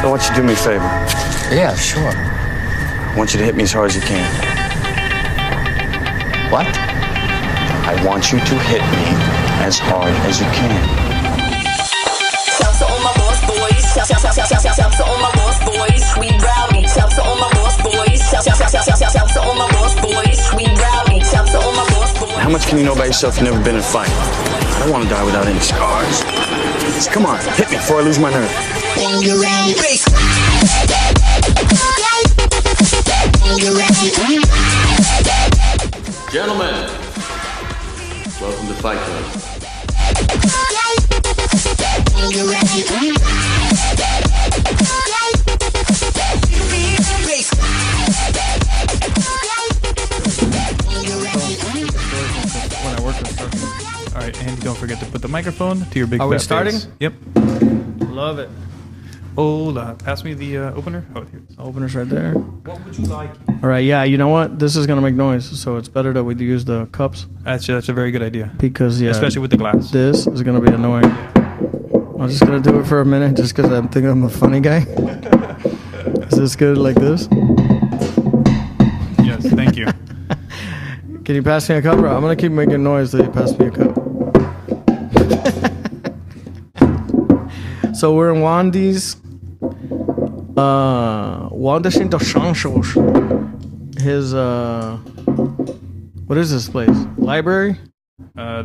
So why don't you do me a favor? Yeah, sure. I want you to hit me as hard as you can. What? I want you to hit me as hard as you can. Shout to all my lost boys. Shout to all my lost boys. We rowdy. Shout to all my lost boys. Shout to all my lost boys. We rowdy. Shout to all my lost boys. How much can you know about yourself if you've never been in a fight? I don't want to die without any scars. So come on, hit me before I lose my nerve. Gentlemen, welcome to Fight Club. When I work construction. All right, Andy, don't forget to put the microphone to your big. Are we fat starting? face. Yep. Love it. Pass me the opener. Oh, here. Opener's right there. What would you like? All right, yeah, you know what? This is going to make noise, so it's better that we use the cups That's a very good idia, because, yeah, especially with the glass. this is going to be annoying. I'm just going to do it for a minute just because I'm thinking I'm a funny guy. Is this good like this? Yes, thank you. Can you pass me a cup? I'm going to keep making noise till you pass me a cup. So we're in Wandy's. Wanderson dos Santos. His what is this place? Library?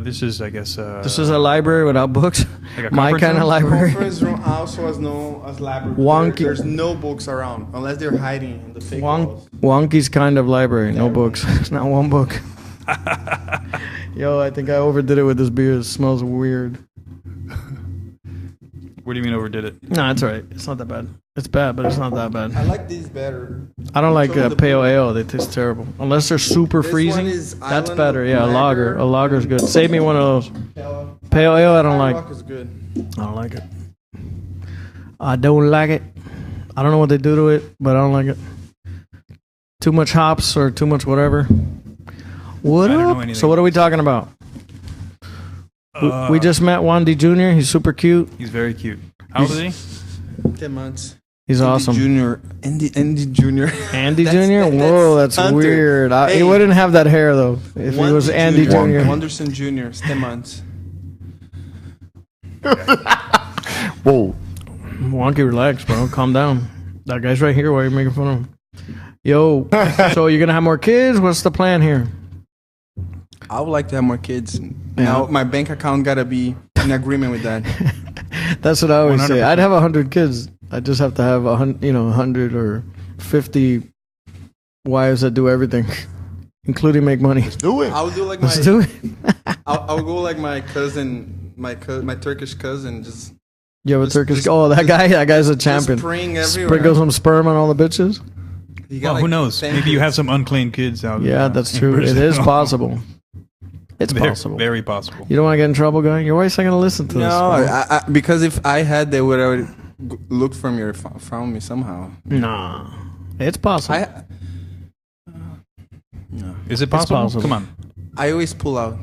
This is, I guess. This is a library without books. Like a My conference kind of room? library. Conference room also as known as library. Wonky. There's no books around unless they're hiding in the fake walls. Wonky's kind of library. No books. It's not one book. Yo, I think I overdid it with this beer. It smells weird. What do you mean overdid it? No, it's alright. It's not that bad. It's bad, but it's not that bad. I like these better. I don't like Show me the pale blue. ale. They taste terrible. Unless they're super This freezing. one is That's Island better. Yeah, a lager. Lager. A lager's good. Save me one of those. Pale Pale ale, I don't like. Rock is good. I don't like it. I don't like it. I don't know what they do to it, but I don't like it. Too much hops or too much whatever. What I don't know up? anything. So what are we talking about? We just met Wandy Jr. He's super cute. He's very cute. How old is he? 10 months. He's awesome. Junior. Andy Junior. Andy That's- Jr. Whoa, that's Hunter. weird. He Hey. wouldn't have that hair though if he was Andy Jr. Wanderson Jr. 10 months. Whoa. Wonky, relax, bro. Calm down. That guy's right here. Why are you making fun of him? Yo, so you're gonna have more kids? What's the plan here? I would like to have more kids. Now my bank account gotta be in agreement with that. That's what I always say. 100%. I'd have 100 kids. I just have to have 100 or 50 wives that do everything, including make money. Do it. I would do like Let's my. do it. I'll go like my cousin, my Turkish cousin, just You have a Turkish. just- Oh, that guy's a champion. spraying everywhere. Sprinkle some sperm on all the bitches. You Well, got, who like, knows? 10 Maybe you have kids. some unclaimed kids out. Yeah, that's in true. It Brazil. is possible. It's Very- possible. Very possible. You don't want to get in trouble, guy. Your wife's not gonna listen to this. No, bro. because if I had, they would have looked found me somehow. Nah, it's possible. Is it possible? possible. Come on. I always pull out.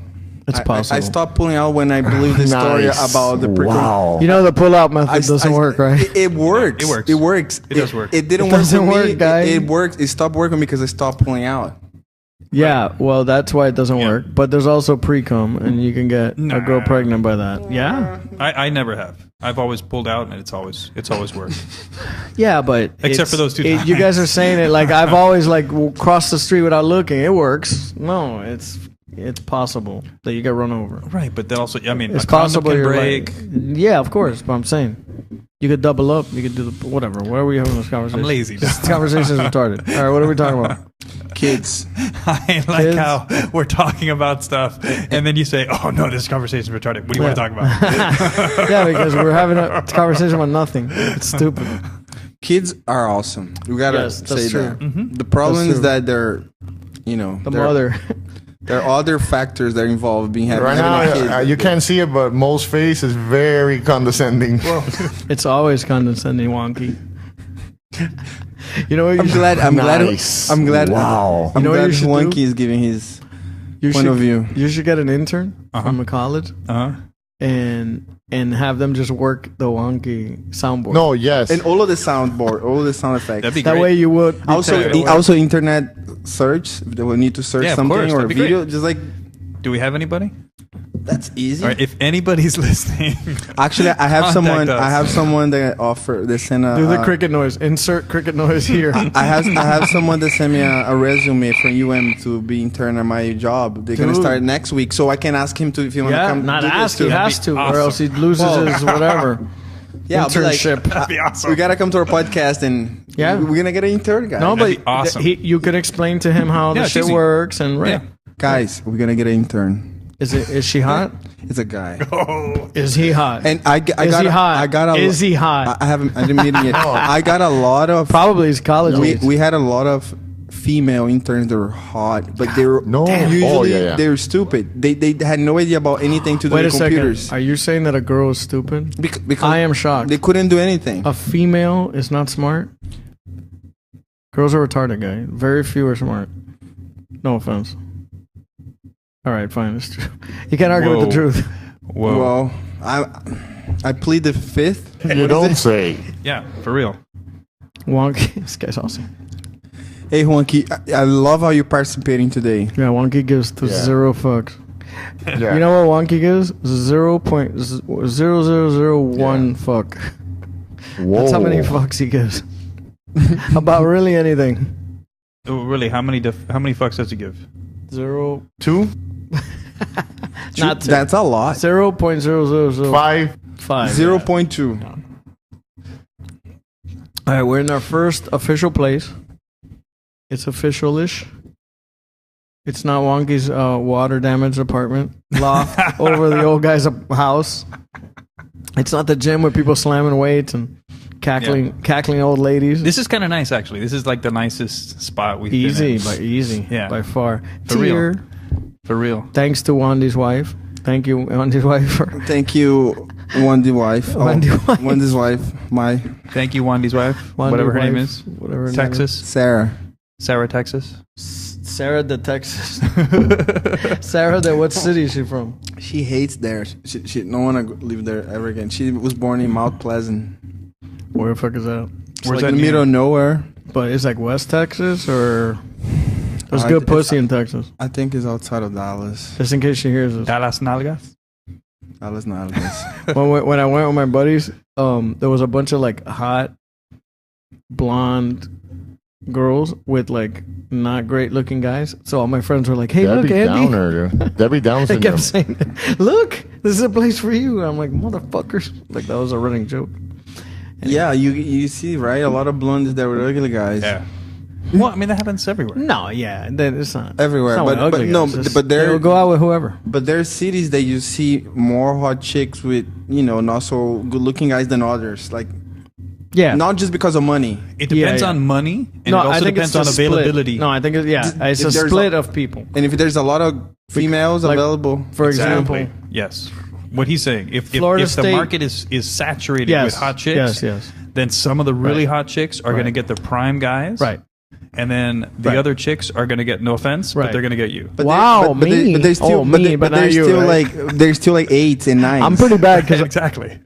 It's I possible. stopped pulling out when I believe the story Nice. about the pre. Wow. You know the pull-out method doesn't work, right? It works. It works. It works. It does work. It didn't It work doesn't for me. work, guy. It works. It stopped working because I stopped pulling out. Yeah, well, that's why it doesn't Yeah. work. But there's also pre-cum, and you can get a girl Nah. pregnant by that. Yeah, I never have. I've always pulled out, and it's always worked. yeah, but Except it's- for those two You times. guys are saying it like I've always like crossed the street without looking. It works. No, it's possible that you get run over. Right, but then also, I mean, It's a condom possible can you're break. right. Yeah, of course. But I'm saying you could double up. You could do the whatever. Why are we having this conversation? I'm lazy. This conversation is retarded. All right, what are we talking about? Kids. I like Kids. how we're talking about stuff, and then you say, "Oh no, this conversation is retarded." What do you want to talk about? Yeah, because we're having a conversation about nothing. It's stupid. Kids are awesome. We gotta Yes, that's say true. that. Mm-hmm. The problem That's is true. that they're, The there- mother. There are other factors that are involved being Right having a kid. now, you can't see it, but Mo's face is very condescending. It's always condescending, wonky. You know what? I'm glad. I'm Nice. glad. I'm glad. Wow. I'm You know what glad you should Wonky do? is giving his you point should, of view. You should get an intern Uh-huh. from a college, Uh-huh. and have them just work the wonky soundboard. No, yes. And all of the soundboard, all of the sound effects. That'd be that great. way you would be Also internet search. They will need to search Yeah, of something course, or that'd be video. great. Just like Do we have anybody? that's easy. All right, if anybody's listening, Actually, I have Contact someone. us. I have someone that offer. They send a. do the cricket noise. Insert cricket noise here. I have someone that sent me a resume from UM to be intern at my job. They're gonna Dude. start next week, so I can ask him to if he want to Yeah, come. not do this ask. too. He That'd has be to, or awesome. else he loses his whatever. Yeah, I'll be like, internship. that'd be awesome. we gotta come to our podcast and Yeah. we're gonna get an intern guy. No, That'd but be awesome. you can explain to him how Yeah, the it's shit easy. works and right. Yeah. guys, we're gonna get an intern. Is she hot? It's a guy. Oh, Is he hot? And I Is got he hot? I got a. Is he hot? I haven't. I didn't meet him yet. I got a lot of. Probably his college. We, age. we had a lot of female interns that were hot, but they were No. usually Oh, yeah. they were stupid. They had no idea about anything to do Wait a with computers. second. Are you saying that a girl is stupid? Because I am shocked. They couldn't do anything. A female is not smart. Girls are retarded, guy. Very few are smart. No offense. All right, fine. It's true. You can't argue with the Whoa. truth. whoa. Well, I plead the fifth. You don't say. Yeah, for real. Wonky. This guy's awesome. Hey, Juanqui, I love how you're participating today. Yeah, Wonky gives to Yeah. 0 fucks. Yeah. You know what Wonky gives? 0.0001 fuck. Whoa. That's how many fucks he gives. About really anything. Oh, really? How many fucks does he give? 0. 2, Not two. That's a lot. 0.0005. 5. 0.2. All right, we're in our first official place. It's official-ish. It's not Wonky's water damaged apartment loft over the old guy's house. It's not the gym where people slamming weights and cackling old ladies. This is kind of nice, actually. This is like the nicest spot we've Easy, been in. easy, Yeah. by far. For real. Tier, For real. thanks to Wandy's wife. Thank you, Wandy's wife. For Thank you, Wendy wife. Wendy wife. Wendy's wife. My Thank you, Wandy's wife. Wandy's whatever her name wife, is. whatever her name Texas. Sarah. Sarah, Texis. is. Sarah, the Texas. Sarah, the what city is she from? She hates there. She don't want to live there ever again. She was born in Mount Pleasant. Where the fuck is that? It's Where's like that in the middle of nowhere. But it's like West Texas or there's Uh, good it's- pussy in Texas. I think it's outside of Dallas. Just in case she hears this. Dallas Nalgas. Dallas, not Dallas. when I went with my buddies, there was a bunch of like hot blonde girls with like not great looking guys. So all my friends were like, "Hey, Debbie look, Andy." Downer, dude. Debbie Downer They kept syndrome. saying, "Look, this is a place for you." I'm like, "Motherfuckers!" Like that was a running joke. Yeah, you see, right? A lot of blondes that were ugly guys. Yeah. Well, I mean, that happens everywhere. No, yeah, then it's not Everywhere, it's not but- with ugly but no, guys. It's- but they're- they'll go out with whoever. But there are cities that you see more hot chicks with, not so good looking guys than others. Like, Yeah, not just because of money. It depends Yeah. on money, and no, it also I think depends it's on a split. availability. No, I think it's If a there's split a- of people. And if there's a lot of females like, available, For Exactly. example, Yes. What he's saying, if Florida the State- market is saturated Yes, with hot chicks, yes. then some of the really Right. hot chicks are going to get the prime guys, Right. And then the Right. other chicks are going to get, no offense, but Right. they're going to get you. but Wow, but me. But they're still, Oh, but, me, they, but but they're not you, still right? they're still like 8s and 9s. I'm pretty bad because Exactly.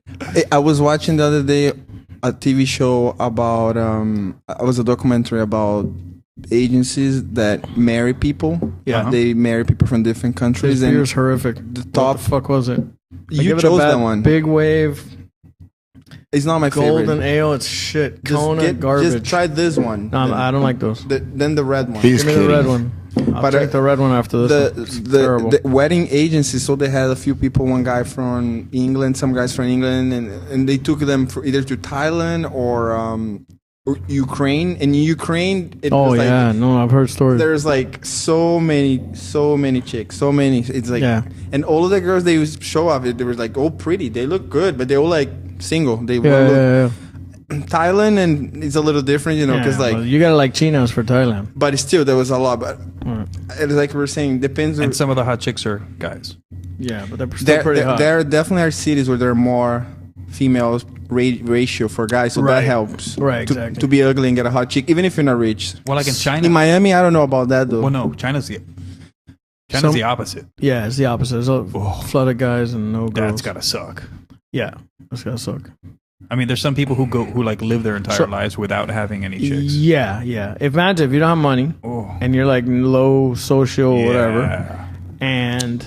I was watching the other day a TV show about it was a documentary about agencies that marry people. Yeah. They marry people from different countries, this and beer's horrific. the What top. the fuck was it? I You give it a chose bad that one. Big Wave, It's not my Golden favorite. Ale. It's shit. Just Kona garbage. Just try this one. No, I don't like those. Then the red one. He's Give me the red kidding. one. I'll But, take the red one after this. one. It's terrible. the wedding agency, so they had a few people, one guy from England, some guys from England, and they took them either to Thailand or Ukraine. And in Ukraine, it Oh was like, yeah, no, I've heard stories. there's like so many chicks, so many. It's like, Yeah. and all of the girls they would show up, they were like, oh, pretty, they look good, but they all like single. They Yeah, look, yeah, Thailand, and it's a little different, yeah. because like, well, you gotta like chinos for Thailand. but still there was a lot. But Alright. it's like we were saying, depends on. And some of the hot chicks are guys. Yeah, but they're still pretty hot. There definitely are cities where there are more females ratio for guys, so Right. that helps. Right, to, exactly. to be ugly and get a hot chick, even if you're not rich. Well, like in China. In Miami, I don't know about that though. Well, no, China's the. China's the opposite. Yeah, it's the opposite. There's a flood of guys and no girls. That's gotta suck. Yeah, that's gotta suck. I mean, there's some people who like live their entire So- lives without having any chicks. Yeah, yeah. Imagine if you don't have money Oh, and you're like low social whatever, yeah. and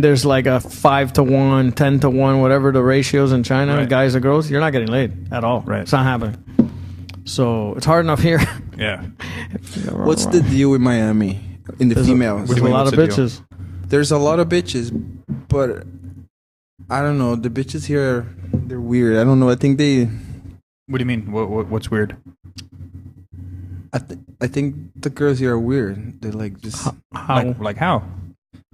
there's like a 5-to-1, 10-to-1, whatever the ratios in China, Right. guys and girls, you're not getting laid at all. Right. It's not happening. So it's hard enough here. Yeah. What's the deal with Miami in the females? There's a mean, lot of what's the deal? bitches. There's a lot of bitches, but I don't know. The bitches here, they're weird. I don't know. I think they. What do you mean? What's weird? I think the girls here are weird. They're like just How? Like how?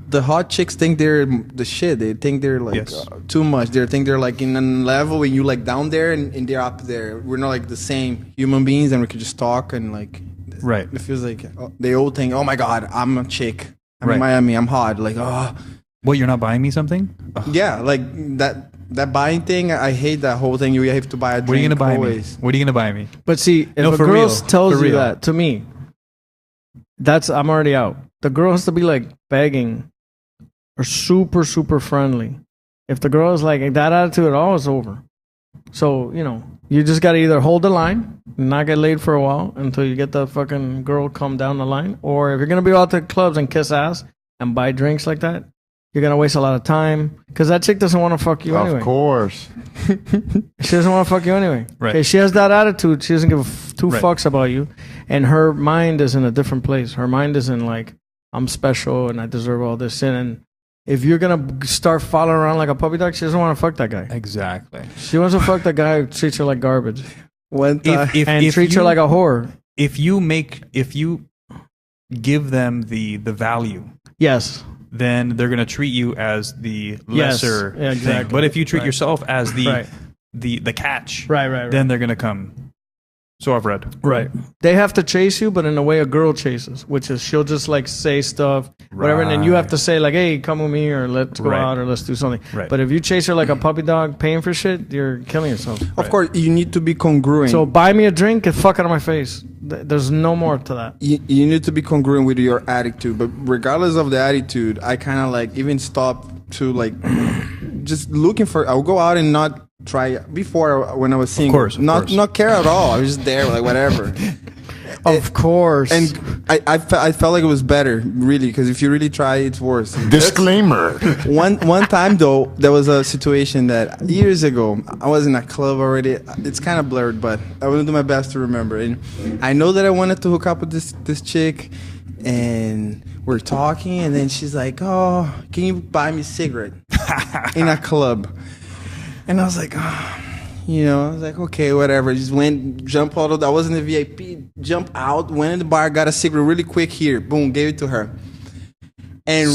the hot chicks think they're the shit. They think they're like Yes. too much. They think they're like in a level and you like down there and they're up there. We're not like the same human beings and we could just talk and like. Right. It feels like they all think, oh my god, I'm a chick. I'm Right. in Miami. I'm hot. Like oh What, you're not buying me something? Ugh. yeah, like that buying thing. I hate that whole thing. You have to buy a drink What are you gonna buy always. me? What are you gonna buy me? But see, if No, a for girl real. tells For you real. that to me, I'm already out. The girl has to be like begging or super, super friendly. If the girl is like that attitude at all, it's over. So, you just got to either hold the line, not get laid for a while until you get the fucking girl come down the line. Or if you're going to be out to clubs and kiss ass and buy drinks like that, you're going to waste a lot of time because that chick doesn't want to fuck you anyway. Of course. She doesn't want to fuck you anyway. Right. Okay, she has that attitude. She doesn't give two Right. fucks about you. And her mind is in a different place. Her mind is in like, I'm special and I deserve all this. And if you're going to start following around like a puppy dog, she doesn't want to fuck that guy. Exactly. She wants to fuck the guy who treats her like garbage One time, and treats her like a whore. If you give them the value, Yes. then they're gonna treat you as the Yes. lesser Yeah, exactly. thing. But if you treat Right. yourself as the Right. the catch, Right. then they're gonna come. So I've read. Right. They have to chase you, but in a way a girl chases, which is she'll just like say stuff, whatever, and then you have to say like, hey, come with me or let's go Right. out or let's do something. Right. But if you chase her like a puppy dog paying for shit, you're killing yourself. of course, you need to be congruent. So buy me a drink and fuck out of my face. There's no more to that. you need to be congruent with your attitude. But regardless of the attitude, I kind of like even stop to like just looking for. I'll go out and not try before when I was single. course, of not course. not care at all. I was just there like whatever. Of course. And I felt like it was better really because if you really try, it's worse. Disclaimer. One time though, there was a situation that years ago I was in a club already. It's kind of blurred, but I will do my best to remember. And I know that I wanted to hook up with this chick, and we're talking, and then she's like, "Oh, can you buy me a cigarette?" in a club, and I was like, "Oh." I was like, okay, whatever. Just went, jump out of. I was in the VIP. Jump out, went in the bar, got a cigarette really quick here. Boom, gave it to her. And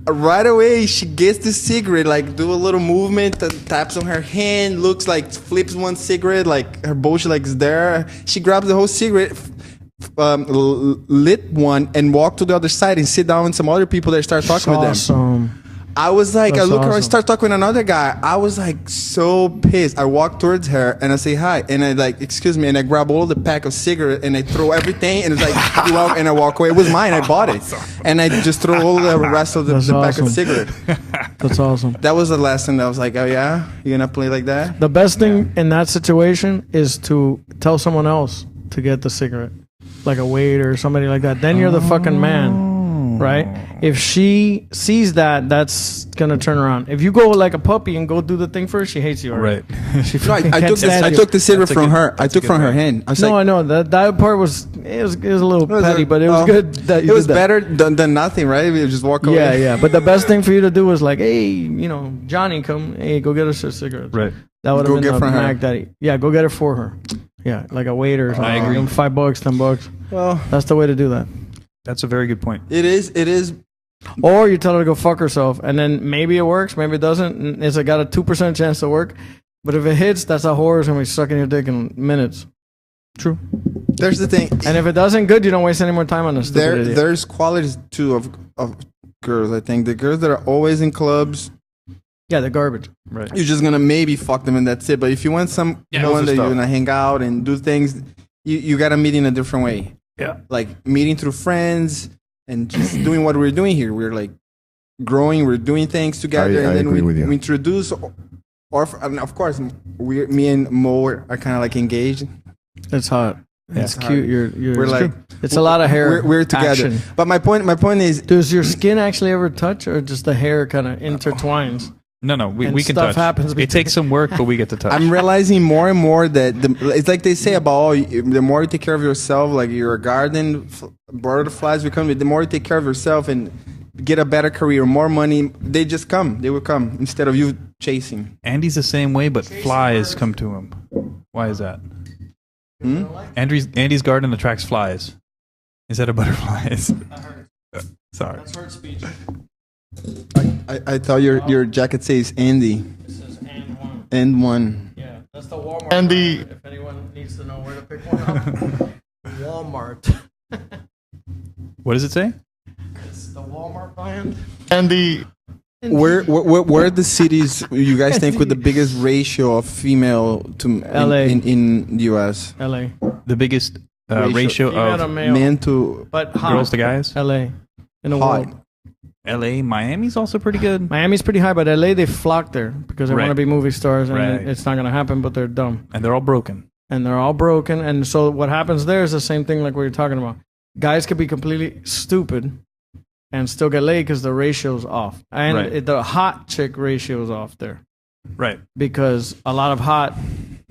right away, she gets the cigarette, like do a little movement, taps on her hand, looks like flips one cigarette, like her bullshit like is there. She grabs the whole cigarette, lit one, and walked to the other side and sit down with some other people that start talking with them. Awesome. I was like, That's I look at her, I awesome. start talking with another guy. I was like so pissed. I walk towards her and I say hi, and I like, excuse me, and I grab all the pack of cigarette and I throw everything, and it's like, you walk, and I walk away. It was mine. I bought it, and I just throw all the rest of the That's pack of awesome. cigarette. That's awesome. That was the lesson. That I was like, oh yeah, you gonna play like that? The best thing in that situation is to tell someone else to get the cigarette, like a waiter or somebody like that. Then you're the fucking man, right? If she sees that, that's gonna turn around. If you go like a puppy and go do the thing first, she hates you already. Right. She No, fucking I can't took this. stand I you. took the cigarette That's a from good- her. I that's a took good from her point. hand. I was No, like, I know that part was it was a little petty, but it was well, good that you it was did that. better than nothing, right? You just walk away. Yeah, yeah. But the best thing for you to do was like, hey, Johnny, come, hey, go get us a cigarette. Right. That would Go have get been from her. Mac Daddy. Yeah, go get it for her. Yeah, like a waiter. Or something. I agree. Give him $5, $10. Well, That's the way to do that. That's a very good point. it is. It is. Or you tell her to go fuck herself, and then maybe it works, maybe it doesn't. And it's got a 2% chance to work. But if it hits, that's a whore is gonna be sucking your dick in minutes. True. There's the thing. And if it doesn't, good. You don't waste any more time on this. There's qualities too of girls. I think the girls that are always in clubs, Yeah, they're garbage. Right. you're just gonna maybe fuck them and that's it. But if you want those someone are that you're stuff. gonna hang out and do things, you gotta meet in a different way. Yeah. Like meeting through friends and just doing what we're doing here. We're like growing, we're doing things together, I and then agree with you. we introduce, and of course, me and Mo are kind of like engaged. It's hot. It's cute. You're We're like, it's a lot of hair. We're together. action. But my point is, Does your skin actually ever touch, or just the hair kind of intertwines? No, we And can stuff touch. happens It takes some work, but we get to touch. I'm realizing more and more that it's like they say about the more you take care of yourself, like your garden, butterflies will come. The more you take care of yourself and get a better career, more money, they just come. They will come instead of you chasing. Andy's the same way, but flies come to him. Why is that? Andy's garden attracts flies instead of butterflies. Sorry. Hurt speech. I thought your jacket says Andy. It says and one. And one. Yeah, that's the Walmart. Andy. brand, if anyone needs to know where to pick one up, Walmart. What does it say? It's the Walmart brand. Andy. Where are the cities you guys think with the biggest ratio of female to LA. in the U.S.? L.A. The biggest ratio Female to of male, Men to but hot. girls to guys. L.A. in the hot. world. L.A., Miami's also pretty good. Miami's pretty high, but LA they flock there because they Right. want to be movie stars, and Right. it's not going to happen. But they're dumb, And they're all broken. and they're all broken. And so what happens there is the same thing like what you're talking about. Guys could be completely stupid and still get laid because the ratio's off, and Right. the hot chick ratio's off there Right. because a lot of hot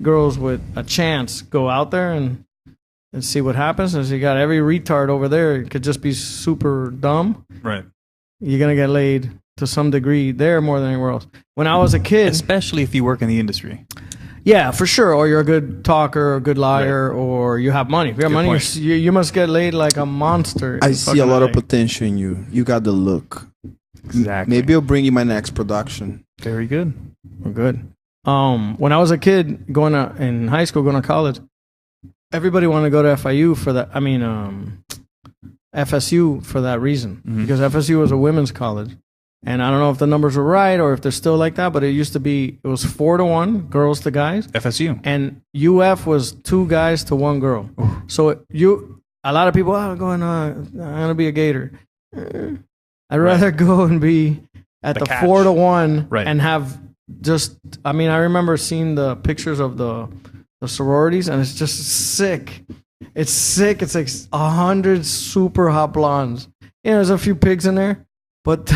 girls with a chance go out there and see what happens. And so you got every retard over there. It could just be super dumb. Right. You're gonna get laid to some degree there more than anywhere else. When I was a kid, Especially if you work in the industry. yeah, for sure. Or you're a good talker, or a good liar, or you have money. If you have Good money, point. you must get laid like a monster. I in see a fucking lot of LA. potential in you. You got the look. Exactly. Maybe I'll bring you my next production. Very good. We're good. When I was a kid, in high school, going to college, everybody wanted to go to FIU for that. I mean, FSU for that reason, because FSU was a women's college, and I don't know if the numbers were right or if they're still like that, but it used to be it was 4-1 girls to guys, FSU. and UF was 2 guys to 1 girl. So a lot of people are going, I'm gonna be a Gator. I'd rather go and be at The the catch. 4-1 Right. and have just. I mean, I remember seeing the pictures of the sororities, and it's just sick. It's sick. It's like 100 super hot blondes. You know, there's a few pigs in there, but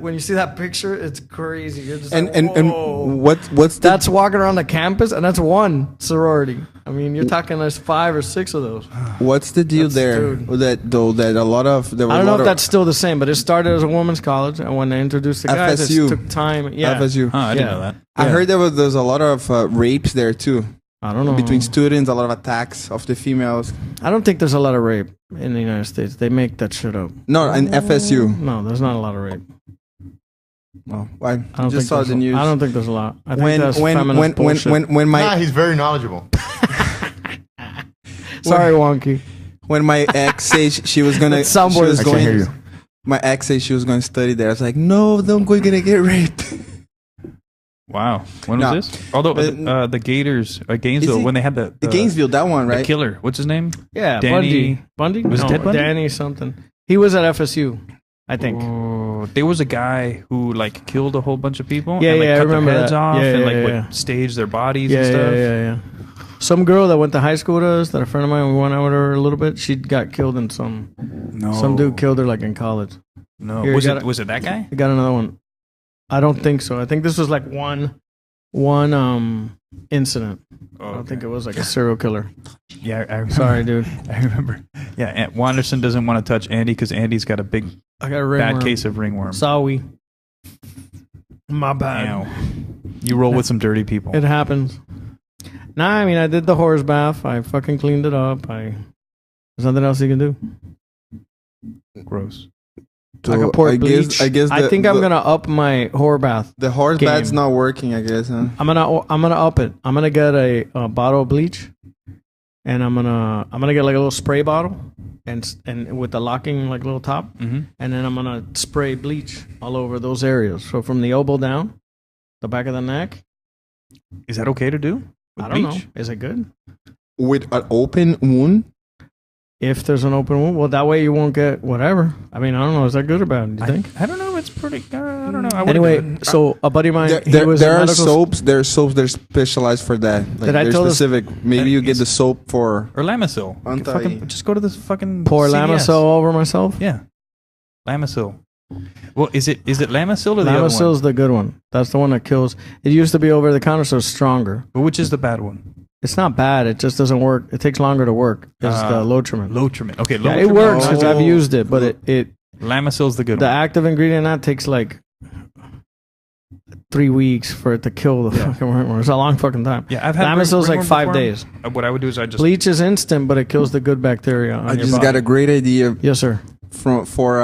when you see that picture, it's crazy. You're just And like, and whoa. what's the That's walking around the campus, and that's one sorority. I mean, you're talking there's 5 or 6 of those. what's the deal That's- there? dude. That a lot of there were I a don't know lot if of that's still the same, but it started as a women's college, and when they introduced the guys, FSU. it took time. Yeah, FSU. Huh, I didn't Yeah. know that. I Yeah. heard there's a lot of rapes there too I don't know. between students. A lot of attacks of the females. I don't think there's a lot of rape in the United States. They make that shit up. No, in FSU. No, there's not a lot of rape. Oh, I I don't just think saw there's the a- news. I don't think there's a lot. I think when that's when feminist when, bullshit. when Nah, my he's very knowledgeable. Sorry, Wonky. when my ex said she was gonna That soundboard she was is I can't going hear you. my ex said she was going to study there. I was like, no, don't go, you're gonna get raped. Wow. When No. was this? Although the Gators, Gainesville, Is he- when they had the The Gainesville, that one, the right? killer. What's his name? Yeah, Danny- Bundy. Was it no, Ted Bundy? Danny something. He was at FSU, I think. Oh, there was a guy who like killed a whole bunch of people. Yeah, and, like, yeah, I cut remember their heads that. off Yeah, and yeah, like yeah, would yeah. stage their bodies Yeah, and yeah, stuff. yeah, yeah. Some girl that went to high school with us, that a friend of mine, we went out with her a little bit. She got killed in some No, dude killed her like in college. No, Here, you was gotta- it that guy? I got another one. I don't think so. I think this was like one incident. Oh, I don't think it was like a serial killer. Yeah, I remember. Sorry, dude. I remember. Yeah, Aunt Wanderson doesn't want to touch Andy because Andy's got a big I got a bad ringworm. case of ringworm. Sorry. My bad. Ow. You roll with some dirty people. It happens. Nah, I mean, I did the horse bath. I fucking cleaned it up. There's nothing else you can do. Gross. I So can pour I bleach. guess I think I'm gonna up my whore bath. the horse game. bath's not working. I guess. Huh? I'm gonna up it. I'm gonna get a bottle of bleach, and I'm gonna get like a little spray bottle, and with the locking like little top, Mm-hmm. and then I'm gonna spray bleach all over those areas. So from the elbow down, the back of the neck. Is that okay to do? With I don't bleach? know. Is it good? With an open wound. if there's an open wound. Well, that way you won't get whatever. I mean, I don't know. Is that good or bad? Do you think? I don't know. It's pretty. I don't know. I wouldn't do Anyway, it. so a buddy of mine, There, he was there a are medical soaps. There are soaps that are specialized for that. Like, Did I they're tell this- specific. Maybe you get the soap for. Or Lamisil. You Anti- fucking, just go to this fucking. pour CVS. Lamisil over myself. Yeah, Lamisil. Well, is it Lamisil or the other Lamisil's one? the good one. That's the one that kills. It used to be over the counter, so it's stronger. But which is the bad one? It's not bad. It just doesn't work. It takes longer to work. It's the Lotrimin. Lotrimin. Okay, Yeah, Lotrimin. it works because I've Oh. used it, but it Lamisil's the good the one. active ingredient in that takes like 3 weeks for it to kill the fucking worm. It's a long fucking time. Yeah, I've had Lamisil's like ringworm 5 before. days. What I would do is I just Bleach is instant, but it kills the good bacteria. On I your just body. got a great idea Yes, sir. for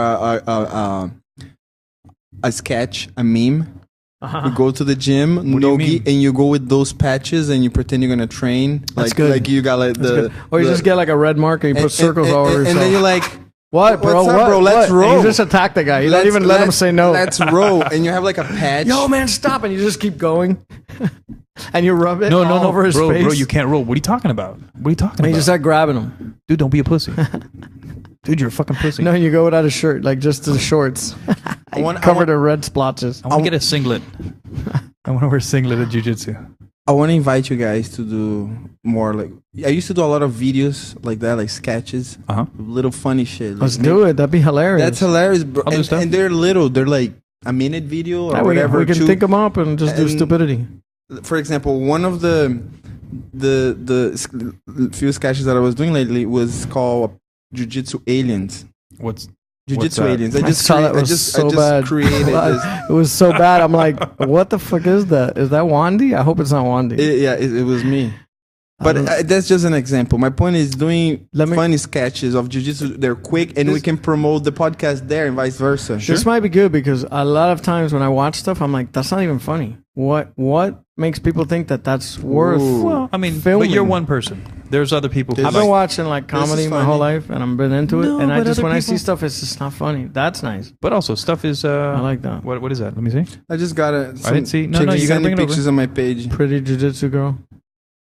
a sketch, a meme. You go to the gym, What do you nogi, mean? and you go with those patches, and you pretend you're gonna train. That's Like, good. like you got like That's the. good. Or you the- just get like a red marker, you put circles all over and yourself. then you're like, what, bro? what's up, what, bro? Let's what? roll. You just attack the guy. You don't let's- even let him let's- say no. Let's roll, and you have like a patch. Yo, man, stop! And you just keep going, and you rub it no, all over his bro, face. bro, you can't roll. What are you talking about? What are you talking And you about? just start grabbing him. Dude, don't be a pussy. Dude, you're a fucking pussy. No, you go without a shirt, like just the shorts, covered in red splotches. I want to get a singlet. I want to wear a singlet at jiu-jitsu. I want to invite you guys to do more. Like I used to do a lot of videos like that, like sketches, Uh-huh. little funny shit. Like, Let's do it. That'd be hilarious. That's hilarious, bro. I'll do stuff. And they're little. They're like a minute video or That way whatever. we can two- think them up and just do and- stupidity. For example, one of the few sketches that I was doing lately was called Jiu-Jitsu Aliens. What's Jiu-Jitsu that? Aliens. I saw that was so bad. created this. It was so bad. I'm like, what the fuck is that? Is that Wandy? I hope it's not Wandy. It was me. But don't- that's just an example. My point is doing Let me- funny sketches of jiu-jitsu. They're quick, and we can promote the podcast there, and vice versa. This might be good because a lot of times when I watch stuff, I'm like, that's not even funny. What makes people think that that's worth? Ooh. Well, I mean, filming? but you're one person. There's other people who I've like, been watching like This is comedy my whole funny. life, and I've been into it. No, And I but just other when I see people- stuff, it's just not funny. That's nice. but also stuff is. I like that. What is that? Let me see. I just got it. I didn't see- no, you gotta bring it over. pictures on my page. Pretty jiu-jitsu girl.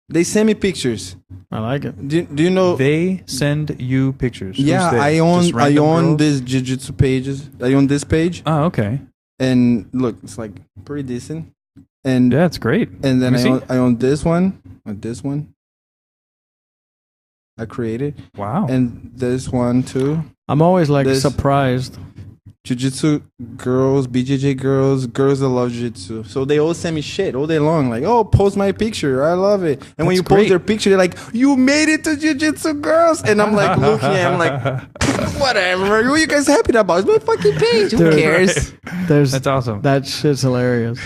They send me pictures. I like it. Do you know? They send you pictures. Who's Yeah, they? I Just own random girls? this jiu-jitsu pages. I own this page, Oh, okay. and look, it's like pretty decent. And Yeah, it's great. and then Let me see. I own this one, and this one. I created, Wow. and this one too. I'm always like This- surprised. Jiu-jitsu girls, BJJ girls that love jiu-jitsu. So they all send me shit all day long, like, "Oh, post my picture, I love it." And when That's you post great. their picture, they're like, "You made it to jiu-jitsu girls," and I'm like looking at, I'm like, "Whatever, who are you guys happy about? It's my fucking page. Who Dude. cares?" There's That's awesome. that shit's hilarious.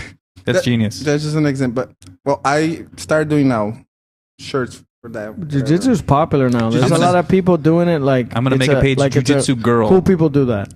That's that- genius. That's just an example. But well, I started doing now shirts for that. Jiu-jitsu is popular now. There's I'm a gonna- lot of people doing it. Like I'm gonna it's make a page, like it's Jiu-Jitsu girl. Cool people do that.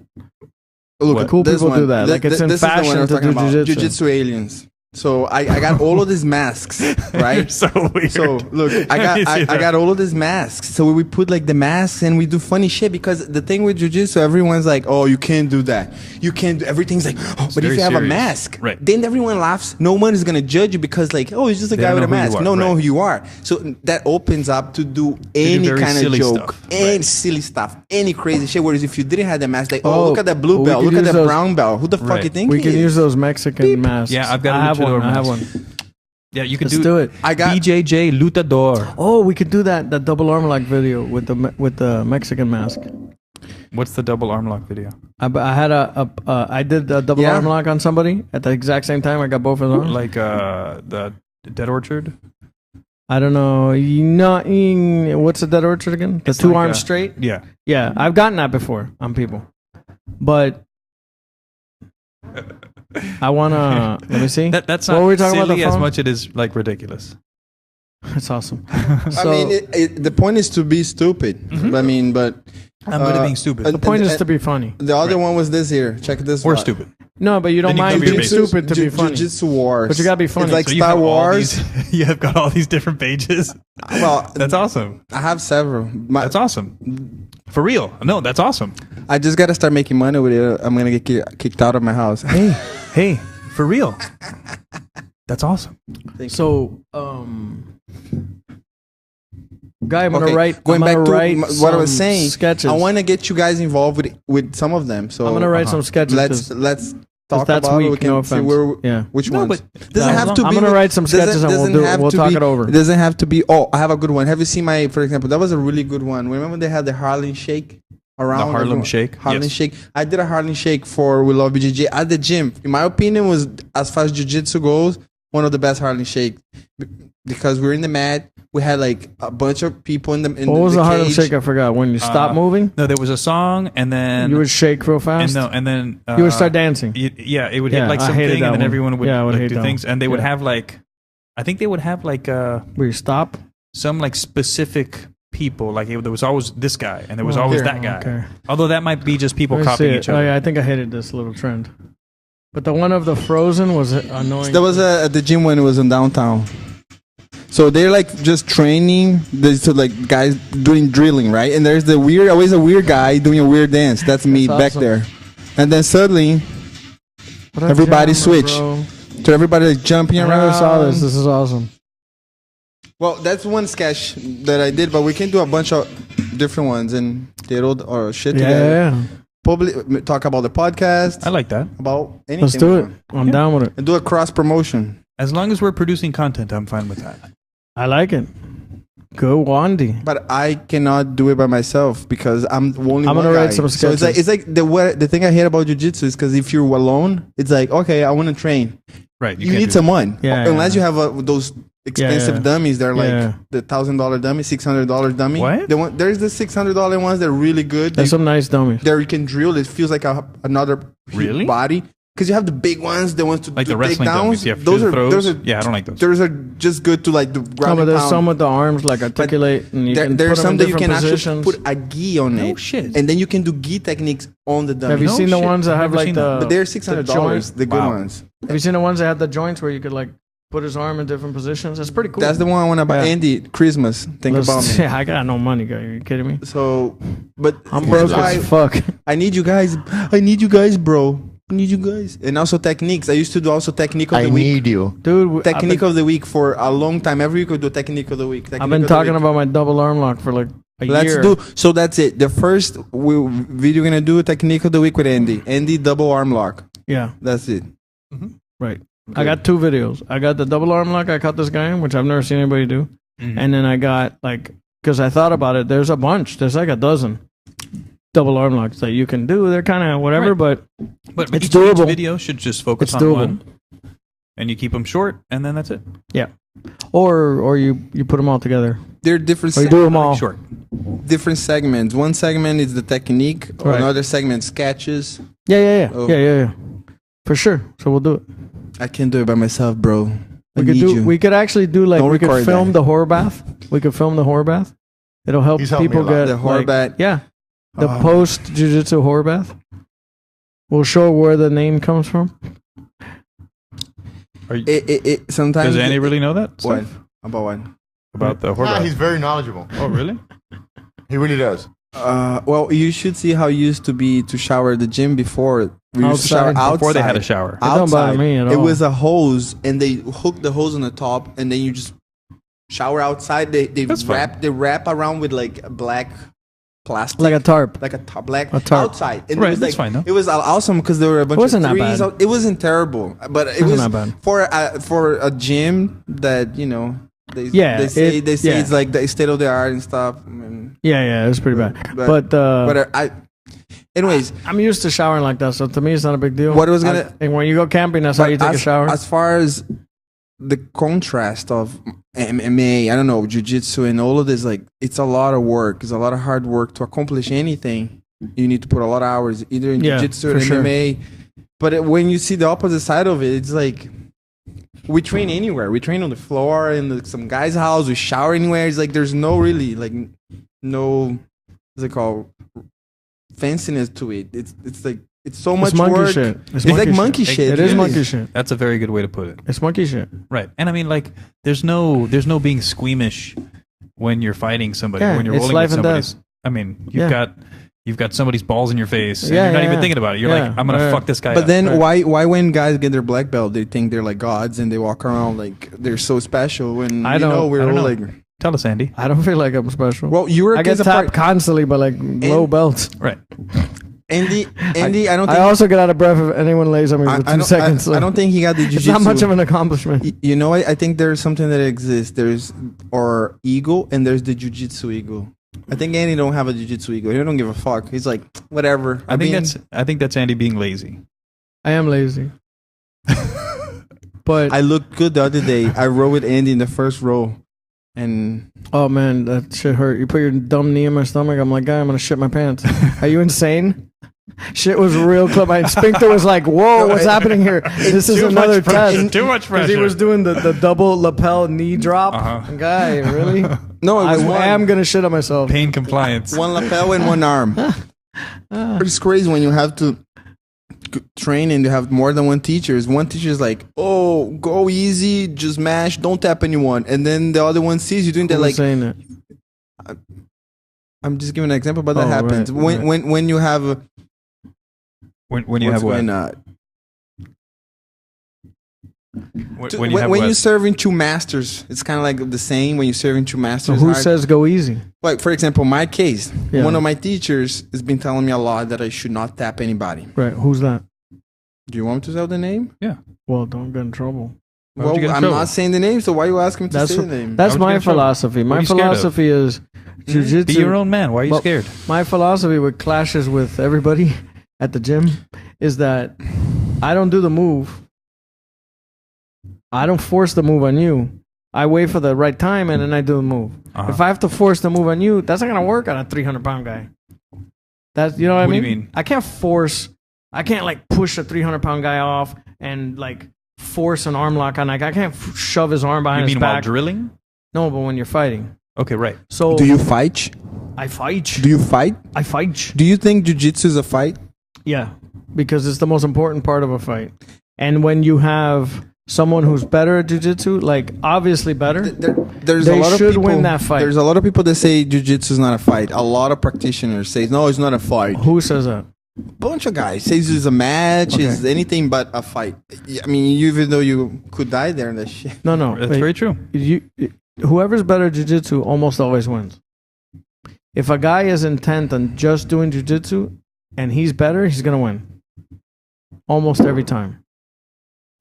Look, Cool this people one. do that. Like, it's in this is the one fashion I was to talking do about. jiu-jitsu. Jiu-jitsu aliens. So I got all of these masks, right? You're so weird. So look, I got all of these masks. So we put like the masks and we do funny shit because the thing with jujitsu, everyone's like, "Oh, you can't do that. You can't do." Everything's like, "Oh, but if very you have a serious. mask, Right. then everyone laughs. No one is gonna judge you because like, oh, he's just a They guy don't with a know who you mask. are, No, know right. who you are. So that opens up to do any very kind of silly joke, stuff. any Right. silly stuff, any crazy shit. Whereas if you didn't have the mask, like, oh, Oh, look at that blue we belt, could look at use that those- brown belt. Who the fuck Right. you think We he can is? use those Mexican masks. Yeah, I've got a I have luchador one. I have mask. one. Yeah, you can Let's do it. I got BJJ Lutador. Oh, we could do that double arm lock video with the Mexican mask. What's the double arm lock video? I had I did a double Yeah. arm lock on somebody at the exact same time. I got both of them. Like the Dead Orchard? I don't know. What's the dead orchard again? The It's two like arms a- straight. Yeah. Yeah, I've gotten that before on people, but I wanna let me see. That's What not were we talking about silly the as phone? much it is like ridiculous. It's awesome. I So- mean, the point is to be stupid. I mean, but I'm good at being stupid. The point is to be funny. the other one was this here. Check this. We're out. stupid. No, but you don't Then you mind cover your being bases. stupid to be funny. Jiu-Jitsu Wars. But you gotta be funny. It's like So you Star have all Wars. these- you have got all these different pages. Well, That's awesome. I have several. That's awesome. For real. No, that's awesome. I just gotta start making money with it. I'm gonna get kicked out of my house. Hey, for real. That's awesome. So, Guy, I'm gonna Okay, write. going I'm back gonna to write what I was some saying, sketches. I want to get you guys involved with some of them. So I'm gonna write some sketches. let's talk that's about it. weak, We can no see offense. Yeah. which No, ones. but Doesn't no, have to be. I'm gonna write some sketches and doesn't we'll have we'll to talk be- it over. It doesn't have to be. Oh, I have a good one. Have you seen my? For example, that was a really good one. Remember they had the Harlem Shake around The Harlem Shake? Harlem Yes. Shake. I did a Harlem Shake for We Love BJJ at the gym. In my opinion, was as far as jiu-jitsu goes, one of the best Harlem Shake because we were in the mat. We had like a bunch of people in the What was the Harlem cage. Shake? I forgot. When you stop moving, No, there was a song, and then you would shake real fast. and then you would start dancing. Yeah, it would Yeah, hit like I something, hated and that then one. everyone would Yeah, I would like, hate do that things, one. and they would Yeah. have like, I think they would have like Where you stop. some like specific people. Like there was always this guy, and there was always here. that guy. Okay. Although that might be just people Let me copying see each it. other. Oh yeah, I think I hated this little trend. But the one of the Frozen was annoying. That was at the gym when it was in downtown. So they're like just training. So like guys doing drilling, right? And there's always a weird guy doing a weird dance. That's me That's back awesome. there. And then suddenly, What a everybody genre, switch. bro. so everybody like jumping I around. never saw this. This is awesome. Well, that's one sketch that I did, but we can do a bunch of different ones and or shit Yeah, together. yeah, yeah. Probably talk about the podcast, I like that. about anything. Let's do we it. want. I'm down with it. And do a cross promotion. As long as we're producing content, I'm fine with that. I like it. Go Wandy. But I cannot do it by myself because I'm only I'm one gonna guy. write some So it's like the thing I hate about jiu-jitsu is because if you're alone, it's like, okay, I want to train. Right. You can't need do someone. Yeah, Unless yeah. you have those expensive yeah. dummies. They're like Yeah. the $1,000 dummy, $600 dummy. What? There's the $600 ones that are really good. There's some nice dummies. There you can drill. It feels like another Really? body. Because you have the big ones, the ones to Like do the wrestling takedowns. dummies. Yeah, those are throws. those are Yeah, I don't like those. those are just good to like the No, ground but and there's pound. some with the arms like articulate, and you can There's put them some in that you different can positions. actually put a gi on No it. shit. And then you can do gi techniques on the dummy. Have you No seen the shit. ones that I've have never like seen the? that. But they're the $600, joint? the good Wow. ones. Have you seen the ones that have the joints where you could like put his arm in different positions? It's pretty cool. That's the one I want to buy. Yeah. Andy, Christmas. Think Let's- about me. Yeah, I got no money, guy. Are you kidding me? So, but I'm here's broke why as fuck. I need you guys. I need you guys, bro. I need you guys. And also techniques. I used to do also technique of I the week. need you. Dude, Technique of the week for a long time. Every week we do technique of the week. I've been talking about my double arm lock for like a Let's year. do. So that's it. The first video we're gonna do a technique of the week with Andy. Andy double arm lock. Yeah, That's it. right. I got two videos. I got the double arm lock I caught this guy in, which I've never seen anybody do. Mhm. And then I got like, because I thought about it, there's a bunch. There's like a dozen double arm locks that you can do. They're kind of whatever, Right. but But It's each doable. video should just focus It's on doable. one, and you keep them short, and then that's it. or you put them all together. They're different. Or you do them all. Short. Different segments. One segment is the technique. Right. Another segment sketches. Yeah. Oh. Yeah. For sure. So we'll do it. I can't do it by myself, bro. I We could need do. you. We could actually do like Don't we could record film that. the horror bath. We could film the horror bath. It'll help He's helped me people a lot. get The horror like, bath. Yeah, the Oh. post jujitsu horror bath. We'll show where the name comes from. Sometimes. Does Andy really know that What? stuff About what? about the Ah, horror? he's very knowledgeable. Oh, really? He really does. Well, you should see how it used to be to shower at the gym before. We used to shower Outside. outside. Before they had a shower. It don't bother Outside. me at It all. was a hose, and they hooked the hose on the top, and then you just shower outside. They That's fine. wrap around with like a black plastic, like a tarp. like a black A tarp. outside. And Right, it was that's like, fine, though. It was awesome because there were a bunch wasn't of that threes. bad. It wasn't terrible, but it Wasn't was that bad. for a gym that They, Yeah, they say yeah. it's like the state of the art and stuff. And, Yeah, it was pretty bad. But- But anyways, I'm used to showering like that, so to me it's not a big deal. What I was gonna- and when you go camping, that's how but you take a shower. As far as the contrast of MMA, I don't know, jiu-jitsu and all of this, like it's a lot of work. It's a lot of hard work to accomplish anything. You need to put a lot of hours, either in Yeah, jiu-jitsu or for sure. MMA. But when you see the opposite side of it, it's like we train anywhere. We train on the floor in some guy's house. We shower anywhere. It's like there's no really like no what's it called fanciness to it. It's like it's so much It's monkey work. shit. It's like monkey shit. shit. It is really. monkey shit. That's a very good way to put it. It's monkey shit. Right. And I mean, like, there's no being squeamish when you're fighting somebody, Yeah, when you're it's rolling life with and somebody's. death. I mean, Yeah. you've got somebody's balls in your face, and Yeah, you're not yeah, even yeah. thinking about it. You're Yeah, like, I'm gonna right. fuck this guy. But up. then Right. why when guys get their black belt, they think they're like gods and they walk around like they're so special when I you don't- know we're I don't all know. like Tell us, Andy. I don't feel like I'm special. Well, you were a I get case tapped apart. constantly by like low belts. Right. Andy, I don't think. I also get out of breath if anyone lays on me for 2 seconds. I don't think he got the it's not much of jujitsu. an accomplishment. You know, I think there's something that exists. There's our ego, and there's the jujitsu ego. I think Andy don't have a jiu-jitsu ego. He don't give a fuck. He's like, whatever. I think that's Andy being lazy. I am lazy. But I looked good the other day. I rode with Andy in the first row, and oh man, that shit hurt. You put your dumb knee in my stomach. I'm like, guy, I'm gonna shit my pants. Are you insane? Shit was real close. My sphincter was like, whoa, what's happening here? This is another test. Too much Because pressure. he was doing the double lapel knee drop. Uh-huh. Guy, really? no, it I was one, am gonna shit on myself. Pain compliance. one lapel and one arm. It's crazy when you have to train and you have more than one teacher. One teacher is like, oh, go easy, just mash, don't tap anyone, and then the other one sees you doing that Who was like. saying that? I'm just giving an example, but that Oh, happens right, when you have a, When you what's have what? going on? When you have When what? you're serving two masters, it's kind of like the same when you're serving two So masters. who says go easy? Like, for example, my case, Yeah. one of my teachers has been telling me a lot that I should not tap anybody. Right? Who's that? Do you want me to tell the name? Well, don't get in trouble. Why would you get in I'm trouble? not saying the name, so why are you asking me to That's say what- the name? That's Why would you my get in trouble? philosophy. What are My you scared of? philosophy is jujitsu. Be your own man. Why are you But scared? My philosophy, what clashes with everybody at the gym, is that I don't do the move. I don't force the move on you. I wait for the right time and then I do the move. Uh-huh. If I have to force the move on you, that's not gonna work on a 300-pound guy. That's you know what I What do mean? you mean? I can't force. I can't like push a 300-pound guy off and like force an arm lock on. Like I can't shove his arm behind You his mean while back. drilling? No, but when you're fighting. Okay, right. So Do you fight? I fight. Do you fight? I fight. Do you think jiu-jitsu is a fight? Yeah, because it's the most important part of a fight. And when you have someone who's better at jiu-jitsu, like obviously better, There's They a lot of should people, win that fight. There's a lot of people that say jiu-jitsu is not a fight. A lot of practitioners say, no, it's not a fight. who says that? Bunch of guys says it's a match, it's anything but a fight. I mean, even though you could die there and that shit. No, no. That's wait. very true. Whoever's better at jiu-jitsu almost always wins. If a guy is intent on just doing jiu-jitsu and he's better, he's going to win. Almost every time.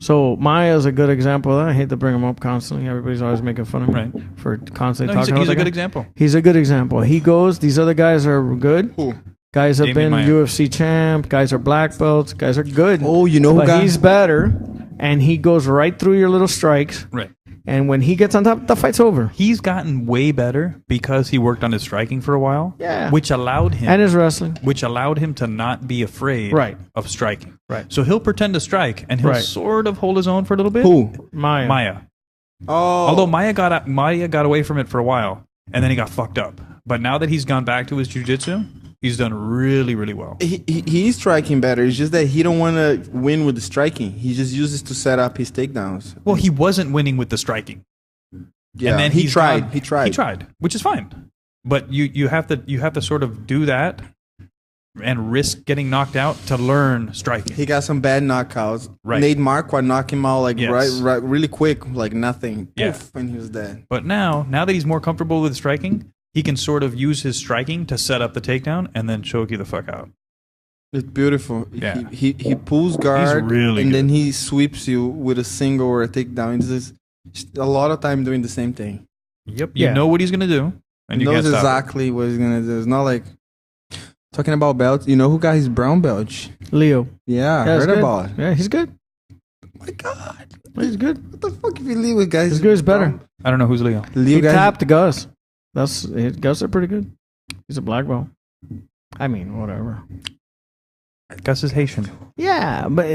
So Maya is a good example of that. I hate to bring him up constantly. Everybody's always making fun of me Right. for constantly No, he's talking a, about he's a that good guy. example. He's a good example. He goes, these other guys are good. Who? Guys have Damian been Maia. UFC champ. Guys are black belts. Guys are good. Oh, you know who but got... he's better, and he goes right through your little strikes. Right. And when he gets on top, the fight's over. He's gotten way better because he worked on his striking for a while. Yeah. Which allowed him And his wrestling. to not be afraid Right. of striking. Right. So he'll pretend to strike and he'll Right. sort of hold his own for a little bit. Who? Maya. Maya. Oh. Although Maya got away from it for a while and then he got fucked up. But now that he's gone back to his jiu-jitsu, he's done really, really well. He's striking better. It's just that he don't want to win with the striking. He just uses to set up his takedowns. Well, he wasn't winning with the striking. Yeah, And then he he's tried. gone- He tried. He tried, which is fine. But you have to sort of do that and risk getting knocked out to learn striking. He got some bad knockouts. Right. Nate Marquardt knocked him out like Yes. right, really quick, like nothing. Yeah. Poof, and he was dead. But now that he's more comfortable with striking, he can sort of use his striking to set up the takedown and then choke you the fuck out. It's beautiful. Yeah. He pulls guard really and good. then he sweeps you with a single or a takedown. It's just a lot of time doing the same thing. Yep. You Yeah. know what he's gonna do, and He you knows can't stop it. exactly what he's gonna do. It's not like talking about belts. You know who got his brown belt? Leo. Yeah, I Yeah, he's heard good. about it. Yeah, he's good. My God, He's good. what the fuck if you leave with guys? He's good. He's better. I don't know who's Leo. Leo He guys. tapped Gus. Gus are pretty good. He's a black belt. I mean, whatever. Gus is Haitian. Yeah, but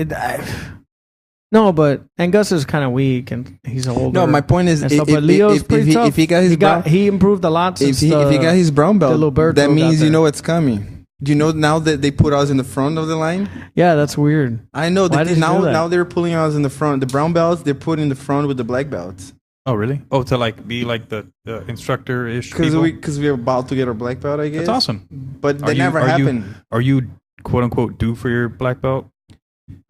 and Gus is kind of weak and he's older. No, my point is, and if, stuff, but Leo's pretty tough. if he got his brown, he improved a lot if since he got his brown belt, Littleberto that got means you there. know it's coming. Do you know now that they put us in the front of the line? Yeah, that's weird. I know Why that did you do that? now they're pulling us in the front. The brown belts they're put in the front with the black belts Oh, really? Oh, to like be like the instructor-ish because people? we're about to get our black belt. I guess That's awesome. but Are that you- never are you- happened. Are you quote unquote due for your black belt?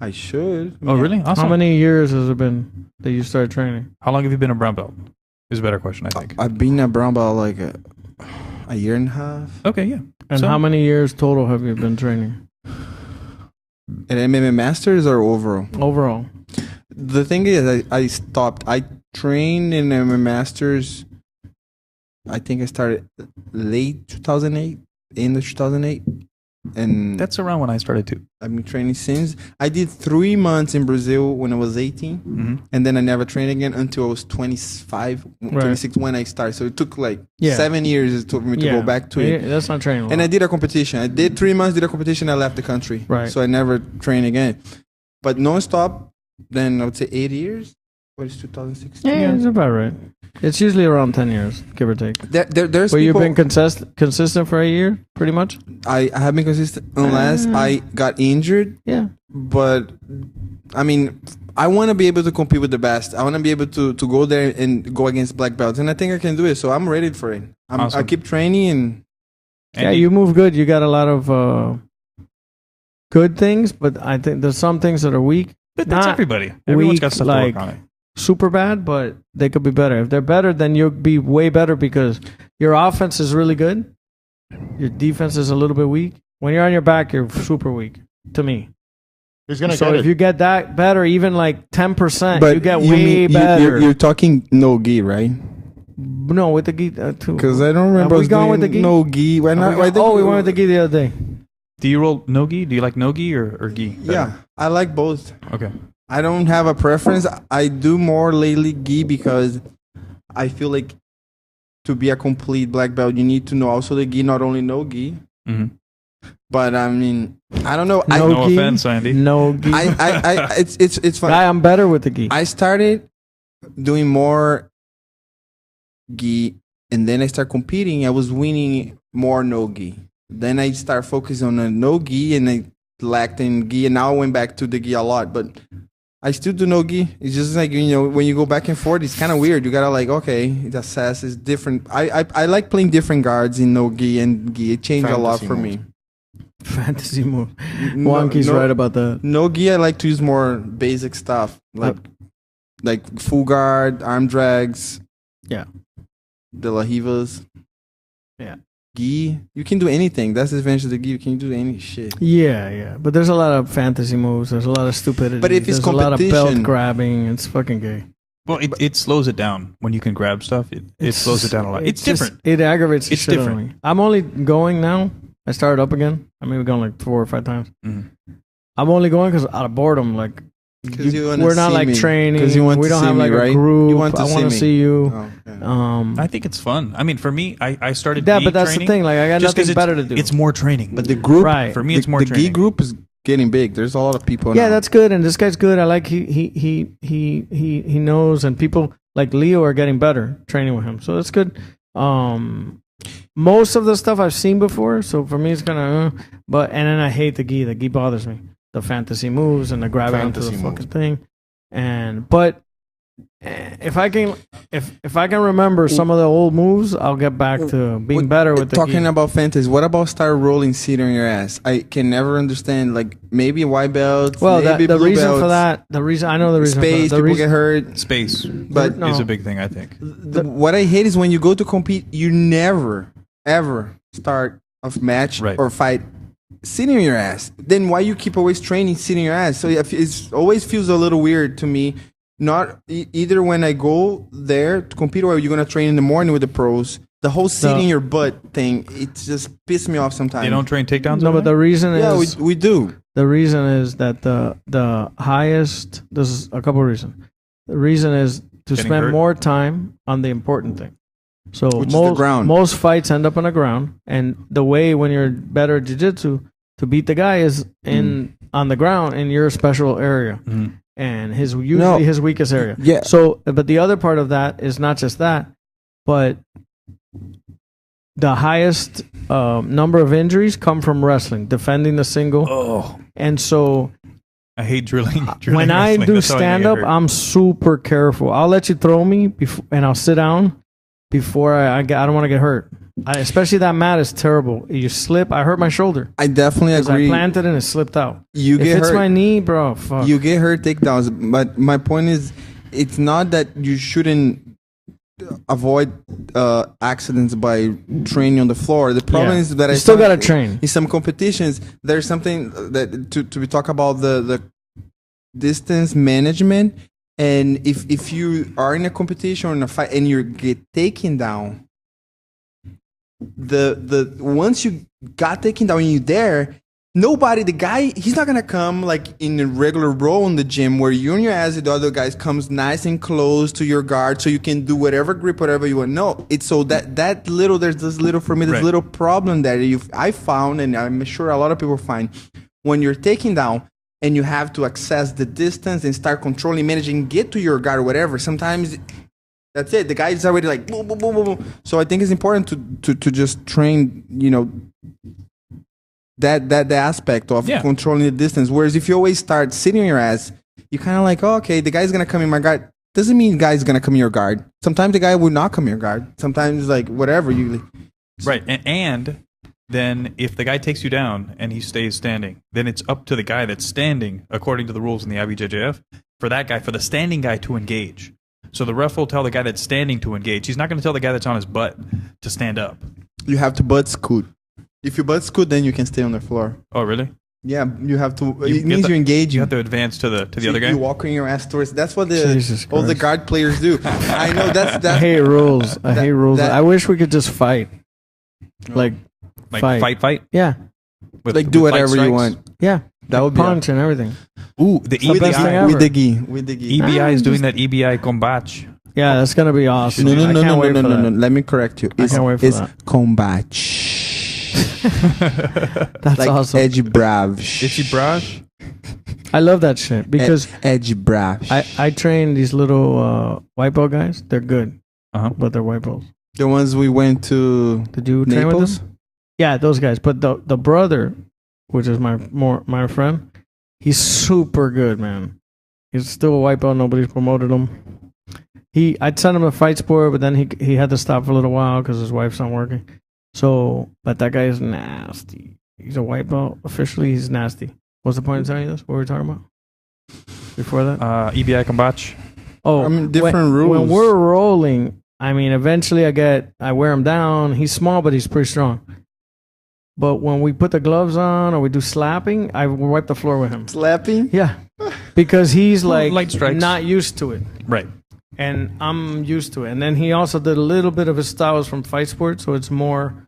I should. Oh, really? Awesome. How many years has it been that you started training? How long have you been a brown belt? Is a better question, I think. I've been at brown belt like a year and a half. Okay, yeah. And So- how many years total have you been training At MMA Masters or overall? overall? The thing is, I stopped. I trained in MMA Masters. I think I started late 2008, end of 2008. And That's around when I started too. I've been training since. I did 3 months in Brazil when I was 18. Mm-hmm. And then I never trained again until I was 25, 26 when I started. So it took like Yeah. 7 years it took me to go back to it. Yeah, that's not training. And I did a competition. I did 3 months, did a competition, I left the country. Right. So I never trained again. But non-stop, then I would say 8 years. What is 2016? yeah, it's about right. It's usually around 10 years, give or take. There's But you've people, been consistent for a year, pretty much? I have been consistent unless I got injured. Yeah. But I mean, I want to be able to compete with the best. I want to be able to go there and go against black belts, and I think I can do it. So I'm ready for it. I Awesome. keep training, and Yeah, you move good. You got a lot of good things, but I think there's some things that are weak. But that's not everybody. Everyone's weak, got stuff like- to work on it. Super bad, but they could be better. If they're better, then you'll be way better because your offense is really good. Your defense is a little bit weak. When you're on your back, you're super weak, to me. He's gonna So get if it. you get that better, even like 10%, but you get you way mean- better. You're talking no gi, right? No, with the gi too. Because I don't remember Have we us gone with doing the gi? no gi. Why not? I think Oh, we went with the gi the other day. Do you roll no-gi? Do you like no-gi or gi? better? Yeah, I like both. Okay. I don't have a preference. I do more lately gi because I feel like to be a complete black belt, you need to know also the gi, not only no gi. Mm-hmm. But I mean, I don't know. No gi, offense, Andy. No gi. It's fun. I'm better with the gi. I started doing more gi, and then I start competing. I was winning more no gi. Then I start focusing on the no gi, and I lacked in gi, and now I went back to the gi a lot. But I still do no gi. It's just like, you know, when you go back and forth, it's kind of weird. You gotta like, okay, the assess is different. I like playing different guards in no gi and gi. It changed a lot Fantasy for moves. me. Fantasy move. Wonky's right about that. No gi, I like to use more basic stuff like full guard, arm drags. Yeah. De La Rivas. Yeah. Gi, you can do anything. That's the advantage of the gi. You can do any shit. Yeah. But there's a lot of fantasy moves. There's a lot of stupidity. But if it's there's a lot of belt competition- grabbing. It's fucking gay. Well, it slows it down when you can grab stuff. It slows it down a lot. It's just- different. It aggravates the It's shit out of different. me. I'm only going now. I started up again. I mean, we've gone like 4 or 5 times. Mhm. I'm only going because out of boredom. Like, 'Cause you wanna we're not see like me. training. 'Cause you want we to don't see have me, like right? a group. You want to I see want to me. see you. Oh, okay. I think it's fun. I mean, for me, I started. Yeah, gi but that's training the thing. Like, I got just 'cause nothing better to do. It's more training. But the group, Right. For me, the, it's more the gi training. group is getting big. There's a lot of people Yeah, now. that's good, and this guy's good. I like he knows, and people like Leo are getting better training with him, so that's good. Most of the stuff I've seen before, so for me it's kind of, but and then I hate the gi. The gi bothers me. The fantasy moves and the grabbing onto the Fantasy fucking moves. thing, but if I can remember some of the old moves, I'll get back to being better with the talking gi. about fantasy. What about start rolling seat on your ass? I can never understand. Like maybe white belts. Well, maybe the blue reason belts, for that, the reason space. the People reason, get hurt. Space, But no. is a big thing. I think. What I hate is when you go to compete, you never ever start a match Right. or fight sitting on your ass. Then why you keep always training sitting on your ass? So it always feels a little weird to me. Not either when I go there to compete or you're gonna train in the morning with the pros. The whole sitting your butt thing, it just pisses me off sometimes. They don't train takedowns. no, over but the there? reason Yeah, is we do. the reason is that the highest. There's a couple of reasons. The reason is to Getting spend hurt. more time on the important thing. So Which is the ground. most fights end up on the ground, and the way when you're better at jiu-jitsu to beat the guy is on the ground in your special area, Mhm. and usually his weakest area. Yeah. So, but the other part of that is not just that, but the highest number of injuries come from wrestling, defending the single, Oh, and so I hate drilling. when I wrestling. do That's how I stand get up, hurt. I'm super careful. I'll let you throw me and I'll sit down before I don't want to get hurt. Especially that mat is terrible. You slip. I hurt my shoulder I definitely 'cause I agree. planted and it slipped out. You If get it's hurt. my knee, bro, fuck. You get hurt takedowns, but my point is, it's not that you shouldn't avoid accidents by training on the floor. The problem Yeah. is that You I still found gotta train. in some competitions. There's something that to talk about the distance management, and if you are in a competition or in a fight and you get taken down, the once you got taken down and you're there, nobody, the guy, he's not gonna come like in a regular row in the gym where you and your ass, the other guys comes nice and close to your guard so you can do whatever grip, whatever you want. No, it's so that little, there's this little, for me, this Right. little problem that I found, and I'm sure a lot of people find, when you're taking down and you have to access the distance and start controlling, managing, get to your guard or whatever, sometimes that's it. The guy is already like boom, boom, boom, boom, boom. So I think it's important to just train, that aspect of Yeah. controlling the distance. Whereas if you always start sitting on your ass, you kind of like, oh, okay, the guy's gonna come in my guard. Doesn't mean the guy's gonna come in your guard. Sometimes the guy will not come in your guard. Sometimes like whatever you. Right. And then if the guy takes you down and he stays standing, then it's up to the guy that's standing, according to the rules in the IBJJF, for the standing guy to engage. So the ref will tell the guy that's standing to engage. He's not going to tell the guy that's on his butt to stand up. You have to butt scoot. If you butt scoot, then you can stay on the floor. Oh, really? Yeah, you have to. You It means have to- you engage. You have to advance to the other guy. You walk on your ass towards. That's what Jesus all the Christ. guard players do. I know that's. I hate rules. I hate rules. that- I wish we could just fight. Like Fight. Yeah. With, Like do with light whatever you strikes? want. Yeah. That would be punch and everything. Ooh, the the best thing EBI. ever. With the gi. With the gi. EBI is doing that EBI combate. Yeah, that's gonna be awesome. No, no, I no, can't no, wait no, for no, that. no. Let me correct you. I can't wait for it's that. combat. That's Like awesome. Edgy Brav. Itchy brush. I love that shit because Edgy Brav. I train these little white belt guys. They're good, but they're white belts. The ones we went to Did you train with Naples. them? Yeah, those guys. But the brother, which is my friend, he's super good, man. He's still a white belt. Nobody's promoted him. I'd send him to fight sport, but then he had to stop for a little while because his wife's not working. So, but that guy is nasty. He's a white belt. Officially, he's nasty. What's the point of telling you this? What were we talking about before that? EBI combate. Oh, I mean, different when rules. we're rolling, I mean, eventually I wear him down. He's small, but he's pretty strong. But when we put the gloves on or we do slapping, I wipe the floor with him. Slapping. Yeah, because he's like light strikes. not used to it, Right. and I'm used to it. And then he also did a little bit of his styles from fight sport, so it's more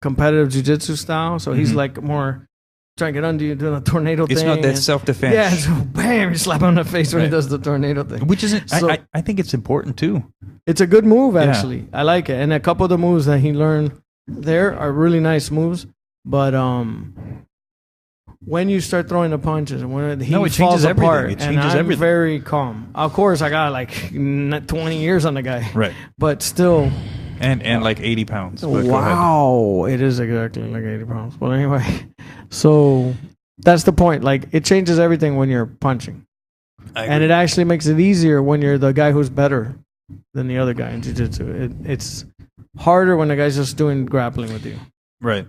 competitive jiu-jitsu style. So he's like more trying to get under you, doing a tornado It's thing. not that and- self-defense. Yeah, so bam, you slap him on the face when he Right. does the tornado thing. Which isn't. So- I think it's important too. It's a good move, Yeah. actually. I like it. And a couple of the moves that he learned there are really nice moves. But when you start throwing the punches and when he No, it falls changes everything. apart, It and changes I'm everything. very calm. Of course, I got like 20 years on the guy, Right. but still, And like 80 pounds. But go ahead. wow, it is exactly like 80 pounds. But anyway, so that's the point. Like it changes everything when you're punching, and it actually makes it easier when you're the guy who's better than the other guy in jiu-jitsu. It's harder when the guy's just doing grappling with you. Right.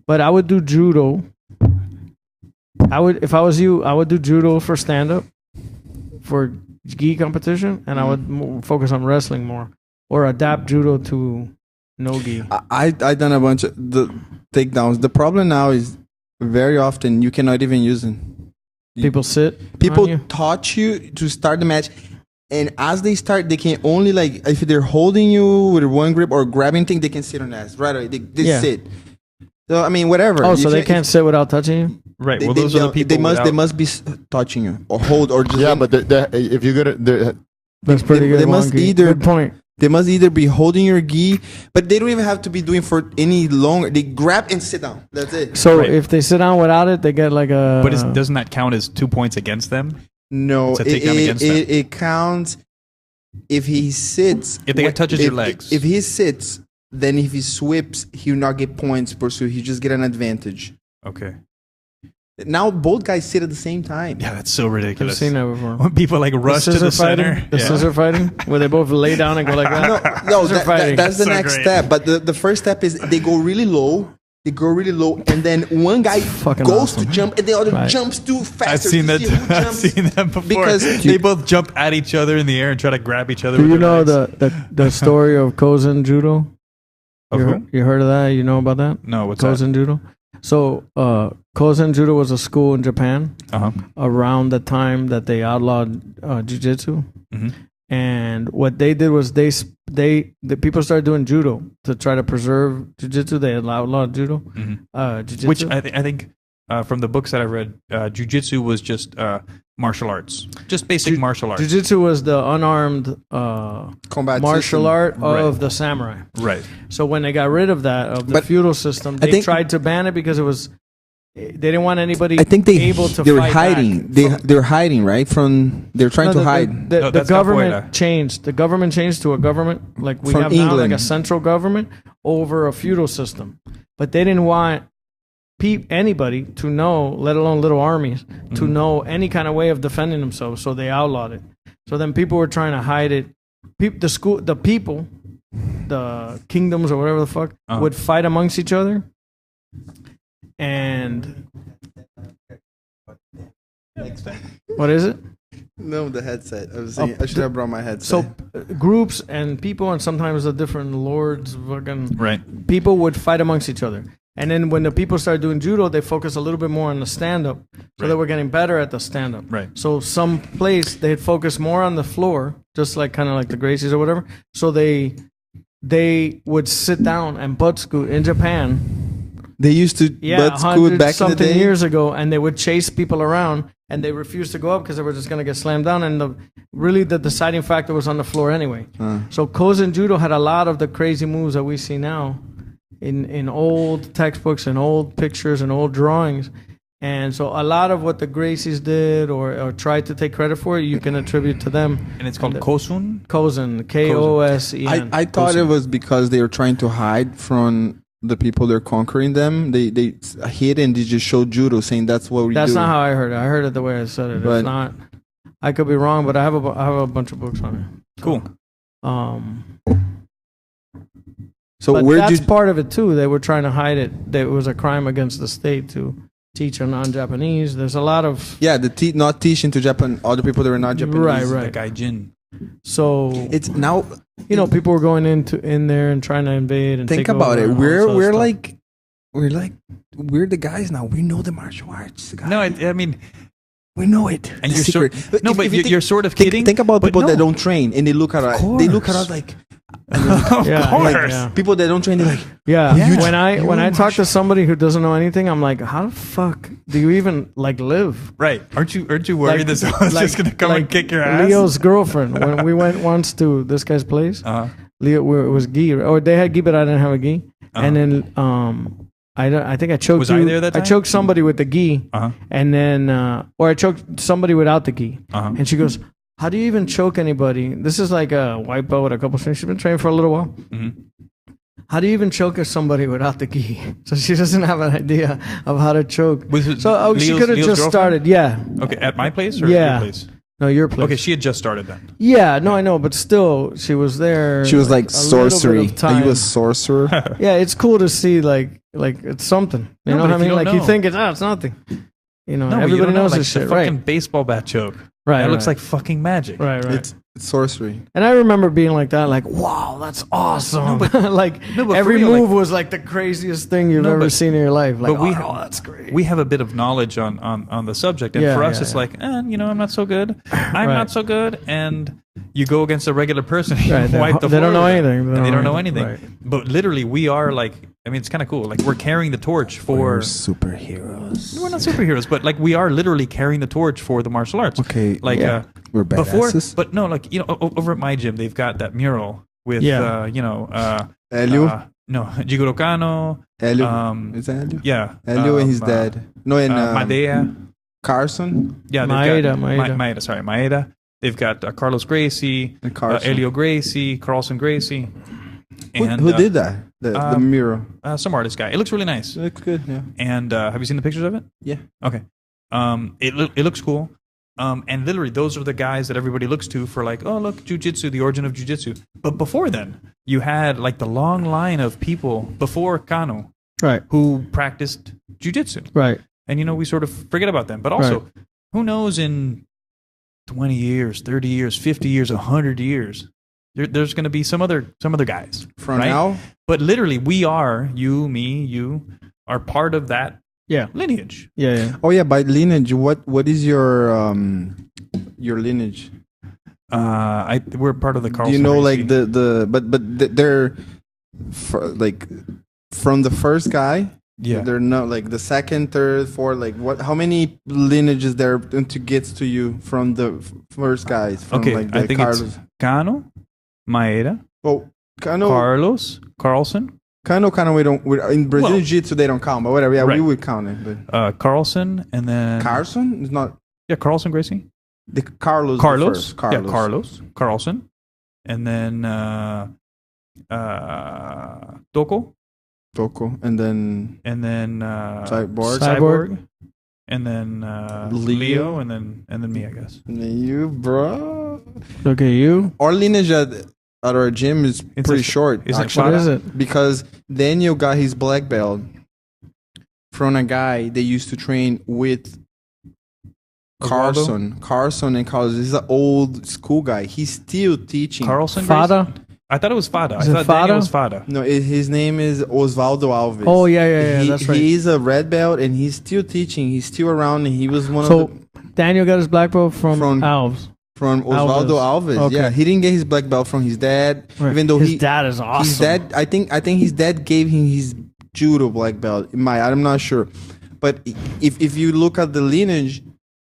But I would do judo. If I was you, I would do judo for stand-up, for gi competition, and I would focus on wrestling more, or adapt judo to no gi. I done a bunch of the takedowns. The problem now is very often you cannot even use them. People sit. People on you. taught you to start the match, and as they start, they can only like if they're holding you with one grip or grabbing thing, they can sit on that right away. They Yeah. sit. So I mean, whatever. Oh, If so they you- can't sit without touching you? Right. They, Well, they those are the don't- people. They must be touching you or hold or just. Yeah, but if you get it, That's pretty good. They must Wonky. either Good point. They must either be holding your gi, but they don't even have to be doing for any longer. They grab and sit down. That's it. So Right. if they sit down without it, they get like a. But doesn't that count as 2 points against them? No, It's a takedown against them. it counts if he sits. If the guy touches your legs. If he sits, then if he sweeps, he'll not get points per se. He just get an advantage. Okay. Now both guys sit at the same time. Yeah, that's so I've ridiculous. seen that before. When people like rush to the center. The scissor fighting, where they both lay down and go like that. No, Scissor fighting. that's the So next great. step. But the first step is they go really low. they go really low, and then one guy fucking goes awesome. to jump, and the other Right. jumps too faster. I've seen to that. see who I've jumps. seen that before. Because- they both jump at each other in the air and try to grab each other. Do with you their know legs. the story of Kozen Judo? Of who? You heard of that? You know about that? No, what's that? Kozen Judo. So Kozen Judo was a school in Japan Uh-huh. around the time that they outlawed jiu-jitsu. Mhm. And what they did was the people started doing judo to try to preserve jiu-jitsu. They outlawed judo. Jiu-jitsu. Which I think from the books that I've read, jujitsu was just martial arts, just basic martial arts. Jiu-jitsu was the unarmed Combat martial system. art of Right. the samurai. Right. So when they got rid of that, of the But feudal system, I they think- tried to ban it because it was they didn't want anybody I think they able to were fight hiding. back. They're hiding, right? They're trying to hide. The No, that's government capoeira. changed. The government changed to a government like we From have now, like England. a central government over a feudal system. But they didn't want anybody to know, let alone little armies, to know any kind of way of defending themselves. So they outlawed it. So then people were trying to hide it. The people, the kingdoms or whatever the fuck, would fight amongst each other. And what is it? No, the headset. I was saying I should have brought my headset. So groups and people, and sometimes the different lords, fucking Right. people would fight amongst each other. And then when the people started doing judo, they focused a little bit more on the stand-up, so they were getting better at the stand-up. Right. So some place they'd focus more on the floor, just like kind of like the Gracies or whatever. So they would sit down and butt scoot in Japan. they used to butt scoot back in the something day. years ago, and they would chase people around, and they refused to go up because they were just going to get slammed down. And really the deciding factor was on the floor anyway. So Kozen Judo had a lot of the crazy moves that we see now in old textbooks and old pictures and old drawings. And so a lot of what the Gracies did or tried to take credit for, you can attribute to them. And it's called Kosun. Kozen, Kosen. I thought it was because they were trying to hide from the people they're conquering them. They hid and they just showed judo, saying that's what we do. That's not how I heard it. I heard it the way I said it. But- It's not. I could be wrong, but I have a bunch of books on it. Cool. So But where that's did part of it too. They were trying to hide it. That it was a crime against the state to teach a non-Japanese. There's a lot of not teaching to Japan other people that were not Japanese. right. The gaijin. So It's now people were going in there and trying to invade and think take about over it. and all this other We're stuff. like we're the guys now. We know the martial arts. Guys. No, I mean, we know it. and The you're secret. sort. No, If- but if you you're sort of think, kidding. think about but people that no. don't train and they look at us. They look at us like Of Yeah, course. yeah. people that don't train. They're like, Yeah. You- When I talk to somebody who doesn't know anything, I'm like, how the fuck do you even like live? Right? Aren't you worried that someone's just gonna come and kick your ass? Leo's girlfriend. When we went once to this guy's place, Uh-huh. Leo, it was gi, or they had gi, but I didn't have a gi. And then I think I choked. Was I there that I time? choked somebody with the gi, Uh-huh. and then or I choked somebody without the gi. Uh-huh. And she goes, "How do you even choke anybody?" This is like a white belt with a couple strings. She's been training for a little while. Mhm. How do you even choke somebody without the gi? So she doesn't have an idea of how to choke. Was it So she Leo's- could have Leo's just girlfriend? started. Yeah, Okay, at my place or Yeah. your place? no, your place. Okay, she had just started then. Yeah, no, I know, but still, she was there. she was like a little bit sorcery. of Are you time. a sorcerer? Yeah, it's cool to see like it's something. You No, know but what I if you mean? don't Like you know- think it's nothing. You know, No, you everybody don't know, knows like this the shit, fucking right? baseball bat choke. Right, That looks right. like fucking magic. Right, right. It's sorcery. And I remember being like that, like, wow, that's awesome. like no, but for every real, move like- was like the craziest thing you've No, ever but- seen in your life. Like, But we that's great. we have a bit of knowledge on the subject, and Yeah, for us, yeah, it's yeah. like, I'm not so good. I'm Right. not so good, and you go against a regular person, you Right, wipe the they don't floor know with them, anything. and they don't know anything. Right. But literally, we are like, I mean, it's kind of cool. Like we're carrying the torch for. We're superheroes. We're not superheroes, but like we are literally carrying the torch for the martial arts. Okay, like yeah. We're before, badasses. but no, like over at my gym, they've got that mural with Yeah. Helio, no Jigoro Kano. Helio, is that Helio? Yeah, Helio and his dad. No, and Madea. Carson Yeah, Maeda. Sorry, Maeda. They've got Carlos Gracie, and Carson. Elio Gracie, Carlson Gracie. And, Who did that? The mural. Some artist guy. It looks really nice. It looks good. Yeah. And have you seen the pictures of it? Yeah. Okay. It looks cool. And literally, those are the guys that everybody looks to for like, oh, look, jujitsu, the origin of jujitsu. But before then, you had like the long line of people before Kano Right. who practiced jujitsu. Right. And, we sort of forget about them. But also, who knows in 20 years, 30 years, 50 years, 100 years, there's going to be some other guys. From right? now, But literally, we are, you, me, you, are part of that Yeah. lineage. Yeah. Yeah. oh yeah, by lineage, what is your lineage? We're part of the Do Carlson. you know Gracie. like they're like from the first guy? Yeah. They're not like the second, third, fourth. Like what? How many lineages there to get to you from the first guys? From Okay, like I the think it's Cano, Maeda, well, Kano, Carlson, Kano. We don't. In Brazilian Well- Jiu-Jitsu, they don't count. But whatever. Yeah, we Right. would count it. But Carlson, and then Carson is not Yeah, Carlson Gracie. the Carlos. Carlos. The first. Yeah, Carlos. Carlson. And then Toko. Toko, and then And then Cyborg. Cyborg. And then Leo. Leo. And then me, I guess. You, bro. Look at you. Our lineage at our gym is It's pretty a- short. is it actually. What Shada? is it? Because Daniel got his black belt from a guy they used to train with Osvaldo? Carson and Carlos. This is an old school guy. He's still teaching. Carlson Fada. Gracie? I thought it was Fada. Is I it thought Fada? Daniel was Fada. No, his name is Osvaldo Alves. Oh yeah. That's right. He's a red belt and he's still teaching. He's still around. And he was one So of the Daniel got his black belt from From- Alves. from Osvaldo Alves. Okay. Yeah, he didn't get his black belt from his dad, Right. even though his he dad is awesome. his dad. I think his dad gave him his judo black belt. I'm not sure, but if you look at the lineage.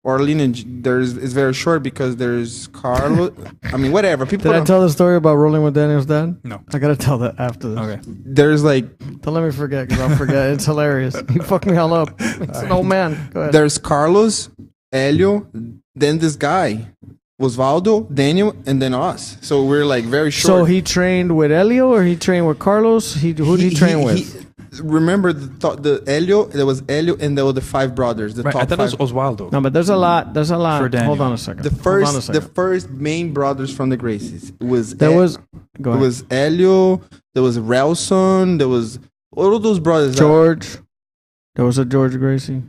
Or lineage, it's very short because there's Carlos. I mean, whatever. People, Did I tell the story about rolling with Daniel's dad? No. I gotta tell that after this. Okay. there's like Don't let me forget because I'll forget. It's hilarious. You fucked me all up. It's an old man. Go ahead. there's Carlos, Helio, then this guy, Osvaldo, Daniel, and then us. So we're like very short. So he trained with Elio or he trained with Carlos? Who did he train with? Remember the Helio? There was Helio, and there were the five brothers. The Right, top I thought five. it was Osvaldo. No, but there's a lot. There's a lot. For Daniel. Hold on a second. the Hold on a first, the second. first main brothers from the Gracies was There was. Go it ahead. was Helio. There was Relson. There was all of those brothers. George. There was a George Gracie.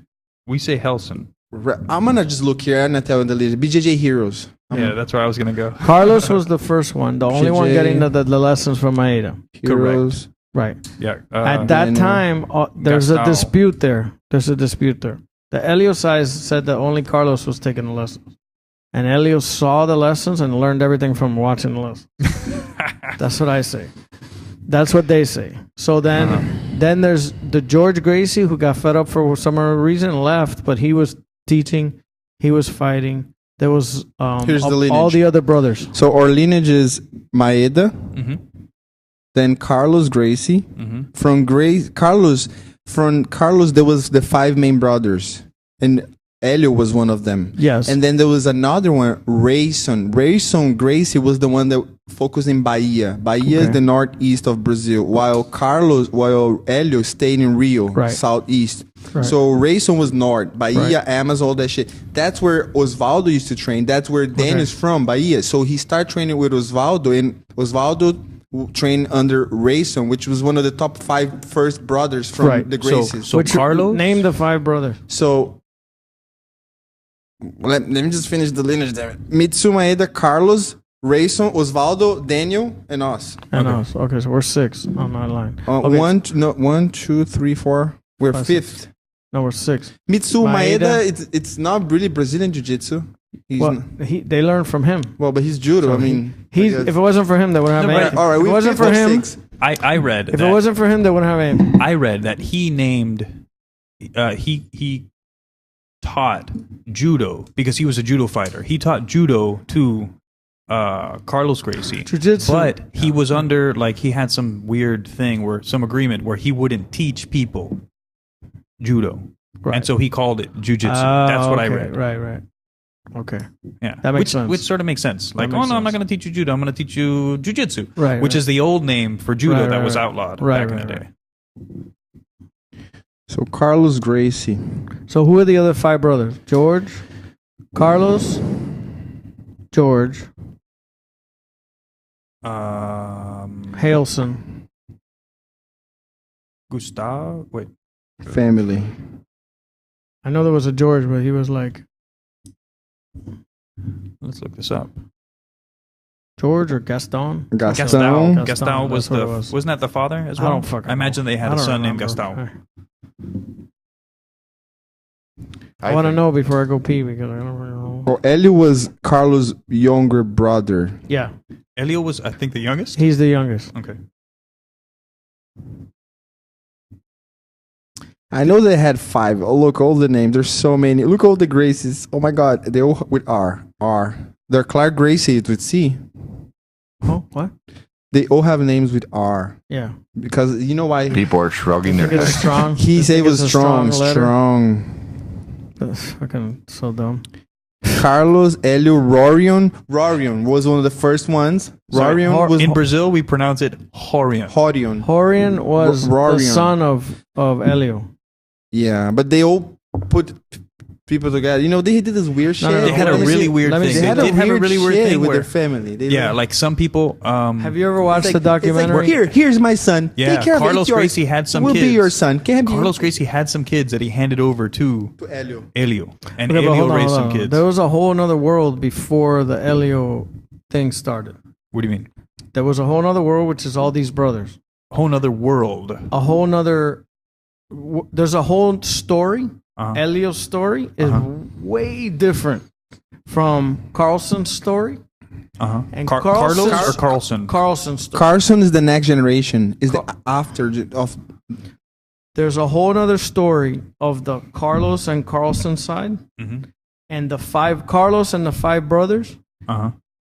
We say Helson. I'm gonna just look here and tell the list. BJJ Heroes. Yeah, that's where I was going to go. Carlos was the first one, the only one JJ. getting the lessons from Maeda. Heroes. Right. Yeah. At that Daniel. time, there's a Gastal. dispute there. There's a dispute there. The Elio size said that only Carlos was taking the lessons. And Elio saw the lessons and learned everything from watching the lessons. That's what I say. That's what they say. So then there's the George Gracie who got fed up for some reason and left, but he was teaching, he was fighting. There was Here's the all lineage. the other brothers. So our lineage is Maeda, Mm-hmm. then Carlos Gracie. Mm-hmm. From Carlos, there was the five main brothers, and Helio was one of them. Yes. And then there was another one, Rayson. Rayson Gracie was the one that focused in Bahia. Bahia is Okay. the northeast of Brazil, while Helio stayed in Rio, Right. southeast. Right. So Rayson was north, Bahia, Right. Amazon, all that shit. That's where Osvaldo used to train. That's where Daniel's from, Bahia. So he started training with Osvaldo, and Osvaldo trained under Rayson, which was one of the top 5 first brothers from Right. the Gracies. So Carlos? Name the five brothers. So let me just finish the lineage there. Mitsu Maeda, Carlos, Rayson, Osvaldo, Daniel, and us. And us. Okay, so we're 6 on that line. Uh, Okay. 1, 2, 3, 4. We're 5, 5th. No, we're 6. Mitsu Maeda. Maeda, it's not really Brazilian Jiu-Jitsu. He's Well, they learned from him. well, but he's judo. So I mean, He's, I guess. if it wasn't for him, they wouldn't have No, but- anything. all right, if we it wasn't for fifth of him, 6. I read if that. it wasn't for him, they wouldn't have anything. I read that he named he taught judo because he was a judo fighter. He taught judo to Carlos Gracie. Jiu-jitsu. But he was under he had some weird thing where some agreement where he wouldn't teach people judo. Right. And so he called it jujitsu. That's what I okay. read. Right. Okay. Yeah. That makes sense. Which sort of makes sense. Like, makes oh no, I'm not sense. going to teach you judo. I'm going to teach you jujitsu. Right, Which right. is the old name for judo Right, that right, was right. outlawed Right, back in the right, day. So Carlos Gracie. So who are the other 5 brothers? George, Carlos, George, Halson, Gustav. Wait. family. I know there was a George, but he was like Let's look this up. George or Gaston. Gaston. Gaston, Gaston was that's what the it was. wasn't that the father as I well? don't fucking I imagine know. they had I a don't son named remember. Gaston. I want to know before I go pee because I don't really know. Oh, Elio was Carlos' younger brother. Yeah, Elio was, I think, the youngest. he's the youngest. Okay. I know they had 5. Oh, look, all the names. There's so many. Look, all the Gracies. Oh my God, they all with R. They're Clark Gracie with C. Oh, what? They all have names with R Yeah, because you know why? People are shrugging their it's heads. strong. He said it was It's a strong. letter. That's fucking so dumb. Carlos, Elio, Rorion. Rorion was one of the first ones. Sorry, Rorion was in Brazil, we pronounce it Horion. Horion. Horion was the Rorion. son of Elio. Yeah, but they all put people together. You know, they did this weird shit. no, They had a let me really see- weird let me thing. see. They had did have a really weird shit thing with where, their family. They yeah, like some people. Have you ever watched It's the like- it's like, documentary? here's my son. Yeah, Take care of it. Carlos It's yours. Gracie had some We'll kids. be your son. Can't be Carlos Gracie had some kids that he handed over to to Elio. Elio, and Okay, but Elio hold on, raised hold some on. kids. There was a whole other world before the Elio thing started. What do you mean? There was a whole other world, which is all these brothers. A whole nother world. A whole nother. There's a whole story. Uh-huh. Elio's story is way different from Carlson's story. Uh-huh. And Carlos Carlson's- or Carlson? Carlson's story. Carson is the next generation. Is the after of There's a whole other story of the Carlos and Carlson side, Mhm. and the 5 Carlos and the 5 brothers, Uh-huh.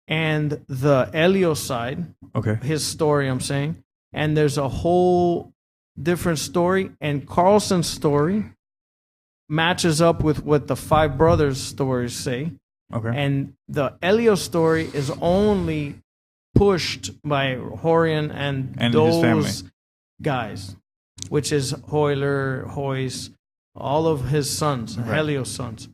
and the Elio side. Okay. His story, I'm saying, and there's a whole different story, and Carlson's story matches up with what the 5 brothers' stories say, Okay. and the Elio story is only pushed by Horion and And his those family. guys, which is Hoyler, Hoyce, all of his sons, Elio's sons.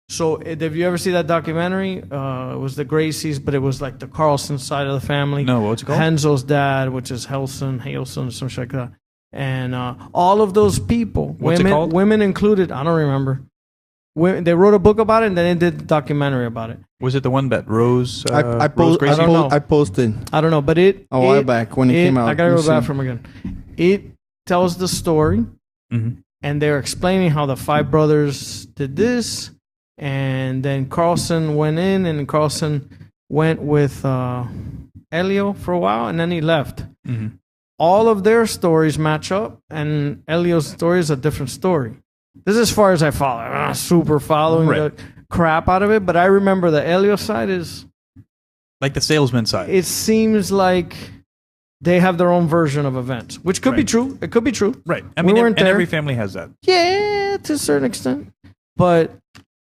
So, if you ever see that documentary, it was the Gracies, but it was like the Carlson side of the family. No, what's it called? Hansel's dad, which is Halson, some shit like that. And all of those people, What's it women, called? women included, I don't remember. They wrote a book about it, and then they did a documentary about it. Was it the one that Rose? I Rose Gracie? don't know. I posted I don't know, but a while back when it came out. I gotta You go see. back from again. It tells the story, Mhm. and they're explaining how the 5 brothers did this, and then Carlson went in, and Carlson went with Elio for a while, and then he left. Mhm. All of their stories match up, and Elio's story is a different story. This is as far as I follow. I'm not super following Right. the crap out of it, but I remember the Elio side is. Like the salesman side. It seems like they have their own version of events, which could be Right. true. It could be true. Right. I We mean, weren't and there. every family has that. Yeah, to a certain extent. But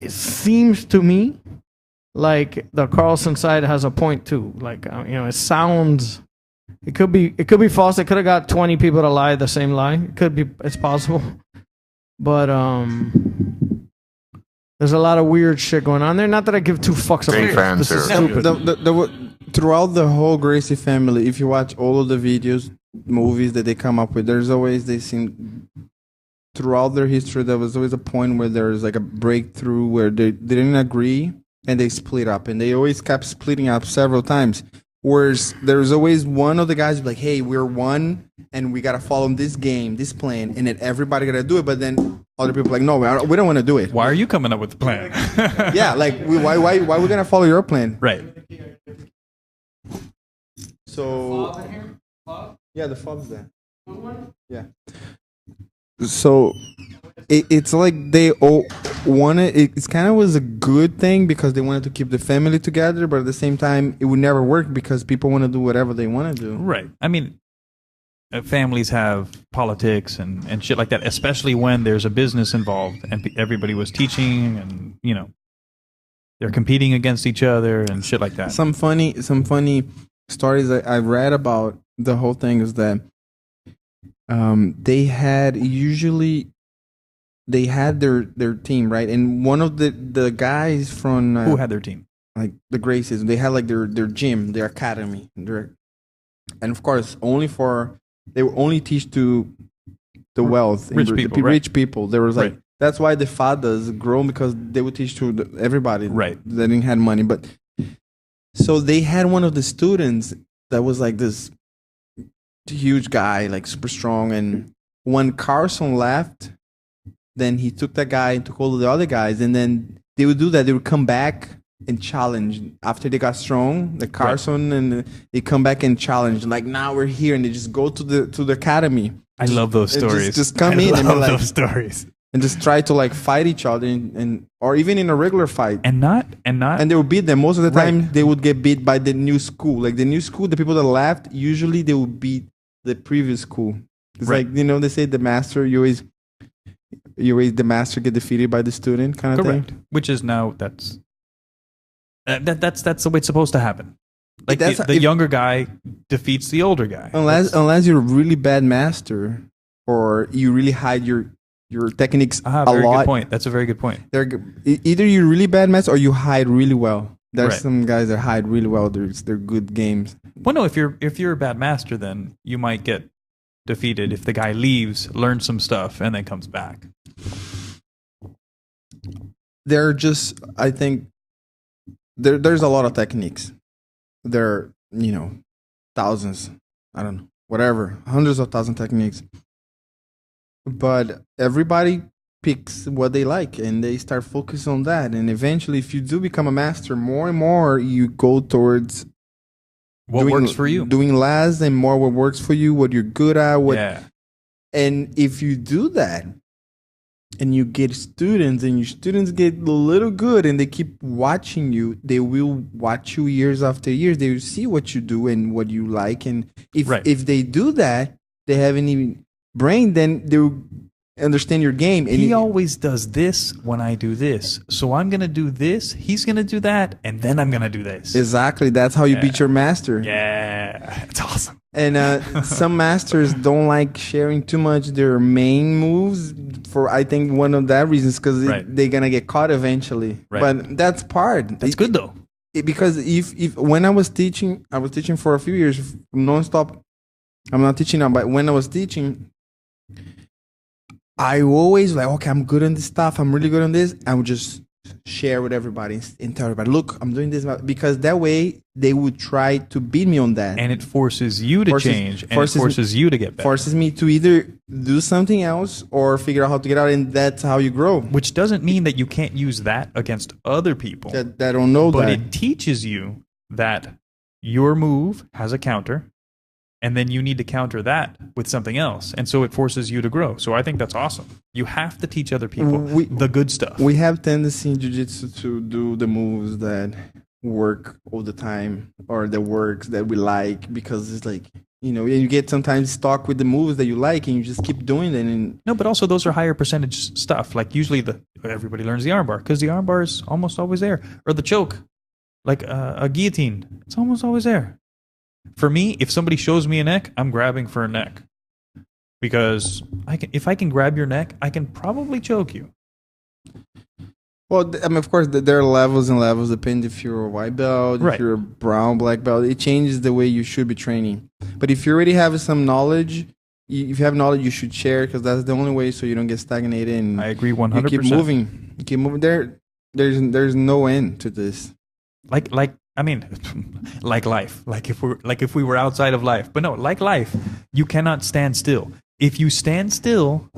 it seems to me like the Carlson side has a point too. Like it sounds. It could be false. They could have got 20 people to lie the same lie. It could be. It's possible. But there's a lot of weird shit going on there. Not that I give 2 fucks Great about fan this. This is service. stupid. Throughout the whole Gracie family, if you watch all of the videos, movies that they come up with, there's always they seem throughout their history there was always a point where there's like a breakthrough where they didn't agree and they split up, and they always kept splitting up several times. Whereas there's always one of the guys who's like, "Hey, we're one, and we gotta follow this game, this plan, and then everybody gotta do it." But then other people are like, "No, we don't want to do it." Why are you coming up with the plan? Yeah, like why we gonna follow your plan? Right. So yeah, the fob's there. Yeah. So it's like they all wanted. It's kind of was a good thing because they wanted to keep the family together, but at the same time, it would never work because people want to do whatever they want to do. Right. I mean, families have politics and shit like that, especially when there's a business involved and everybody was teaching and, they're competing against each other and shit like that. Some funny stories I read about the whole thing is that they had their team, right, and one of the guys from Who had their team? like the Gracies, they had like their gym, their academy, and of course they would only teach to the wealth, Rich in people, the right. rich people. There was like Right. that's why the fathers grown because they would teach to everybody. Right. They didn't have money, but so they had one of the students that was like this huge guy, like super strong. And when Carson left, then he took that guy and took all of the other guys, and then they would do that. They would come back and challenge after they got strong, like Carson, and they come back and challenge. Like now we're here, and they just go to the academy. I love those And stories. just come I in and be love like- those stories. And just try to like fight each other, and or even in a regular fight. And not And they would beat them. Most of the time, Right. they would get beat by the new school. Like the new school, the people that left, usually they would beat the previous school. It's Right. like, you know, they say the master, you always the master get defeated by the student kind of correct. thing. Which is now that's the way it's supposed to happen. Like That's- the if- younger guy defeats the older guy. Unless you're a really bad master or you really hide your techniques a Very lot. good point. That's a very good point. Either you're really bad master or you hide really well. There's Right. some guys that hide really well. They're good games. Well, no, if you're a bad master, then you might get defeated if the guy leaves, learns some stuff, and then comes back. They're just, I think there's a lot of techniques. There are, you know, thousands, I don't know, whatever, hundreds of thousand techniques. But everybody picks what they like and they start focusing on that. And eventually, if you do become a master, more and more you go towards What works for you? doing less and more what works for you, what you're good at. Yeah. And if you do that, and you get students, and your students get a little good, and they keep watching you, they will watch you years after years. They will see what you do and what you like. And if Right. if they do that, they have any brain, then they will understand your game. And He it- always does this when I do this. So I'm going to do this, he's going to do that, and then I'm going to do this. exactly, that's how you beat your master. Yeah. It's awesome. And some masters don't like sharing too much their main moves for, I think, one of that reasons, because Right. they're gonna get caught eventually. Right. But that's part. That's good, though. Because if when I was teaching for a few years nonstop. I'm not teaching now, but when I was teaching, I always like, okay, I'm good on this stuff. I'm really good on this. I would just share with everybody and tell everybody, look, I'm doing this, because that way they would try to beat me on that. And it forces you to Forces- change, and forces- it forces you to get better. Forces me to either do something else or figure out how to get out, and that's how you grow. Which doesn't mean that you can't use that against other people. That don't know But that. it teaches you that your move has a counter, and then you need to counter that with something else. And so it forces you to grow. So I think that's awesome. You have to teach other people the good stuff. We have tendency in jiu-jitsu to do the moves that work all the time, or the works that we like, because it's like, you know, and you get sometimes stuck with the moves that you like, and you just keep doing it. And No, but also those are higher percentage stuff. Like usually everybody learns the armbar because the armbar is almost always there. Or the choke, like a guillotine. It's almost always there. For me, if somebody shows me a neck, I'm grabbing for a neck. Because if I can grab your neck, I can probably choke you. well, I mean, of course, there are levels and levels, depending if you're a white belt, Right. if you're a brown, black belt. It changes the way you should be training. But if you already have some knowledge, if you have knowledge, you should share, because that's the only way so you don't get stagnated and I agree you 100%. keep moving. You keep moving. There's no end to this. like I mean, like life. Like if we were outside of life. But no, like life, you cannot stand still. If you stand still,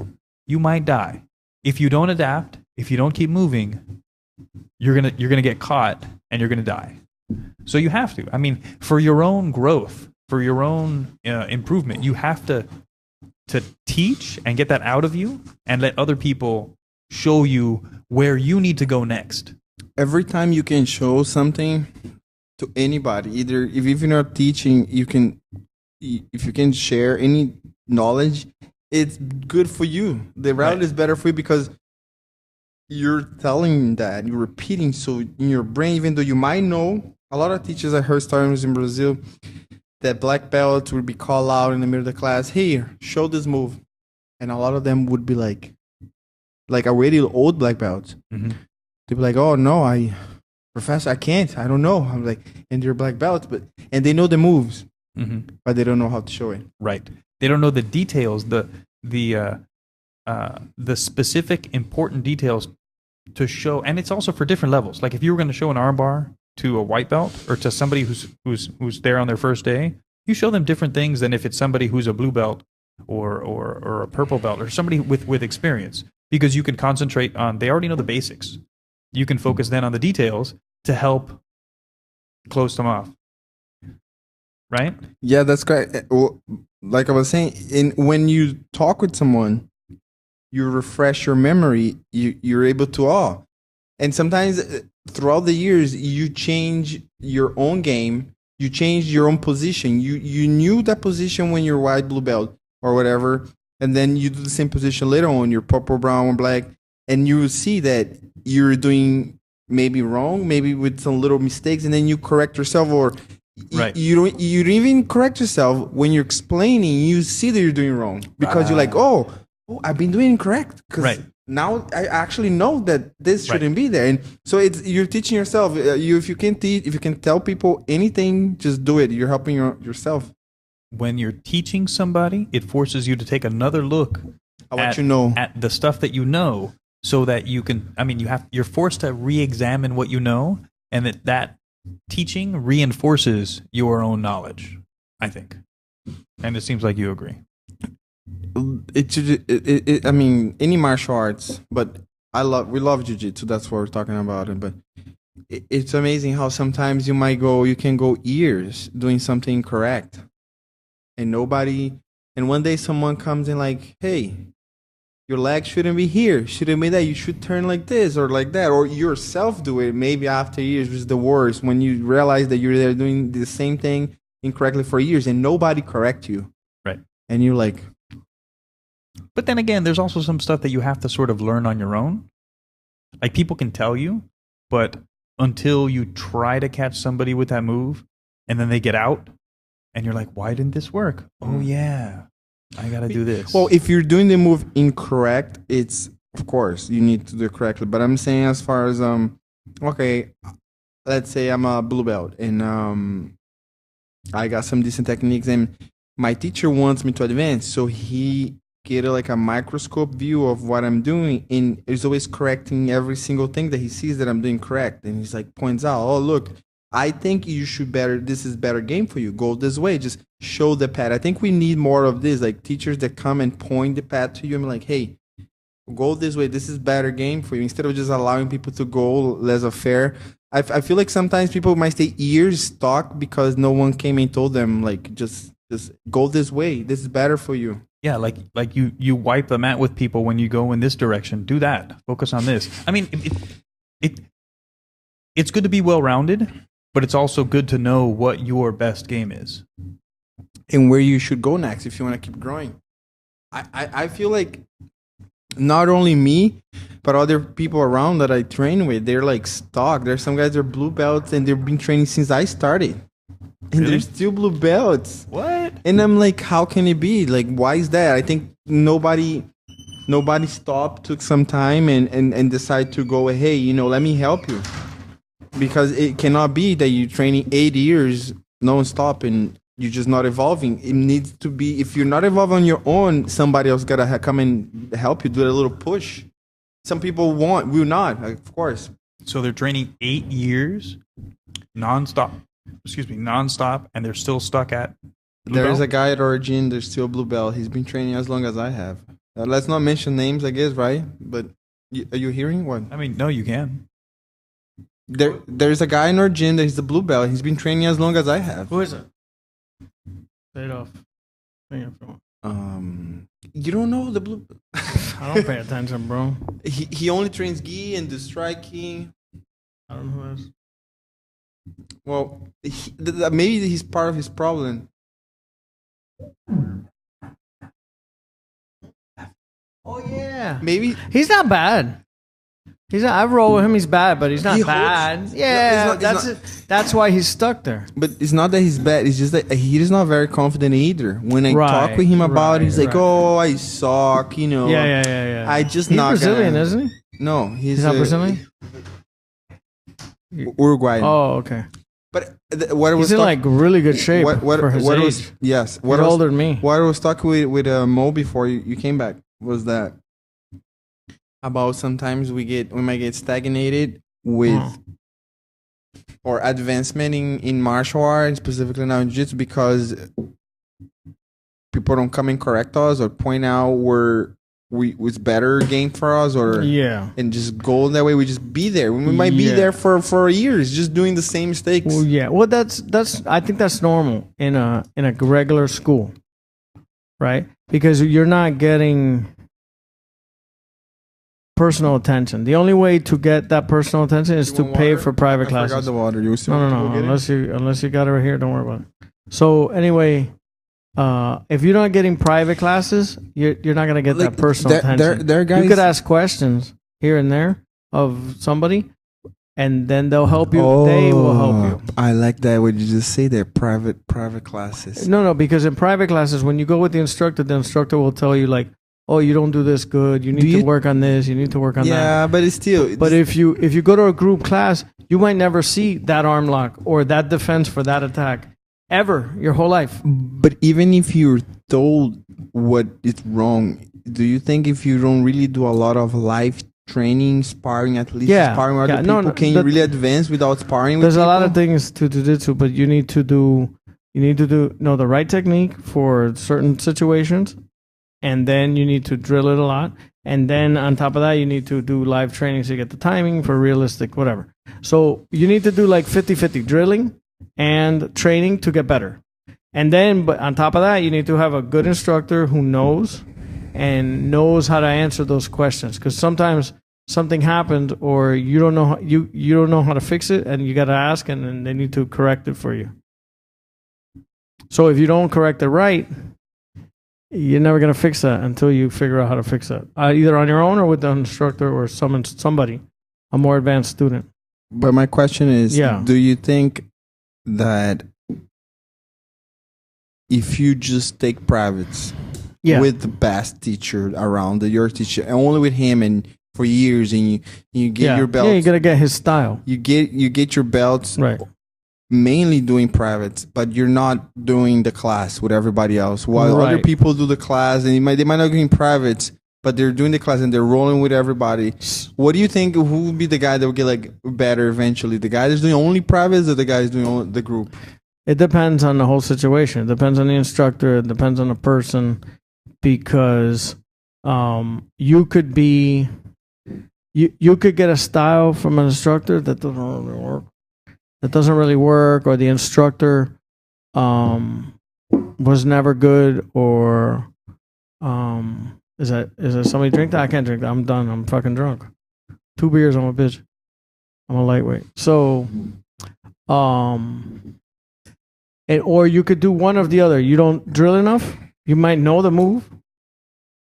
you might die. If you don't adapt, if you don't keep moving, you're gonna get caught and you're gonna die. So you have to. I mean, for your own growth, for your own improvement, you have to teach and get that out of you, and let other people show you where you need to go next. Every time you can show something to anybody, either if you're not teaching, if you can share any knowledge, it's good for you. The route Right. is better for you, because you're telling that, you're repeating, so in your brain, even though you might know, a lot of teachers, I heard stories in Brazil that black belts would be called out in the middle of the class, here, show this move, and a lot of them would be like already old black belts. Mhm. They'd be like, oh no, professor, I can't, I don't know. I'm like, and they're black belts, and they know the moves, Mm-hmm. but they don't know how to show it. Right. They don't know the details, the the specific important details to show, and it's also for different levels. Like if you were going to show an armbar to a white belt or to somebody who's there on their first day, you show them different things than if it's somebody who's a blue belt or a purple belt or somebody with experience, because you can concentrate on, they already know the basics. You can focus then on the details to help close them off. Right? Yeah, that's great. Well, like I was saying, when you talk with someone, you refresh your memory. You're able to and sometimes throughout the years, you change your own game. You change your own position. You knew that position when you're white, blue belt, or whatever, and then you do the same position later on. You're purple, brown, or black, and you see that you're doing maybe wrong, maybe with some little mistakes, and then you correct yourself, or right. you don't even correct yourself when you're explaining. You see that you're doing wrong because you're like, oh, I've been doing incorrect. Right. Now I actually know that this shouldn't be there, and so you're teaching yourself. If you can teach, if you can tell people anything, just do it. You're helping yourself. When you're teaching somebody, it forces you to take another look at you know, at the stuff that you know, so that you can. I mean, you're forced to re-examine what you know, and that teaching reinforces your own knowledge, I think. And it seems like you agree. I mean, any martial arts, but we love jiu-jitsu. That's what we're talking about. But it's amazing how sometimes you can go years doing something incorrect, and one day someone comes in like, hey, your leg shouldn't be here, shouldn't be that, you should turn like this or like that, or yourself do it maybe after years, which is the worst, when you realize that you're there doing the same thing incorrectly for years and nobody correct you. Right. And you're like, but then again, there's also some stuff that you have to sort of learn on your own. Like people can tell you, but until you try to catch somebody with that move and then they get out and you're like, why didn't this work? Oh yeah, I got to do this. Well, if you're doing the move incorrect, it's, of course, you need to do it correctly. But I'm saying as far as, okay, let's say I'm a blue belt and I got some decent techniques and my teacher wants me to advance. So he get like a microscope view of what I'm doing and is always correcting every single thing that he sees that I'm doing correct. And he's like, points out, oh, look, I think you should this is better game for you. Go this way. Just show the path. I think we need more of this, like teachers that come and point the path to you and be like, hey, go this way. This is better game for you. Instead of just allowing people to go laissez-faire. I feel like sometimes people might stay years stuck because no one came and told them, like, just go this way. This is better for you. Yeah, like you wipe the mat with people when you go in this direction. Do that. Focus on this. I mean, it's good to be well-rounded, but it's also good to know what your best game is. And where you should go next if you want to keep growing. I feel like not only me, but other people around that I train with, they're like stuck. There's some guys that are blue belts and they've been training since I started. And Really? they're still blue belts. What? And I'm like, how can it be? Like, why is that? I think nobody stopped, took some time and decided to go, hey, let me help you. Because it cannot be that you're training 8 years non-stop and you're just not evolving. It needs to be, if you're not evolving on your own, somebody else got to come and help you, do a little push. Some people will not, of course. So they're training 8 years nonstop, and they're still stuck at blue There's belt? a guy at Origin, there's still blue belt. He's been training as long as I have. Let's not mention names, I guess, right? But are you hearing what? I mean, no, you can. There's a guy in Origin that he's the blue belt. He's been training as long as I have. Who is it? Say it off. You don't know the blue. I don't pay attention, bro. He only trains gi and the striking. I don't know who it is. Well, maybe he's part of his problem. Oh yeah, Maybe he's not bad. He's not. I roll with him. He's bad, but he's not He holds- bad. No, Yeah, it's that's not- it. That's why he's stuck there. But it's not that he's bad. It's just that he is not very confident either. When I talk with him about it, he's like, right. "Oh, I suck," Yeah. I just He's not Brazilian, gonna- isn't he? No, He's not Brazilian. Uruguayan. Oh, okay. But what I was He's in talk- like really good shape what for his age. was yes. He's older than me. What I was talking with Mo before you came back was that about sometimes we might get stagnated with or advancement in martial arts, specifically now in jiu-jitsu, because people don't come and correct us or point out where was better game for us, or and just go that way. We just be there. We might be there for years, just doing the same mistakes. Well, yeah. Well, that's I think that's normal in a regular school, right? Because you're not getting personal attention. The only way to get that personal attention is to pay for private classes. I forgot the water. You No. Unless you got it right here, don't worry about it. So anyway, if you're not getting private classes, you're not gonna get that personal attention. There are guys, you could ask questions here and there of somebody, and then they'll help you. They will help you. I like that. Would you just say they're private classes? No, because in private classes, when you go with the instructor will tell you like, oh, you don't do this good. You need to work on this. You need to work on that. Yeah, but it's still. But if you go to a group class, you might never see that arm lock or that defense for that attack ever your whole life. But even if you're told what is wrong, do you think if you don't really do a lot of live training, sparring, at least sparring with other people, can you really advance without sparring with There's people? a lot of things to jiu-jitsu, but you need to know the right technique for certain situations, and then you need to drill it a lot. And then on top of that, you need to do live training so you get the timing for realistic, whatever. So you need to do like 50-50 drilling and training to get better. And then, but on top of that, you need to have a good instructor who knows how to answer those questions. Because sometimes something happened or you don't know how to fix it, and you got to ask, and then they need to correct it for you. So if you don't correct it right, you're never going to fix that until you figure out how to fix that, either on your own or with the instructor or somebody, a more advanced student. But my question is, do you think that if you just take privates with the best teacher around, your teacher, and only with him and for years, and you get your belts, you got to get his style. You get your belts, right? Mainly doing privates, but you're not doing the class with everybody else. While other people do the class, and they might not be doing privates, but they're doing the class and they're rolling with everybody. What do you think? Who would be the guy that would get like better eventually? The guy that's doing only privates, or the guy that's doing only the group? It depends on the whole situation. It depends on the instructor. It depends on the person, because you could be you could get a style from an instructor that doesn't really work, or the instructor was never good, or is that somebody drink that? I can't drink that. I'm done. I'm fucking drunk. 2 beers, I'm a bitch. I'm a lightweight. So or you could do one of the other. You don't drill enough. You might know the move,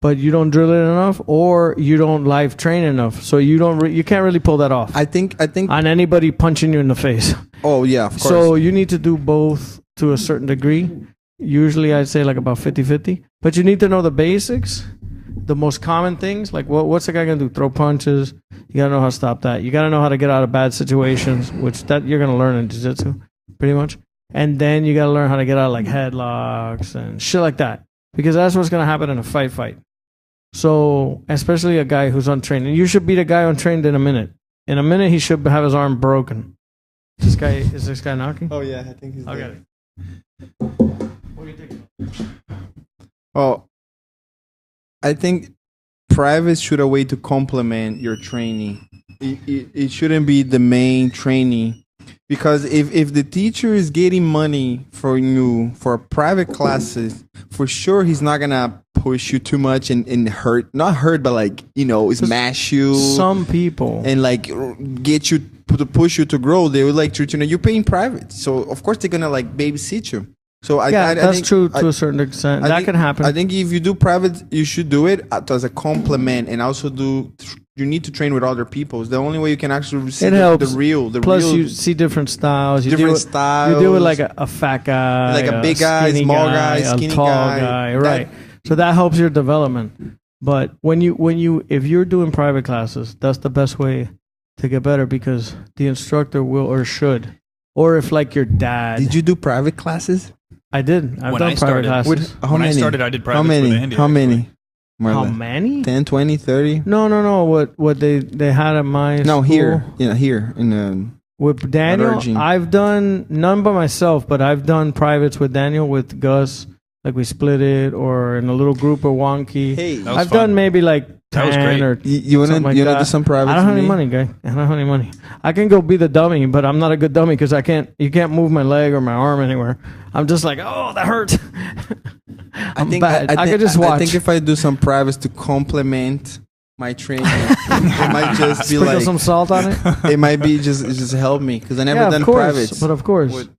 but you don't drill it enough, or you don't live train enough. So you can't really pull that off. I think on anybody punching you in the face. Oh yeah, of course. So you need to do both to a certain degree. Usually I'd say like about 50-50. But you need to know the basics, the most common things. Like what's the guy gonna do? Throw punches. You gotta know how to stop that. You gotta know how to get out of bad situations, which that you're gonna learn in jiu-jitsu, pretty much. And then you gotta learn how to get out of like headlocks and shit like that, because that's what's gonna happen in a fight. So especially a guy who's untrained, and you should beat a guy untrained in a minute. In a minute, he should have his arm broken. Is this guy knocking? Oh yeah, I think he's okay. there. What do you think? Oh, I think privates should a way to complement your training. It shouldn't be the main training, because if the teacher is getting money for you for private classes, for sure he's not gonna push you too much and not hurt, but like, smash you. Some people and like get you to push you to grow. They would like to, you're paying private, so of course they're gonna like babysit you. So that's think, true to a certain extent. That can happen. I think if you do private, you should do it as a complement, and also you need to train with other people. It's the only way you can actually see the real. Plus, you see different styles. You deal with like a fat guy, like a big guy, small guy, skinny a tall guy, right? So that helps your development. But if you're doing private classes, that's the best way to get better, because the instructor will or should, or if like your dad. Did you do private classes? I did. I've done private classes. When I started, I did private. How many? More or How less. many? 10, 20, 30? No. What they had at my No, school here. Yeah, here in with Daniel. Virgin. I've done none by myself, but I've done privates with Daniel, with Gus. Like we split it, or in a little group of wonky. Hey, That was I've fun. done maybe like That was 10 great. or you wanna something like do that. some privates? I don't have with any me? money, guy. I don't have any money. I can go be the dummy, but I'm not a good dummy because I can't. You can't move my leg or my arm anywhere. I'm just like, oh, that hurts. I'm bad. I could just watch. I think if I do some privates to complement my training, it might just be Sprinkle like some salt on it. it might be just help me because I never Yeah, done of course, privates. but of course, Would-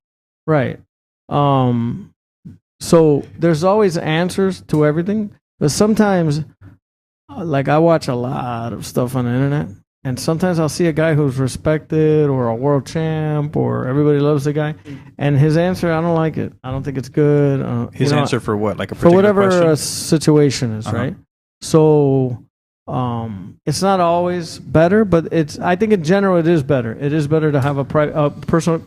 right. So there's always answers to everything, but sometimes, like I watch a lot of stuff on the internet, and sometimes I'll see a guy who's respected or a world champ or everybody loves the guy, and his answer, I don't like it. I don't think it's good. His you know, answer for what? Like a for particular whatever question? situation is, Uh-huh. right? So it's not always better, but I think in general it is better. It is better to have a personal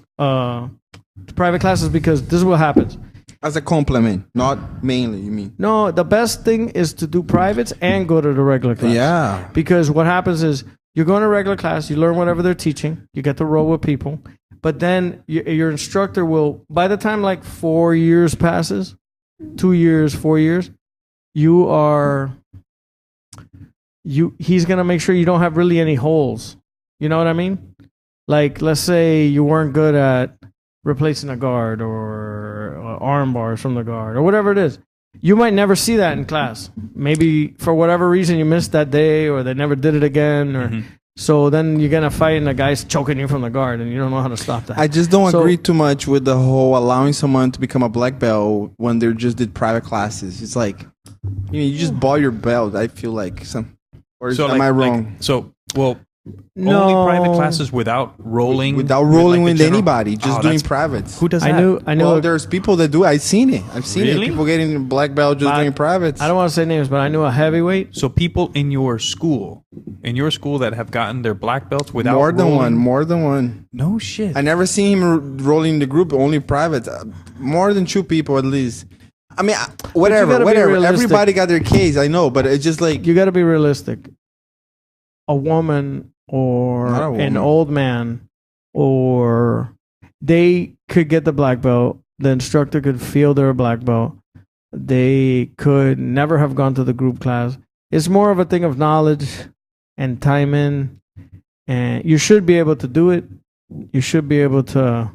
private classes because this is what happens. As a complement, not mainly. You mean? No, the best thing is to do privates and go to the regular class. Yeah. Because what happens is you're going to regular class, you learn whatever they're teaching, you get to roll with people, but then your instructor will, by the time like 4 years passes, 2 years, 4 years, he's going to make sure you don't have really any holes. You know what I mean? Like, let's say you weren't good at replacing a guard or arm bars from the guard or whatever it is. You might never see that in class. Maybe for whatever reason you missed that day or they never did it again. Or so then you're going to fight and the guy's choking you from the guard and you don't know how to stop that. I just don't So- agree too much with the whole allowing someone to become a black belt when they just did private classes. It's like you just bought your belt. I feel like am I wrong? Only private classes without rolling Without rolling like, with the general- anybody, just Oh, doing that's- privates. Who does that? I knew. Well, there's people that do. I've seen it. Really? People getting black belt just doing privates. I don't want to say names, but I knew a heavyweight. So people in your school that have gotten their black belts without more than rolling? more than one. No shit. I never seen him rolling the group. Only private. More than 2 people at least. I mean, whatever. gotta be realistic. Everybody got their case. I know, but it's just like You got to be realistic. A woman or Not a an woman. old man, or they could get the black belt. The instructor could feel they're a black belt. They could never have gone to the group class. It's more of a thing of knowledge and timing, and you should be able to do it. You should be able to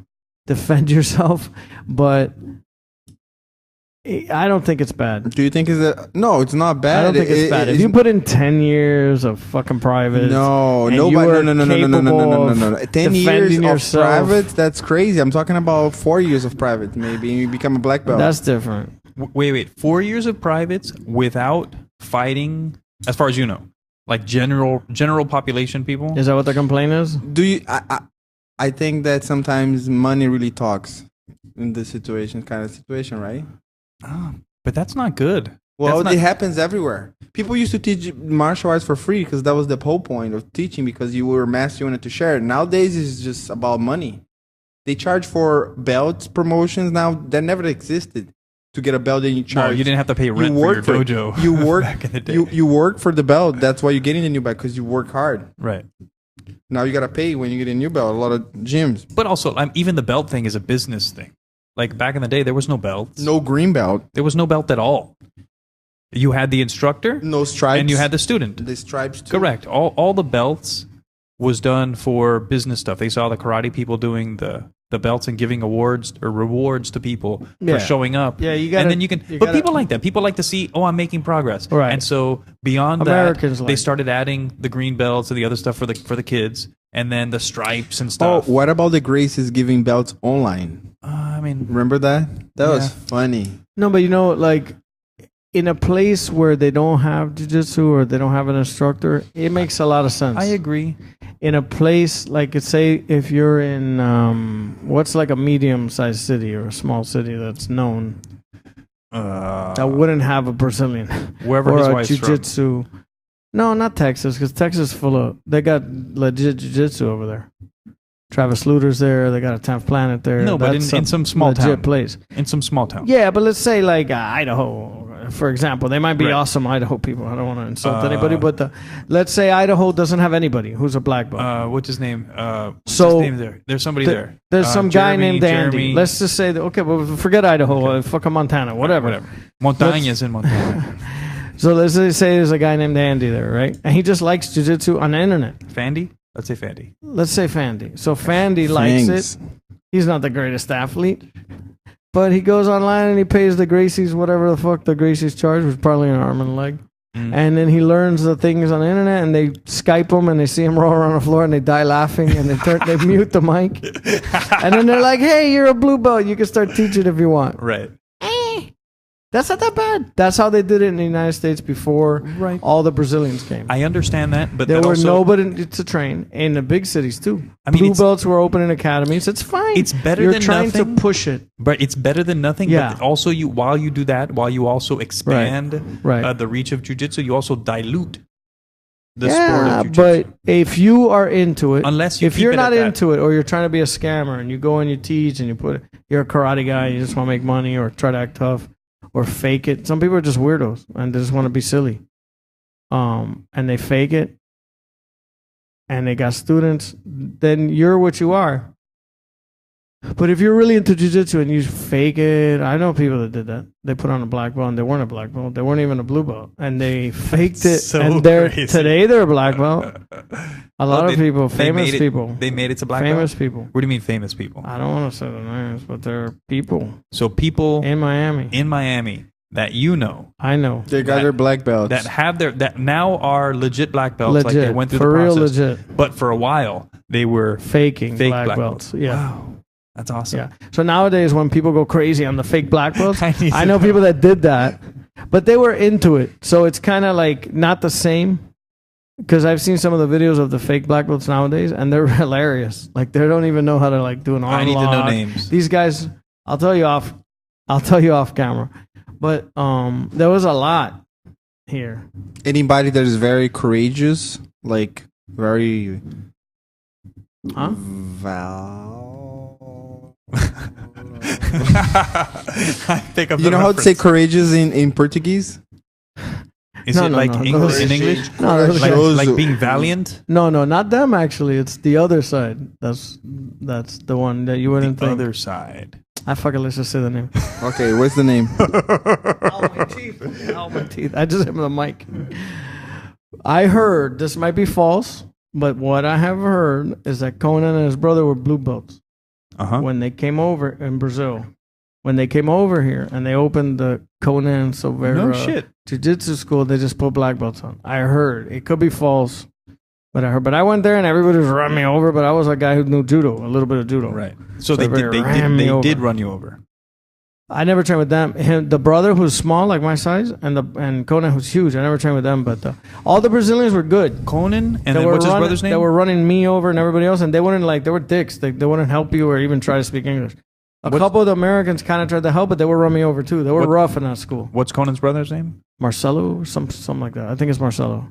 defend yourself, but I don't think it's bad. Do you think no? It's not bad. I don't think it's bad. If you put in 10 years of fucking private, no, and nobody. you are No. 10 years defending of yourself, private. That's crazy. I'm talking about 4 years of private. Maybe you become a black belt. that's different. Wait. 4 years of privates without fighting, as far as you know, like general population people. Is that what the complaint is? Do you? I think that sometimes money really talks in this kind of situation, right? Ah, but that's not good. Well, That's it not- happens everywhere. People used to teach martial arts for free because that was the whole point of teaching, because you were a master, you wanted to share it. Nowadays, it's just about money. They charge for belts promotions now that never existed. To get a belt, then you charge. Well, you didn't have to pay rent for your dojo. You work back in the day. You work for the belt. That's why you're getting the new belt, because you work hard. Right. Now you gotta pay when you get a new belt. A lot of gyms. But also, even the belt thing is a business thing. Like back in the day, there was no belts. No green belt. There was no belt at all. You had the instructor, No stripes. and you had the student. the stripes too. Correct. All the belts was done for business stuff. They saw the karate people doing the belts and giving awards or rewards to people Yeah. for showing up. Yeah, you gotta- And then you can. you But gotta- people like that. People like to see, oh, I'm making progress. Right. And so beyond Americans that, like they it. started adding the green belts and the other stuff for the kids, and then the stripes and Oh, stuff. what about the Gracies giving belts online? I mean, Remember that? That was Yeah. funny. No, but like in a place where they don't have jiu-jitsu or they don't have an instructor, it makes a lot of sense. I agree. In a place like, say, if you're in what's like a medium-sized city or a small city that's known that wouldn't have a Brazilian Wherever or his a wife's from. jiu-jitsu. No, not Texas, because Texas is full of. They got legit jiu-jitsu over there. Travis Luter's there. They got a 10th Planet there. No, but That's in some small legit town. place. In some small town. Yeah, but let's say like Idaho, for example, they might be Right. awesome Idaho people. I don't want to insult anybody, but let's say Idaho doesn't have anybody who's a black belt. What's his name? What's So, his name there? There's somebody there. There's some guy Jeremy- named Andy. Jeremy- Let's just say that. Okay, well, forget Idaho. Fucking Montana. Whatever. Montañas in Montana. So let's just say there's a guy named Andy there, right? And he just likes jiu-jitsu on the internet. Fandy? Let's say Fandy. Let's say Fandy. So Fandy likes Fangs. it. He's not the greatest athlete, but he goes online and he pays the Gracies whatever the fuck the Gracies charge, which is probably an arm and a leg. And then he learns the things on the internet, and they Skype him, and they see him roll around the floor, and they die laughing, and they mute the mic, and then they're like, "Hey, you're a blue belt. You can start teaching if you want." Right. That's not that bad. That's how they did it in the United States before Right. all the Brazilians came. I understand that, but There that were also, nobody to train in the big cities too. I mean, Blue it's- belts were opening academies. It's fine. It's better You're than trying nothing. to push it. But it's better than nothing. Yeah. But also, while you do that, while you also expand Right. the reach of jujitsu, you also dilute the sport Yeah, of jujitsu. but if you are into it, Unless you if keep you're it not at that. into it, or you're trying to be a scammer and you go and you teach and you're a karate guy, you just want to make money or try to act tough or fake it. Some people are just weirdos and they just want to be silly. And they fake it, and they got students. Then you're what you are. But if you're really into jiu-jitsu and you fake it, I know people that did that. They put on a black belt and they weren't a black belt. They weren't even a blue belt. And they faked it. So and crazy. today they're a black belt. A lot Well, of people, they famous made it- people. They made it to black Famous belt? people. What do you mean famous people? I don't want to say the names, but they're people So people in Miami. in Miami that you know I know. They got That- their black belts. that have that now are legit black belts, like Legit. they went through For the real process. legit. But for a while, they were Faking fake black, belts. Yeah. Wow, that's awesome. Yeah. So nowadays, when people go crazy on the fake black belts, I need I to know know. people that did that, but they were into it. So it's kind of like not the same. Because I've seen some of the videos of the fake black belts nowadays, and they're hilarious. Like they don't even know how to like do an arm I need to know lock. names. These guys, I'll tell you off camera. But there was a lot here. Anybody that is very courageous, like very Huh? I pick up You the know how to say reference. courageous in Portuguese? Is No, it no, like no, English, those- in English? No, those Like, guys- like being valiant? No, not them actually. It's the other side. That's the one that you wouldn't The think. other side. I fucking let's just say the name. Okay, what's the name? Ow, my teeth. Ow, my teeth. I just hit the mic. I heard, this might be false, but what I have heard is that Conan and his brother were blue belts Uh-huh. when they came over in Brazil. When they came over here and they opened the Conan Silveira No shit. Jiu-Jitsu school, they just put black belts on. I heard. It could be false, but I heard. But I went there and everybody was running me over, but I was a guy who knew judo, a little bit of judo. Right. So, So they they did ran me over. run you over. I never trained with them. The brother who's small, like my size, and Conan who's huge. I never trained with them, but all the Brazilians were good. Conan and They then were what's his running- brother's name? They were running me over and everybody else, and they wouldn't they were dicks. They wouldn't help you or even try to speak English. A couple of the Americans kind of tried to help, but they would run me over too. They were What- rough in that school. What's Conan's brother's name? Marcelo, or something like that. I think it's Marcelo.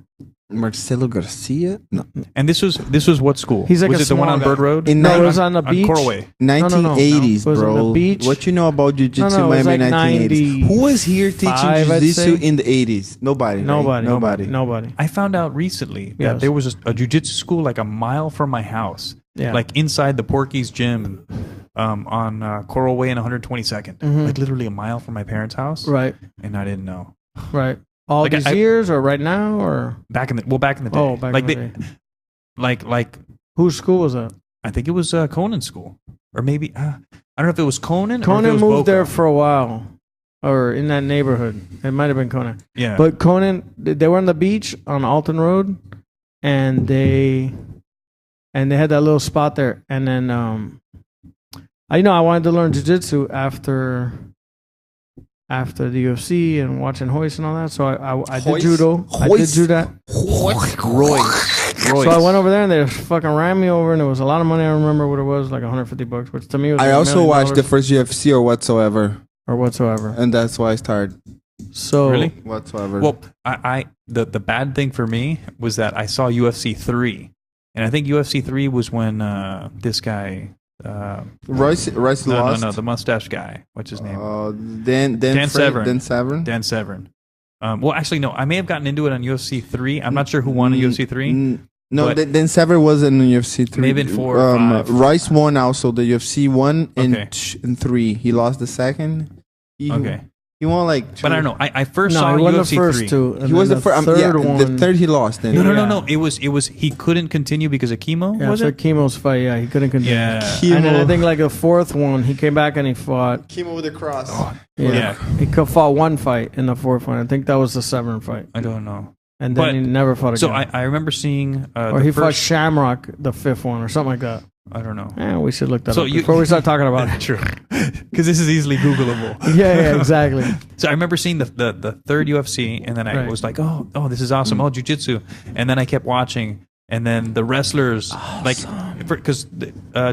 Marcelo Garcia? No. And this was what school? He's like was a it the one small on guy. Bird Road? In No, it nine- was on the beach. Coralway. 1980s, no. Was it bro. the beach? What you know about Jiu-Jitsu No, it was Miami like 1980s? Who was here teaching 95, I'd Jiu-Jitsu say. in the 80s? Nobody. right? Nobody. I found out recently that Yes. there was a jiu-jitsu school like a mile from my house. Yeah. Like inside the Porky's gym on Coral Way and 122nd. Like literally a mile from my parents' house. Mm-hmm. Right, And I didn't know. right. All Like, these I- years, or right now, or Back in the day. Oh, back like in the they, day. like whose school was that? I think it was Conan's school. Or maybe I don't know if it was Conan or if it Conan was moved Boca. there for a while, or in that neighborhood. It might have been Conan. Yeah. But Conan, they were on the beach on Alton Road, and they had that little spot there. And then I wanted to learn jiu-jitsu after the UFC and watching Hoist and all that. So I did Hoist? judo. I did Hoist? judo. Royce. So I went over there and they fucking ran me over, and it was a lot of money. I remember what it was, like $150, which to me was I like $1 also million watched the first UFC or whatsoever, or whatsoever. and that's why I started So Really? whatsoever. Well, the bad thing for me was that I saw UFC 3. And I think UFC 3 was when this guy Royce No, lost. the mustache guy. What's his name? Dan Severn. Dan Severn. Dan Severn. Well, actually, no. I may have gotten into it on UFC 3. I'm not sure who won in UFC 3. No, but- Dan Severn was in UFC 3. Maybe in 4 or 5. Royce won also the UFC 1 and, Okay. and 3. He lost the second. Okay. He won like 2. But I don't know. I first No, saw he won the UFC first 3. two. And He was then the first. third Yeah, one. the third he lost. Then. No. It was he couldn't continue because of chemo. Yeah, was after it? chemo's fight, yeah, he couldn't continue. Yeah. And then I think like the fourth one, he came back and he fought. Chemo with a cross. Yeah. He fought one fight in the fourth one. I think that was the Severn fight. I don't know. And then But- he never fought again. So I remember seeing or the he fought first, Shamrock, the fifth one, or something like that. I don't know. Yeah, we should look that So up you- before we start talking about it. True, because this is easily Googleable. Yeah, exactly. So I remember seeing the third UFC, and then I Right. was like, oh, this is awesome. Oh, jiu-jitsu. And then I kept watching, and then the wrestlers, like, because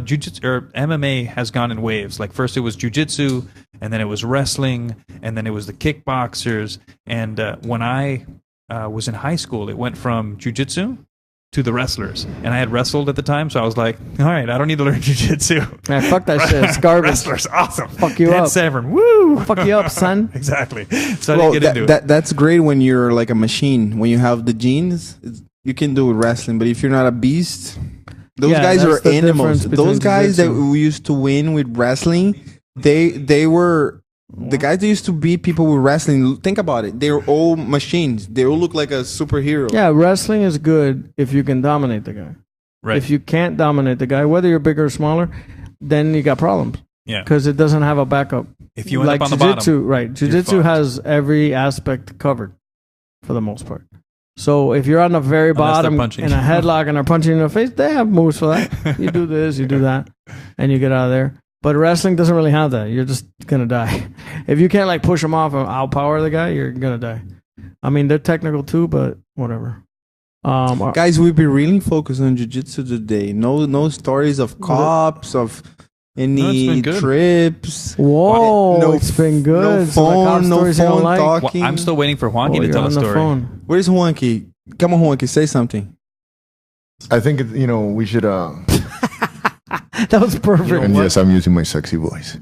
jiu-jitsu or MMA has gone in waves. Like first it was jiu-jitsu, and then it was wrestling, and then it was the kickboxers. And when I was in high school, it went from jiu-jitsu to the wrestlers, and I had wrestled at the time, so I was like, all right, I don't need to learn jiu-jitsu. Man, fuck that shit. It's garbage. Wrestlers, awesome. Fuck you Dan up. Severn, woo. Fuck you up, son. Exactly. So I didn't get into it. That's great when you're like a machine. When you have the genes, you can do it wrestling. But if you're not a beast, those Yeah, guys that's are the animals. difference between Those guys that jiu-jitsu. we used to win with wrestling, they were the guys that used to beat people with wrestling. Think about it. They're all machines. They all look like a superhero. Yeah, wrestling is good if you can dominate the guy. Right. If you can't dominate the guy, whether you're bigger or smaller, then you got problems Yeah. because it doesn't have a backup. If you end like up on the jiu-jitsu, bottom, right? Jiu-jitsu fucked. has every aspect covered for the most part. So if you're on the very Unless they're bottom punching in a you. headlock and are punching you in the face, they have moves for that. You do this, you do that, and you get out of there. But wrestling doesn't really have that. You're just gonna die. If you can't like push them off and outpower the guy, you're gonna die. I mean, they're technical too, but whatever. Guys, we've been really focused on jiu-jitsu today. No stories of cops, of any been good. trips. Whoa, No it's been good. No So the cop phone, no stories you don't phone like? Well, talking. I'm still waiting for Juanqui Oh, to you're tell a on the story. phone. Where's Juanqui? Come on, Juanqui, say something. I think we should. That was perfect. And yes, I'm using my sexy voice.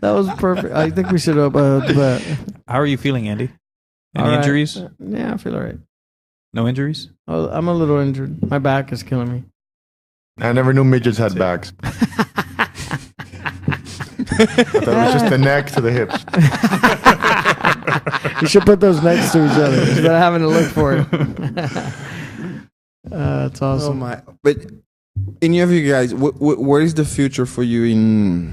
That was perfect. I think we should How are you feeling, Andy? Any All right. injuries? Yeah, I feel all right. No injuries? Oh, I'm a little injured. My back is killing me. I never knew midgets had backs. I thought it was just the neck to the hips. You should put those next to each other instead of having to look for it. That's Oh awesome. my! But any of you guys, where is the future for you in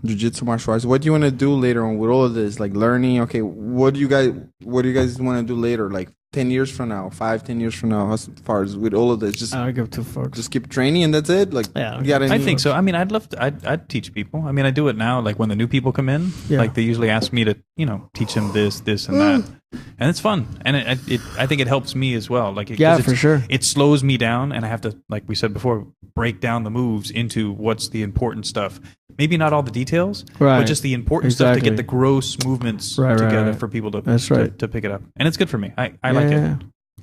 jiu-jitsu martial arts? What do you want to do later on with all of this? Like learning. Okay, what do you guys want to do later? Like 10 years from now, 5-10 years from now, as far as with all of this, just I don't give two fucks. just keep training and that's it. Like Yeah. you got I any- think so. I mean, I'd love to. I'd teach people. I mean, I do it now. Like when the new people come in, Yeah. like they usually ask me to, teach them this, and that, and it's fun. And I think it helps me as well. Like, 'cause Yeah, it's- for sure. It slows me down, and I have to, like we said before, break down the moves into what's the important stuff. Maybe not all the details, Right. but just the important stuff to Exactly. get the gross movements Right, right, together right. for people to That's right. to pick it up. And it's good for me. I like it. Yeah,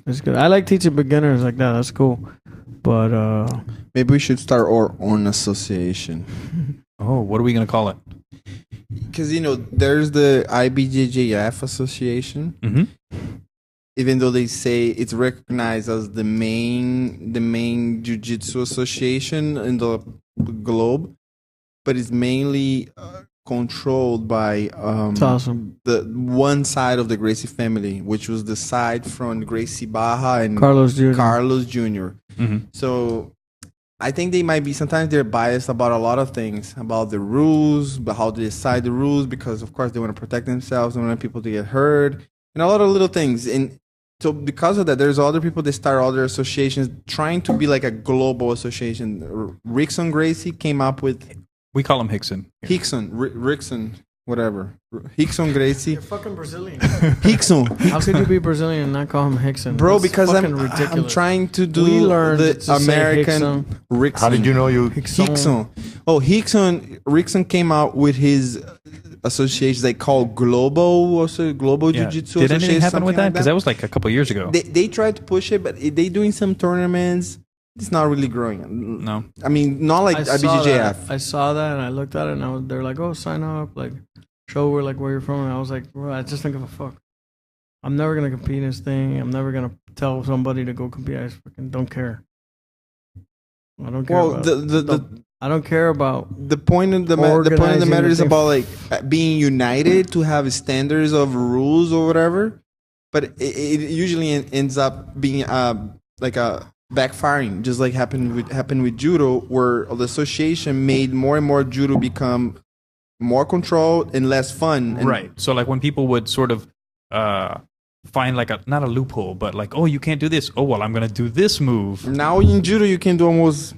it's good. I like teaching beginners like that. That's cool. But maybe we should start our own association. Oh, what are we gonna call it? Because there's the IBJJF association. Mm-hmm. Even though they say it's recognized as the main jiu-jitsu association in the globe, but it's mainly controlled by it's awesome. the one side of the Gracie family, which was the side from Gracie Barra and Carlos Jr. Carlos Jr. Mm-hmm. So I think they might be, sometimes they're biased about a lot of things, about the rules, about how they decide the rules, because of course they want to protect themselves, they don't want people to get hurt, and a lot of little things. And so because of that, there's other people that start other associations trying to be like a global association. Rickson Gracie came up with We call him Hickson. Rickson, whatever. Hickson Gracie. You're fucking Brazilian. Hickson. How could you be Brazilian and not call him Hickson? Bro, That's because I'm fucking ridiculous. trying to do We learned to the say American Hickson. Rickson. How did you know you? Hickson. Oh, Rickson came out with his association they call Global Yeah. Jiu-Jitsu Did Association. anything happen with something that? like Because that was like a couple years ago. They tried to push it, but they doing some tournaments. it's not really growing. No. I mean, not like I saw IBJJF. that. I saw that and I looked at it and they're like, oh, sign up, like show where you're from. And I was like, bro, I just don't give a fuck. I'm never gonna compete in this thing. I'm never gonna tell somebody to go compete. I just fucking don't care. I don't care. Well, about I don't care about. the point of the point of the Organizing matter the is thing. about like being united to have standards of rules or whatever. But it usually ends up being like a backfiring, just like happened with judo, where the association made more and more judo become more controlled and less fun. And Right. So like when people would sort of find like not a loophole, but like, oh, you can't do this. Oh, well, I'm going to do this move. now in judo, you can do almost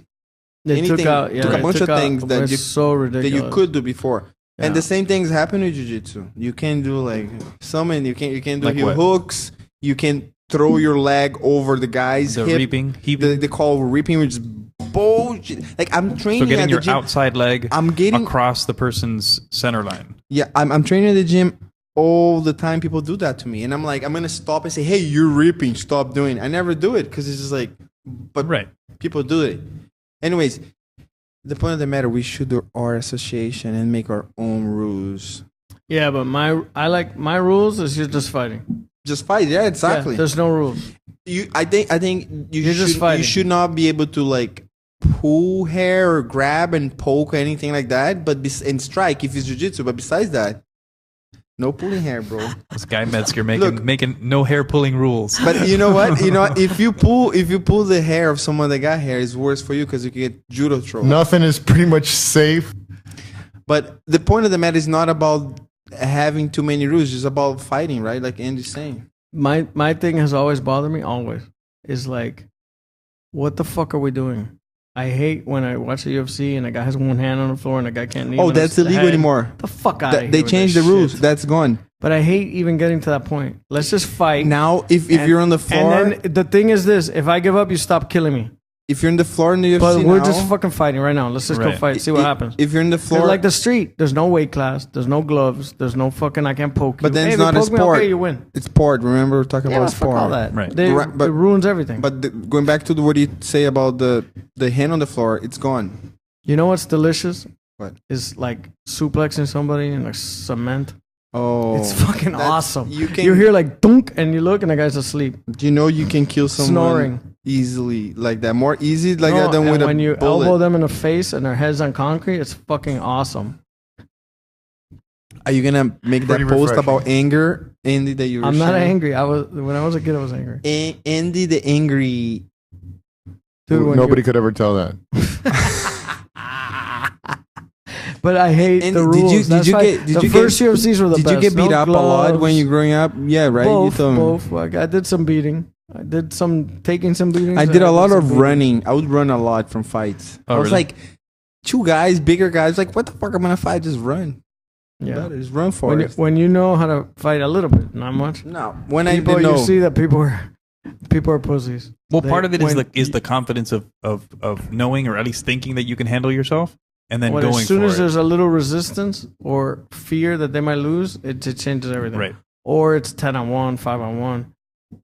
They anything. took out took a bunch of things but that it's you so that ridiculous. you could do before. Yeah. And the same things happen with jiu-jitsu. You can do like summon. You can do Like heel what? hooks. You can throw your leg over the guy's The hip. reaping, heaving. They call reaping, which is bullshit. Like I'm training So getting at the your gym. outside leg I'm getting across the person's center line. Yeah, I'm training at the gym all the time. People do that to me, and I'm like, I'm gonna stop and say, "Hey, you're reaping. Stop doing it." I never do it because it's just like, but Right. people do it. Anyways, the point of the matter, we should do our association and make our own rules. Yeah, but I like my rules is you're just fighting. Just fight. Yeah, exactly. Yeah, there's no rules. I think You're just you fighting. should not be able to like pull hair or grab and poke or anything like that. But and strike if it's jiu-jitsu. But besides that, no pulling hair, bro. This guy Metzger Look. making no hair pulling rules. But you know what? If you pull the hair of someone that got hair, it's worse for you because you can get judo throw. Nothing is pretty much safe. But the point of the matter is not about having too many rules. It's about fighting, right? Like Andy's saying. My thing has always bothered me. Always is like, what the fuck are we doing? I hate when I watch the UFC and a guy has one hand on the floor and a guy can't. Oh, that's illegal anymore. The fuck out of here. They with changed the this rules. shit. That's gone. But I hate even getting to that point. Let's just fight. Now, if And- you're on the floor, And then the thing is this: if I give up, you stop killing me. if you're in the floor in the UFC But we're now, just fucking fighting right now. Let's just go Right. fight. See what happens. If you're in the It's floor, like the street. There's no weight class. There's no gloves. There's no fucking. I can't poke you. but then Hey, it's if you not a poke me, sport. okay, you win. It's sport. Remember, we're talking Yeah, about fuck sport. all that. Right. They, But- it ruins everything. But going back to what you say about the hand on the floor, it's gone. You know what's delicious? What? Is like suplexing somebody in like cement. Oh, It's fucking that's- awesome. You can, You hear like dunk and you look and the guy's asleep. you know, you can kill someone Snoring. easily like that, more easy like No, that than and with a when you bullet. elbow them in the face and their heads on concrete, it's fucking awesome. Are you gonna make that Pretty post refreshing. about anger, Andy? That you were I'm not sharing? angry. When I was a kid, I was angry. Andy the angry. Dude, when Nobody you- could ever tell that. But I hate And the did rules. you- did That's you why get- did the you first get- UFCs were the Did best. you get beat No up a lot when gloves. you growing up? Yeah, right. Both, you told me. both. Like, I did some beating. I did some taking some beatings. I did a lot some of beating. running. I would run a lot from fights. Oh, I was really? like, two guys, bigger guys. Like, what the fuck? I'm gonna fight? Just run. Yeah. Better, just run for When it. you know how to fight a little bit, not much. No, when People, I didn't know. you see that people are pussies. Well, They- part of it is when the confidence of knowing or at least thinking that you can handle yourself and then When going as soon for as it. there's a little resistance or fear that they might lose, it changes everything. Right. Or it's 10-on-1, 5-on-1.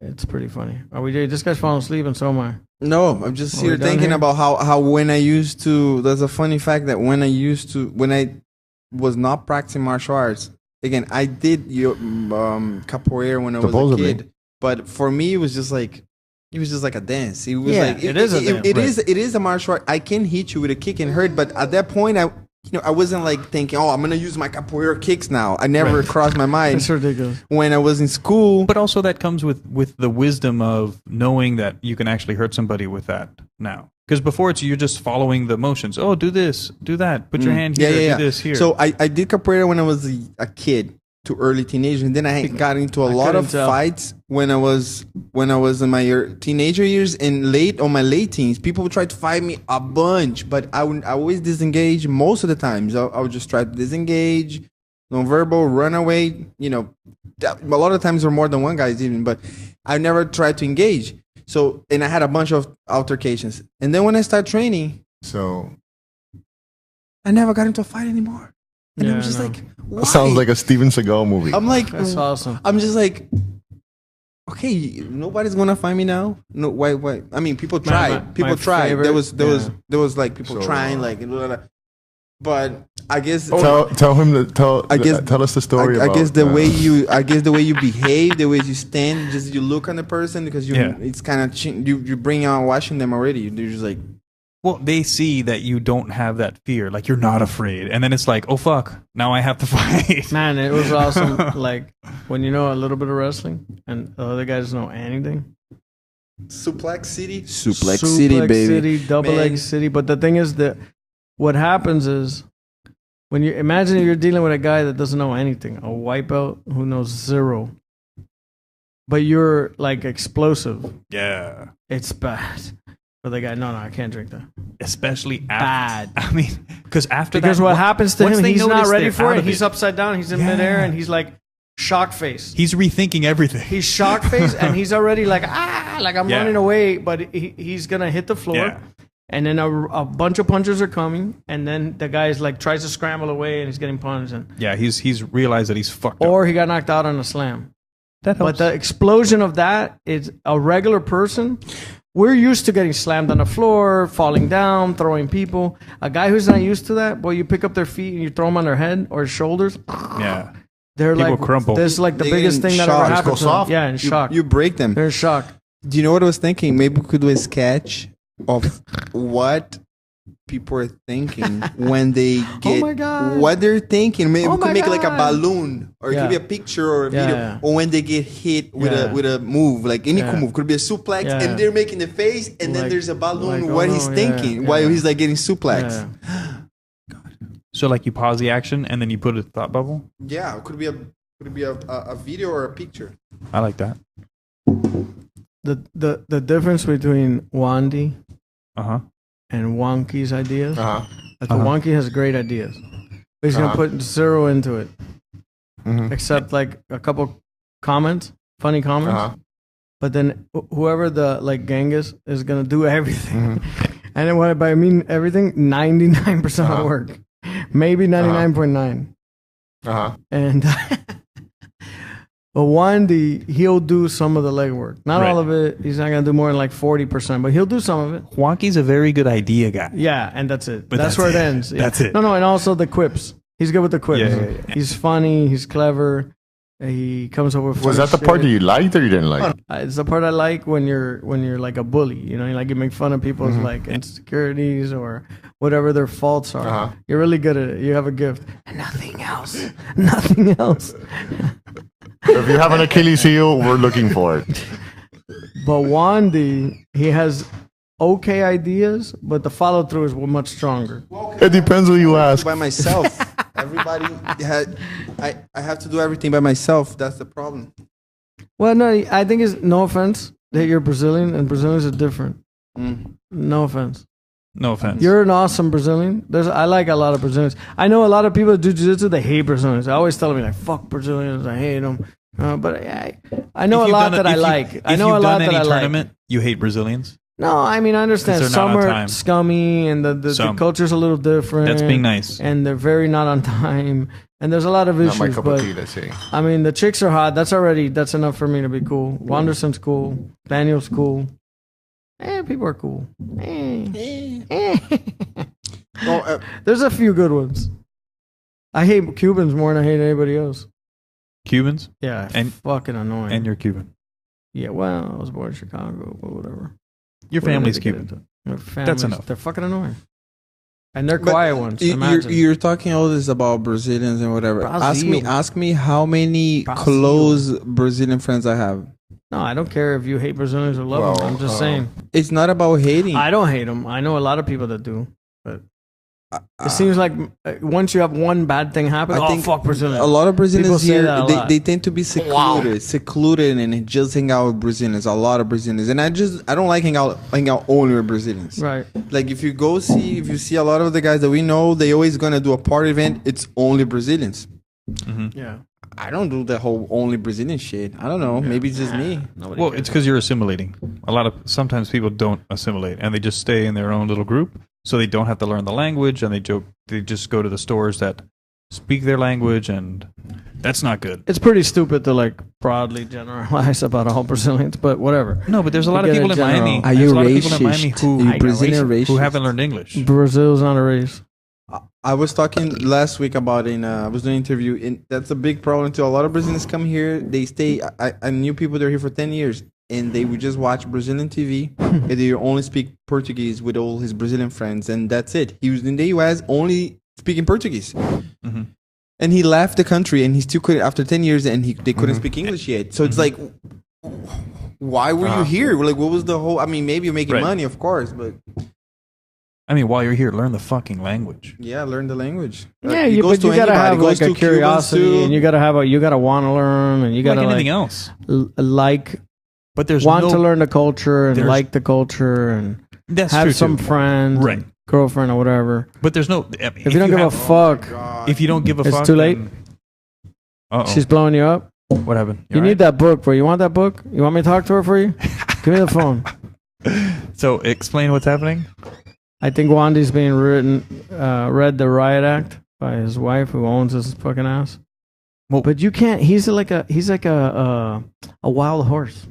It's pretty funny. Are we? This guy's falling asleep, and so am I. No, I'm just Are we here done thinking here? about how when I used to. There's a funny fact that when I was not practicing martial arts. Again, I did capoeira when I was Supposedly. a kid, but for me it was just like a dance. It was Yeah, like it is a dance, it is a martial art. I can hit you with a kick and hurt, but at that point I wasn't like thinking, oh, I'm gonna use my capoeira kicks now. I never crossed my mind It's ridiculous. when I was in school. But also that comes with the wisdom of knowing that you can actually hurt somebody with that now. Because before you're just following the motions. Oh, do this, do that. Put your hand here, do this here. So I did capoeira when I was a kid to early teenager, and then I got into a lot of couldn't tell. fights when I was in my teenager years and on my late teens. People would try to fight me a bunch, but I always disengage most of the times. I would just try to disengage, non-verbal, run away. A lot of times there were more than one guys even, but I never tried to engage. So, and I had a bunch of altercations. And then when I started training, So I never got into a fight anymore. And Yeah, I was just I know. like, why? that sounds like a Steven Seagal movie. I'm like, That's awesome. I'm just like, okay, nobody's gonna find me now. No, why? I mean, people My- try. my People try. favorite- There was like people So, trying, like, blah, blah, blah. But I guess Tell him to tell us the story. I about, guess the way you behave, the way you stand, just you look on the person because Yeah. it's kind of you bring out watching them already. You're just like, Well, they see that you don't have that fear, like you're not afraid, and then it's like, oh fuck, now I have to fight. Man, it was awesome. Like when you know a little bit of wrestling and the other guys don't know anything. Suplex City, Suplex baby, City, double Man. leg city. But the thing is that what happens is when you imagine if you're dealing with a guy that doesn't know anything, a wipeout who knows zero, but you're like explosive. Yeah, It's bad. For the guy, no, I can't drink that. especially Bad. I mean, because after Because that, what happens to once him, they he's not notice ready they're for out it. of He's upside down. He's in Yeah. midair, and he's like shock face. He's rethinking everything. He's shock face, and he's already like like I'm Yeah. running away, but he's gonna hit the floor. Yeah. And then a bunch of punches are coming, and then the guy's like tries to scramble away, and he's getting punched, and Yeah, he's realized that he's fucked up. or he got knocked out on a slam. That But the explosion of that is a regular person. We're used to getting slammed on the floor, falling down, throwing people. A guy who's not used to that, boy, you pick up their feet and you throw them on their head or shoulders. yeah, They're People like crumple. This is like the They biggest get thing in that shock. ever Just happened go to them. soft. Yeah, in shock. you break them. They're in shock. Do you know what I was thinking? Maybe we could do a sketch of what people are thinking when they get my God. what they're thinking. Maybe Oh we could my make like a God. balloon, or it Yeah. could be a picture or a Yeah, video, yeah. or when they get hit with Yeah. a move, like any Yeah. cool move. Could be a suplex, Yeah. and they're making the face, and then Like- there's a balloon. like, oh what no, he's yeah, thinking yeah. while he's like getting suplex. Yeah. so like you pause the action and then you put a thought bubble. Yeah, it could be a video or a picture. I like that. The difference between Wandy Uh huh. and Wonky's ideas. Uh-huh. That the Wonky has great ideas. But he's gonna put zero into it. Mhm. Except like a couple comments, funny comments. Uh-huh. But then whoever the like Genghis is gonna do everything. Mm-hmm. And then what I mean everything, 99% of Uh-huh. the work. Maybe 99.9. Uh-huh. And but Wandy, he'll do some of the legwork. Not all Right. of it. He's not gonna do more than like 40%, but he'll do some of it. Wonky's a very good idea guy. Yeah, and that's it. But That's that's where it it. ends. Yeah. That's it. No, and also the quips. He's good with the quips. Yeah, yeah, yeah. He's funny. He's clever. He comes up with. Was funny that the part that shit. you liked or you didn't like? It's the part I like when you're like a bully. You know, like you make fun of people's like insecurities or whatever their faults are. Uh-huh. You're really good at it. You have a gift. And nothing else. Nothing else. If you have an Achilles heel, we're looking for it. But Wandy, he has okay ideas, but the follow through is much stronger. It depends who you ask. By myself. Everybody had. I have to do everything by myself. That's the problem. Well, no, I think it's no offense that you're Brazilian and Brazilians are different. No offense. No offense. You're an awesome Brazilian. I like a lot of Brazilians. I know a lot of people that do jiu-jitsu, they hate Brazilians. I always tell me like, fuck Brazilians, I hate them. But I know a lot that I like. I know a lot that I like. Tournament, you hate Brazilians. No, I mean, I understand. 'Cause they're not Some on are time. scummy and the Some. culture's a little different. That's being nice. And they're very not on time. And there's a lot of Not issues. my cup but of tea, let's say. I mean, the chicks are hot. That's enough for me to be cool. Wanderson's cool. Daniel's cool. People are cool. Well, There's a few good ones. I hate Cubans more than I hate anybody else. Cubans, Yeah, And- fucking annoying. and you're Cuban. Yeah, well, I was born in Chicago, but whatever. Your What do family's they get Cuban. into? Their families, enough. They're fucking annoying. And they're but quiet ones. Imagine. you're talking all this about Brazilians and whatever. Brazil. Ask me how many Brazil. close Brazilian friends I have. No, I don't care if you hate Brazilians or love them. Well, I'm just saying. It's not about hating. I don't hate them. I know a lot of people that do. But it seems like once you have one bad thing happen, I think fuck Brazilians. a lot of People Brazilians say here, that a lot. they tend to be secluded and just hang out with Brazilians. A lot of Brazilians, and I don't like hang out only with Brazilians. Right. Like if you see a lot of the guys that we know, they always gonna do a party event. It's only Brazilians. Yeah. I don't do the whole only Brazilian shit. I don't know. Maybe it's just me. Well, it's because you're assimilating. Sometimes people don't assimilate and they just stay in their own little group, so they don't have to learn the language and they just go to the stores that speak their language, and that's not good. It's pretty stupid to like broadly generalize about all Brazilians, but whatever. No, but there's a lot You of get people a in general- Miami. Are there's you a lot of people in Miami racist? who, Are you Brazilian racist? who haven't learned English. Brazil's not a race. I was talking last week about I was doing an interview, and that's a big problem too. A lot of Brazilians come here, they stay. I knew people that are here for 10 years, and they would just watch Brazilian TV, and they only speak Portuguese with all his Brazilian friends, and that's it. He was in the US only speaking Portuguese. Mm-hmm. And he left the country, and he still couldn't, after 10 years, and they couldn't speak English yet. So it's like, why were you here? Like, what was the whole, I mean, maybe you're making Right. money, of course, but I mean, while you're here, learn the fucking language. yeah, learn the language. Yeah, It you, goes but to you gotta anybody. have It goes like a to Cubans, curiosity, too. and you gotta want to learn, and you Like gotta anything else. like But there's want no, to learn the culture and there's- like the culture and That's have true some too. friends, Right. girlfriend or whatever. But there's no. I mean, If you don't give a fuck, if you don't give a It's fuck, too late? Uh she's blowing you up. what happened? You need that book, bro. You want that book? You want me to talk to her for you? Give me the phone. So explain what's happening. I think Wandy's being read the Riot Act by his wife, who owns his fucking ass. Well- But you can't. He's like a wild horse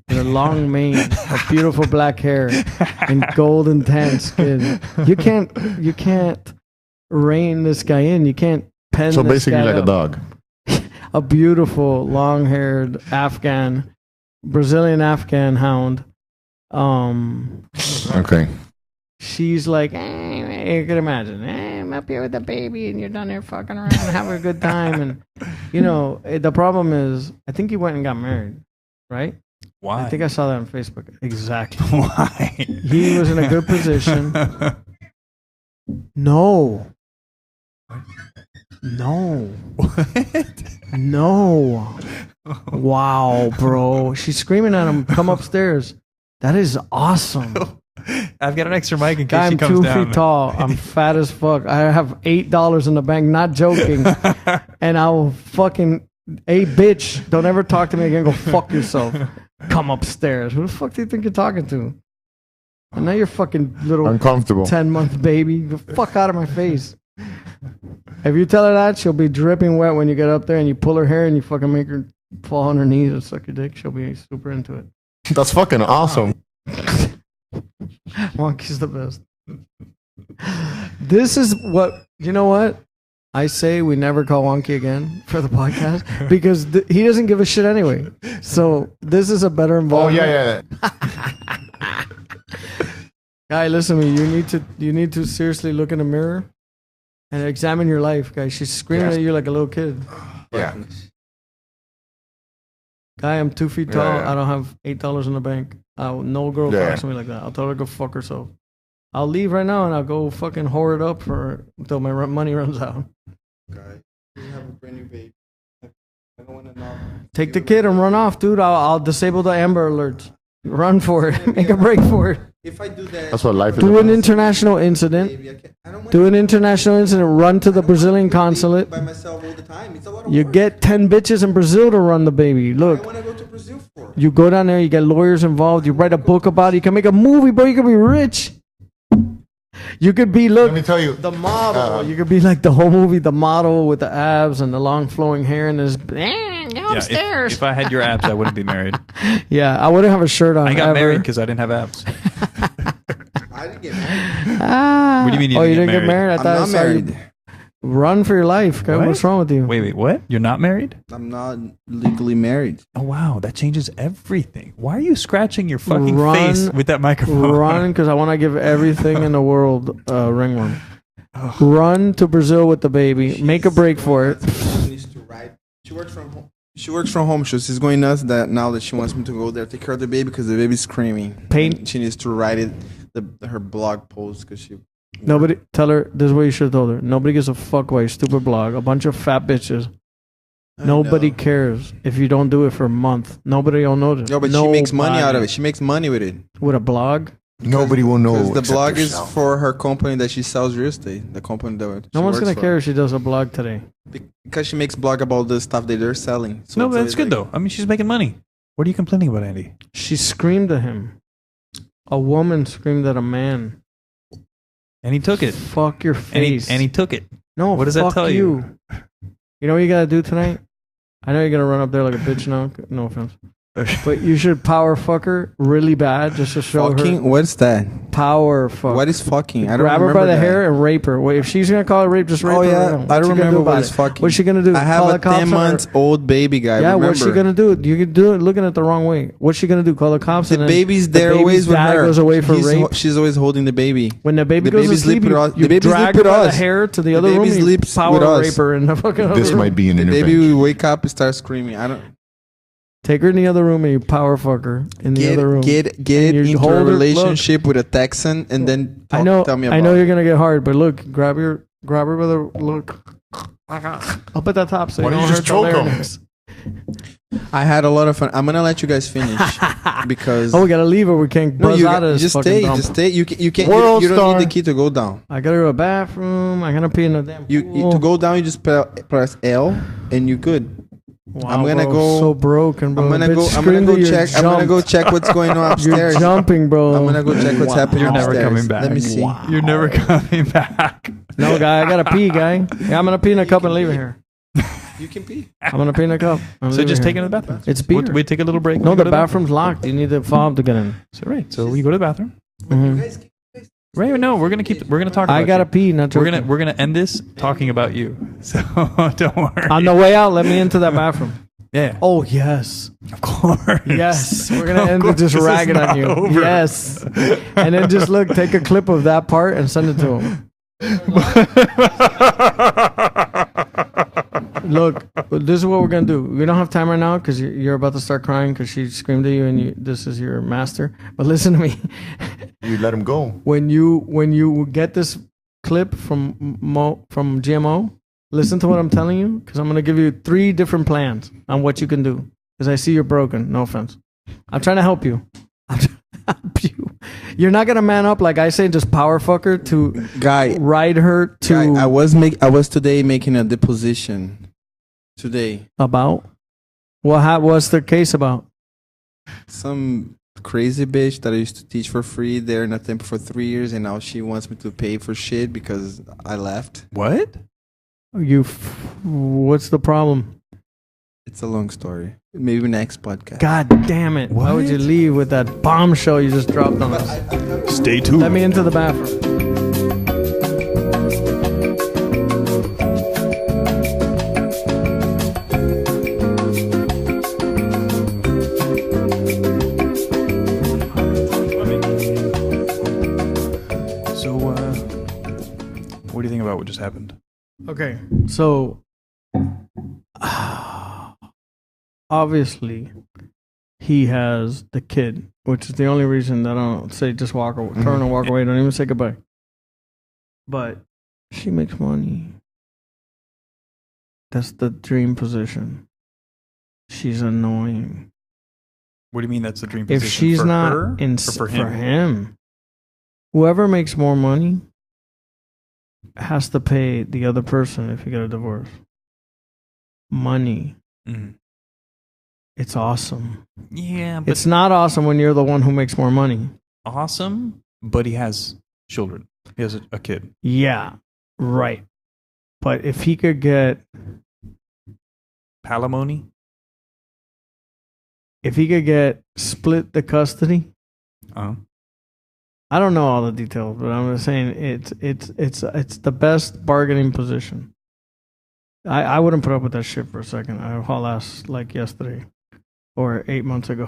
with a long mane, a beautiful black hair, and golden tan skin. You can't rein this guy in. You can't pen. So this basically, guy like a up. dog. A beautiful, long-haired Brazilian Afghan hound. Okay. She's like, you can imagine, I'm up here with the baby, and you're down there fucking around, having a good time, and the problem is, I think he went and got married, right? Why? I think I saw that on Facebook. Exactly. Why? He was in a good position. No. No. Wow, bro. She's screaming at him, come upstairs. That is awesome. I've got an extra mic in case Guy, she I'm comes 2 down. feet tall. I'm fat as fuck. I have $8 in the bank, not joking. And I'll fucking, hey, bitch, don't ever talk to me again. Go fuck yourself. Come upstairs. Who the fuck do you think you're talking to? And now you're fucking little Uncomfortable. 10-month baby. Get the fuck out of my face. If you tell her that, she'll be dripping wet when you get up there and you pull her hair and you fucking make her fall on her knees and suck your dick. She'll be super into it. That's fucking awesome. Wonky's the best. This is what, you know what? I say we never call Wonky again for the podcast because he doesn't give a shit anyway. So this is a better Oh involvement. yeah. Guy, listen to me. You need to seriously look in the mirror and examine your life, guys. She's screaming Yes. at you like a little kid. Yeah. Guy, I'm 2 feet tall. Yeah. I don't have $8 in the bank. No girl Yeah. talks to me like that. I'll tell her to go fuck herself. I'll leave right now and I'll go fucking whore it up until my money runs out. Guy, you have a brand new baby. I don't want to know. Take the kid and run off, dude. I'll disable the Amber Alerts. Run for it. Make a break for it. If I do that, That's what life is Do an about. international incident. baby, I don't want Do an international incident. Run to the Brazilian consulate. by myself all the time. It's a lot of You work. get 10 bitches in Brazil to run the baby. I Look, want to go to Brazil for. you go down there, you get lawyers involved, you write a book about it, you can make a movie, bro. You can be rich. You could be, Let me look, tell you. the model. You could be like the whole movie, the model with the abs and the long flowing hair and this. Go Yeah, upstairs. if I had your abs, I wouldn't be married. Yeah, I wouldn't have a shirt on. I got ever. married because I didn't have abs. I didn't get married. Ah. What do you mean you Oh, you didn't didn't get get married? I I'm thought I not saw you married. run for your life. guy. What? What's wrong with you? Wait, what? You're not married? I'm not legally married. Oh wow, that changes everything. Why are you scratching your fucking Run- face with that microphone? Run, because I want to give everything in the world ringworm. Run to Brazil with the baby. Make a break for it. She needs to ride. She works from home. She's going nuts that now that she wants me to go there take care of the baby because the baby's screaming. Paint- And she needs to write it her blog post because she. Nobody tell her this is what you should have told her. Nobody gives a fuck about your stupid blog. A bunch of fat bitches. I Nobody know. cares if you don't do it for a month. Nobody will notice. No, but she makes money out of it. She makes money with it. With a blog. Nobody will know. Because the except blog is yourself. for her company that she sells real estate. The company that No she one's works gonna for. care if she does a blog today. Because she makes blog about the stuff that they're selling. So No, it's but always that's good like- though. I mean, she's making money. What are you complaining about, Andy? She screamed at him. A woman screamed at a man. And he took it. Fuck your And he, face. and he took it. No, What does that fuck tell you? You know what you gotta do tonight? I know you're gonna run up there like a bitch now. No offense, but you should power fuck her really bad just to show Fucking, her what's that? power fuck. What is fucking? I don't Grab her remember by the that. hair and rape her. Wait, if she's gonna call it rape, just rape Oh her. yeah, right now. I What's don't she gonna remember do what about is it? fucking. What's she gonna do? I have Call a the cops 10 on her? months old baby guy. Yeah, remember. what's she gonna do? You can do it looking at the wrong way. What's she gonna do? Call the cops? The and then baby's the there baby's always with dad her. goes away for rape. She's always holding the baby. When the baby the goes to baby sleep, sleep with us. you The baby drag sleep her with by the us. hair to the The other baby room and you sleeps power with us. rape her in the fucking other This room. might be an The intervention. baby will wake up and start screaming. I don't Take her in the other room and you power fuck her in the other room. get And into hold a her- relationship with a Texan and then I know. tell me about I know it. you're gonna get hard, but look, grab her by the look. Up at the top so Why you don't don't you hurt just the choke 'em? larynx. I had a lot of fun. I'm gonna let you guys finish because Oh, we gotta leave or we can't no, buzz you out of this just fucking stay, dump. just stay. You can't. World You don't star. need the key to go down. I gotta go to a bathroom. I gotta pee in the damn You pool. to go down. You just press L and you good. Wow, I'm gonna bro, go- so broken, bro. I'm gonna Bitch go. I'm gonna screamed go that you check. I'm gonna go jumped. check what's going on You're upstairs. jumping, bro. I'm gonna go check what's happening You're never upstairs. coming back. Let me see. You're never coming back. No, guy, I gotta pee, guy. Yeah, I'm gonna pee in a cup and leave it here. You can pee. I'm gonna pee in a cup. I'm So leaving just here. take it to the bathroom. It's beer. We take a little break. No, We the go to bathroom's locked. You need the fob to get in. So right. So we go to the bathroom. Mhm. Right. No, we're gonna keep. We're gonna talk. About I gotta you. pee. Not We're joking. gonna end this talking about you. So don't worry. On the way out, let me into that bathroom. Yeah. Oh yes, Of course. yes. We're gonna Of end it course, just this is ragging on not you. over. Yes, and then just look, take a clip of that part and send it to him. Look, this is what we're gonna do. We don't have time right now because you're about to start crying because she screamed at you and this is your master. But listen to me. You let him go. When you get this clip from GMO, listen to what I'm telling you because I'm gonna give you 3 different plans on what you can do. Because I see you're broken. No offense. I'm trying to help you. I'm trying to help you. You're not gonna man up like I say. Just power fuck her to Guy, ride her to I was today making a deposition. Today, about what's the case about? some crazy bitch that I used to teach for free there in a temple for 3 years, and now she wants me to pay for shit because I left. What? What's the problem? It's a long story. Maybe next podcast. God damn it! Why would you What? leave with that bombshell you just dropped on us? Stay tuned. Let me into the bathroom. So, what do you think about what just happened? Okay, so obviously he has the kid, which is the only reason that I don't say just walk away, turn and walk away. Don't even say goodbye. But she makes money. That's the dream position. She's annoying. What do you mean that's the dream If position? she's for not her in or for him? him, whoever makes more money has to pay the other person if you get a divorce. Money. Mhm. It's awesome. Yeah, but It's not awesome when you're the one who makes more money. awesome. But he has children. He has a kid. Yeah, right. But if he could get, Palimony. split the custody, Oh, I don't know all the details, but I'm just saying it's the best bargaining position. I wouldn't put up with that shit for a second. I haul ass like yesterday, or 8 months ago,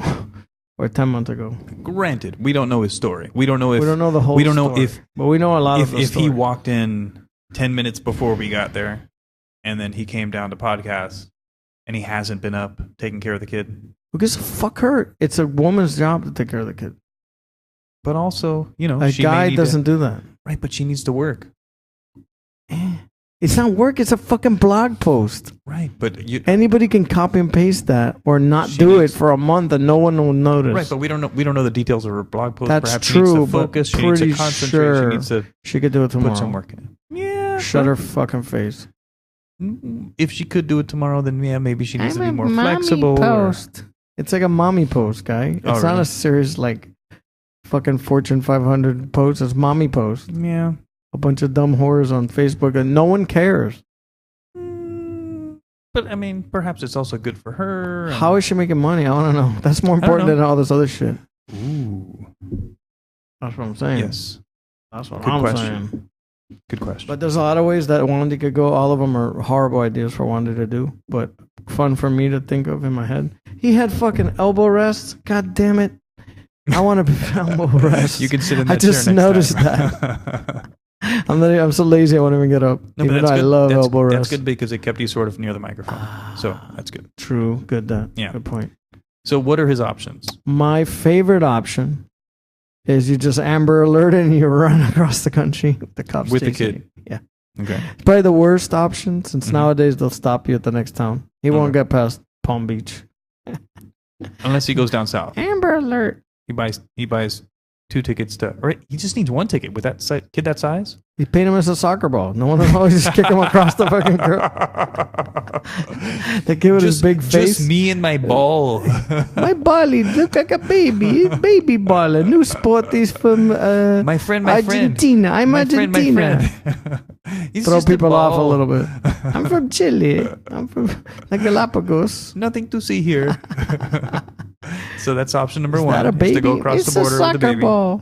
or 10 months ago. granted, we don't know his story. We don't know if We don't know the whole. we don't know story, if- but we know a lot of the if story. he walked in 10 minutes before we got there, and then he came down to podcast, and he hasn't been up taking care of the kid. Because fuck her, it's a woman's job to take care of the kid. But also, you know, A she may guy need doesn't do that. right, but she needs to work. It's not work. It's a fucking blog post. Right, but you Anybody can copy and paste that or not She do needs- it for a month and no one will notice. right, but we don't know the details of her blog post. That's Perhaps she true, needs to but focus. She needs to pretty concentrate. sure She needs to she could do it tomorrow. put some work in. Yeah, Shut her fucking face. If she could do it tomorrow, then yeah, maybe she needs to be more flexible. or- It's like a mommy post, guy. It's Oh, not really? a serious like fucking Fortune 500 post. It's mommy post. Yeah, a bunch of dumb whores on Facebook, and no one cares. But I mean, perhaps it's also good for her. and- How is she making money? I want to know. That's more don't important know. than all this other shit. Ooh. That's what I'm saying. Yes. That's what Good I'm question. saying. Good question. But there's a lot of ways that Wandy could go. All of them are horrible ideas for Wandy to do, but fun for me to think of in my head. He had fucking elbow rests. God damn it. I want to be elbow rests. You can sit in that I just chair next noticed time. I'm so lazy I won't even get up. No, but even that's though I good. love that's, elbow that's rests. good because it kept you sort of near the microphone. So that's good. True. Good that. Yeah. Good point. So what are his options? My favorite option is you just Amber Alert and you run across the country with the cops With the chasing kid. you. Yeah. Okay. It's probably the worst option since Mhm. nowadays they'll stop you at the next town. He won't Okay. get past Palm Beach. Unless he goes down south. Amber Alert. He buys 2 tickets to. Right. He just needs 1 ticket with that kid that size. He paid him as a soccer ball. No one will always just kick him across the fucking curb. The kid with his big face. Just me and my ball. My ball, he look like a baby. Baby ball. A new sport is from my friend. Argentina. I'm My Argentina. friend. He's Throw just a people off a ball. little bit. I'm from Chile. I'm from the Galapagos. Nothing to see here. So that's option number Is 1. that a is baby? to go across It's the border a with the soccer baby. ball.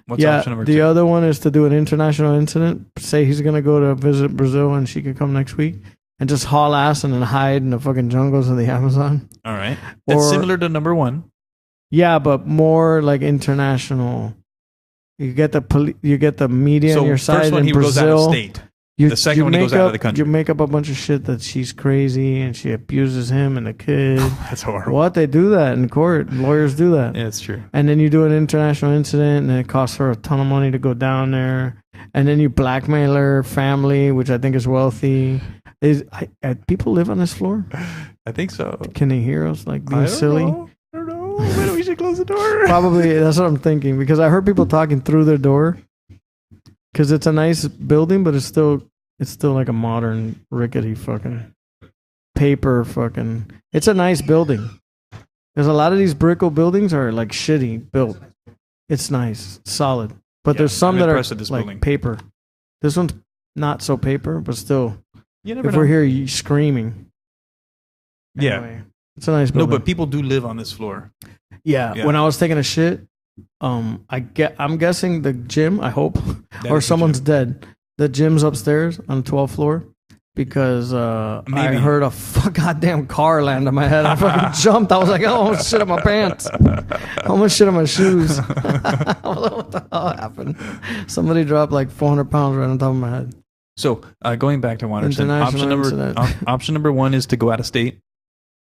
What's Yeah, option number the 2? other one is to do an international incident. Say he's gonna go to visit Brazil and she could come next week and just haul ass and then hide in the fucking jungles of the Amazon. All right. That's Or- similar to number 1. Yeah, but more like international. You get you get the media So on your side first one in he Brazil. goes out of state. The second one he make goes out of up- the country. You make up a bunch of shit that she's crazy and she abuses him and the kid. That's horrible. What, they do that in court? Lawyers do that. Yeah, it's true. And then you do an international incident and it costs her a ton of money to go down there. And then you blackmail her family, which I think is wealthy. People live on this floor? I think so. Can they hear us like I being don't silly? know. I don't know. Maybe we should close the door. Probably, that's what I'm thinking. Because I heard people talking through their door. Because it's a nice building, but it's still like a modern, rickety fucking paper fucking. It's a nice building. Because a lot of these brickle buildings are like shitty built. It's nice, solid. But Yeah, there's some I'm that are impressed with this like building. paper. This one's not so paper, but still. You never If know. we're here, you screaming. Yeah. Anyway, it's a nice No, building. but people do live on this floor. Yeah, Yeah. when I was taking a shit, I'm guessing the gym. I hope, That or is the someone's gym. dead. The gym's upstairs on the 12th floor because I Maybe. heard a goddamn car land on my head. I fucking jumped. I was like, oh, almost shit on my pants. I almost shit on my shoes. What the hell happened? Somebody dropped like 400 pounds right on top of my head. So going back to Wanderson, International incident. option number 1 is to go out of state.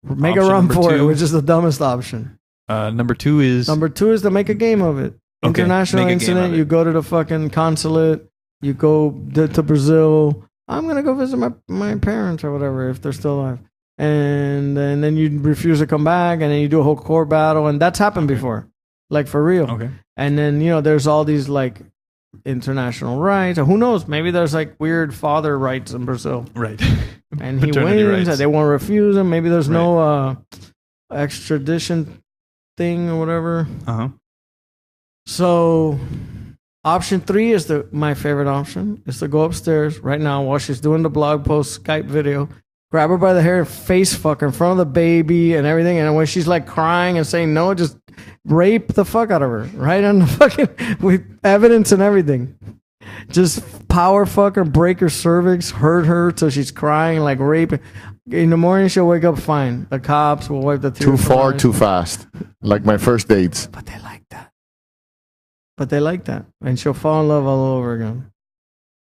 Make a Option run number for it, 2. which is the dumbest option. Number 2 is Number 2 is to make a game of it. Okay, International make a game incident. of it. You go to the fucking consulate. You go to Brazil. I'm gonna go visit my parents or whatever if they're still alive. And then you refuse to come back, and then you do a whole court battle, and that's happened before, like for real. okay. And then there's all these like international rights. Or who knows? Maybe there's like weird father rights in Brazil, Right. and he Paternity wins. rights. And they won't refuse him. Maybe there's no extradition thing or whatever. Uh-huh. So, option 3 is my favorite option is to go upstairs right now while she's doing the blog post Skype video, grab her by the hair, face fuck her in front of the baby and everything, and when she's like crying and saying no, just rape the fuck out of her right on the fucking with evidence and everything. Just power fuck her, break her cervix, hurt her till she's crying, like rape. In the morning she'll wake up fine. The cops will wipe the tears. Too from her far, eyes. too fast. Like my first dates. But they like that. And she'll fall in love all over again.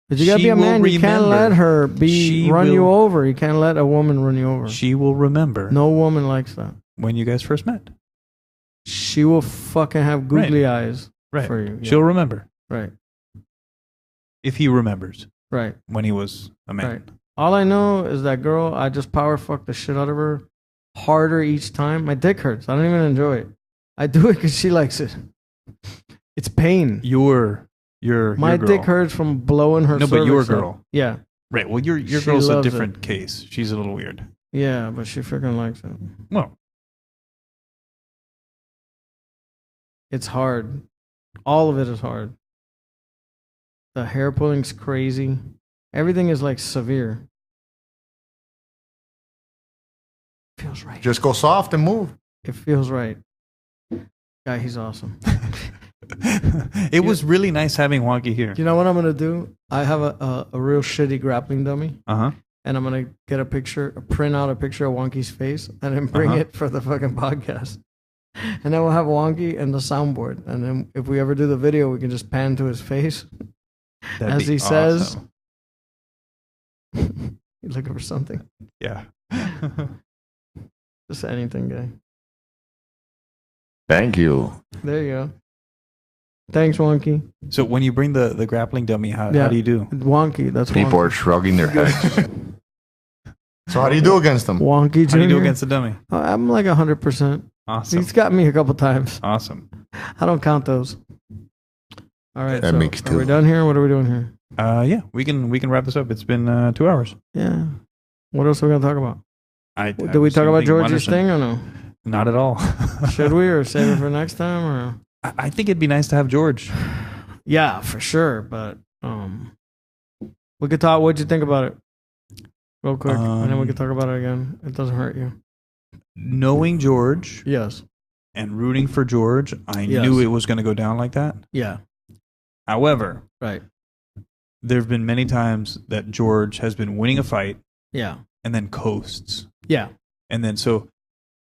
But you gotta She be a will man. You can't remember. let her She run you will- over. You can't let a woman run you over. She will remember No woman likes that. when you guys first met. She will fucking have googly eyes Right. for you. Yeah. She'll remember Right. if he remembers Right. when he was a man. Right. All I know is that girl, I just power fuck the shit out of her harder each time. My dick hurts. I don't even enjoy it. I do it because she likes it. It's pain. Your My girl. dick hurts from blowing her No, but your cervix up. girl. Yeah. Right. Well, your She girl's a loves different case. She's a little weird. Yeah, but she freaking likes it. Well, It's hard. All of it is hard. The hair pulling's crazy. Everything is like severe. Feels right. Just go soft and move. It feels right. Guy, he's awesome. It was really nice having Wonky here. You know what I'm gonna do? I have a real shitty grappling dummy, Uh-huh. and I'm gonna get print out a picture of Wonky's face, and then bring it for the fucking podcast. And then we'll have Wonky and the soundboard, and then if we ever do the video, we can just pan to his face That'd as be he says, awesome. "You're looking for something." Yeah. Just anything, guy. Thank you. There you go. Thanks, Wonky. So when you bring the grappling dummy, how Yeah. do you do? Wonky, that's People are Wonky. shrugging their heads. So how do you do against them? Wonky Jr. How do you do against the dummy? I'm like 100%. Awesome. He's got me a couple times. Awesome. I don't count those. All right, That so makes are we two. done here? What are we doing here? Yeah, we can wrap this up. It's been 2 hours. Yeah. What else are we gonna talk about? I Did we talk about Georgie's thing or no? Not at all. Should we or save it for next time or? I think it'd be nice to have George. Yeah, for sure. But we could talk. What'd you think about it? Real quick, and then we could talk about it again. It doesn't hurt you. Knowing George Yes. and rooting for George, I Yes. knew it was going to go down like that. Yeah. However, Right. there have been many times that George has been winning a fight Yeah. and then coasts. Yeah. And then so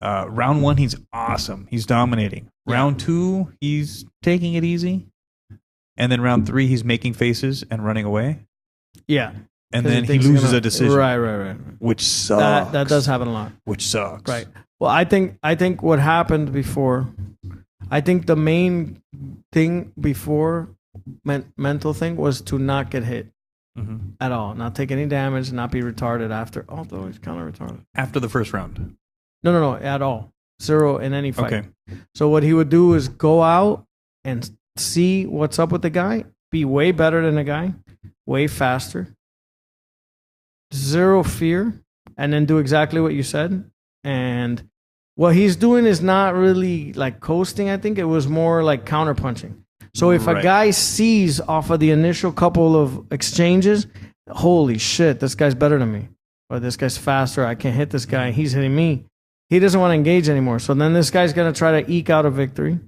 round 1, he's awesome. He's dominating. Yeah. Round 2, he's taking it easy. And then round 3, he's making faces and running away. Yeah. And 'Cause then he thinks he's loses gonna- a decision. Right. Which sucks. That does happen a lot. Which sucks. Right. Well, I think what happened before. I think the main thing before mental thing was to not get hit Mm-hmm. at all, not take any damage, not be retarded after. Although he's kind of retarded. After the first round. No, at all. 0 in any fight. Okay. So what he would do is go out and see what's up with the guy, be way better than the guy, way faster, 0 fear, and then do exactly what you said. And what he's doing is not really like coasting. I think it was more like counterpunching. So if a Right. guy sees off of the initial couple of exchanges, holy shit, this guy's better than me, or this guy's faster, I can't hit this guy, he's hitting me. He doesn't want to engage anymore. So then this guy's going to try to eke out a victory.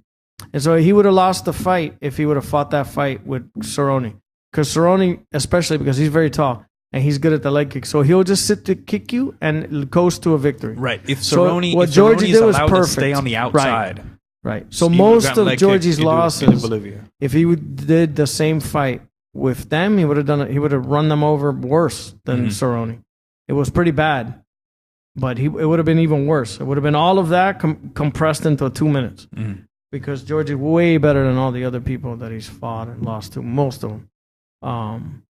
And so he would have lost the fight if he would have fought that fight with Cerrone. Because Cerrone, especially because he's very tall and he's good at the leg kick. So he'll just sit to kick you and coast to a victory. Right. If So Cerrone, what if Georgie Cerrone's did was allowed to perfect. stay on the outside. Right. So he would've most gotten of leg Georgie's kicked into losses, Bolivia. if he did the same fight with them, he would have done it. He would have run them over worse than Cerrone. It was pretty bad, but it would have been even worse. It would have been all of that compressed into 2 minutes because Georgie's way better than all the other people that he's fought and lost to, most of them.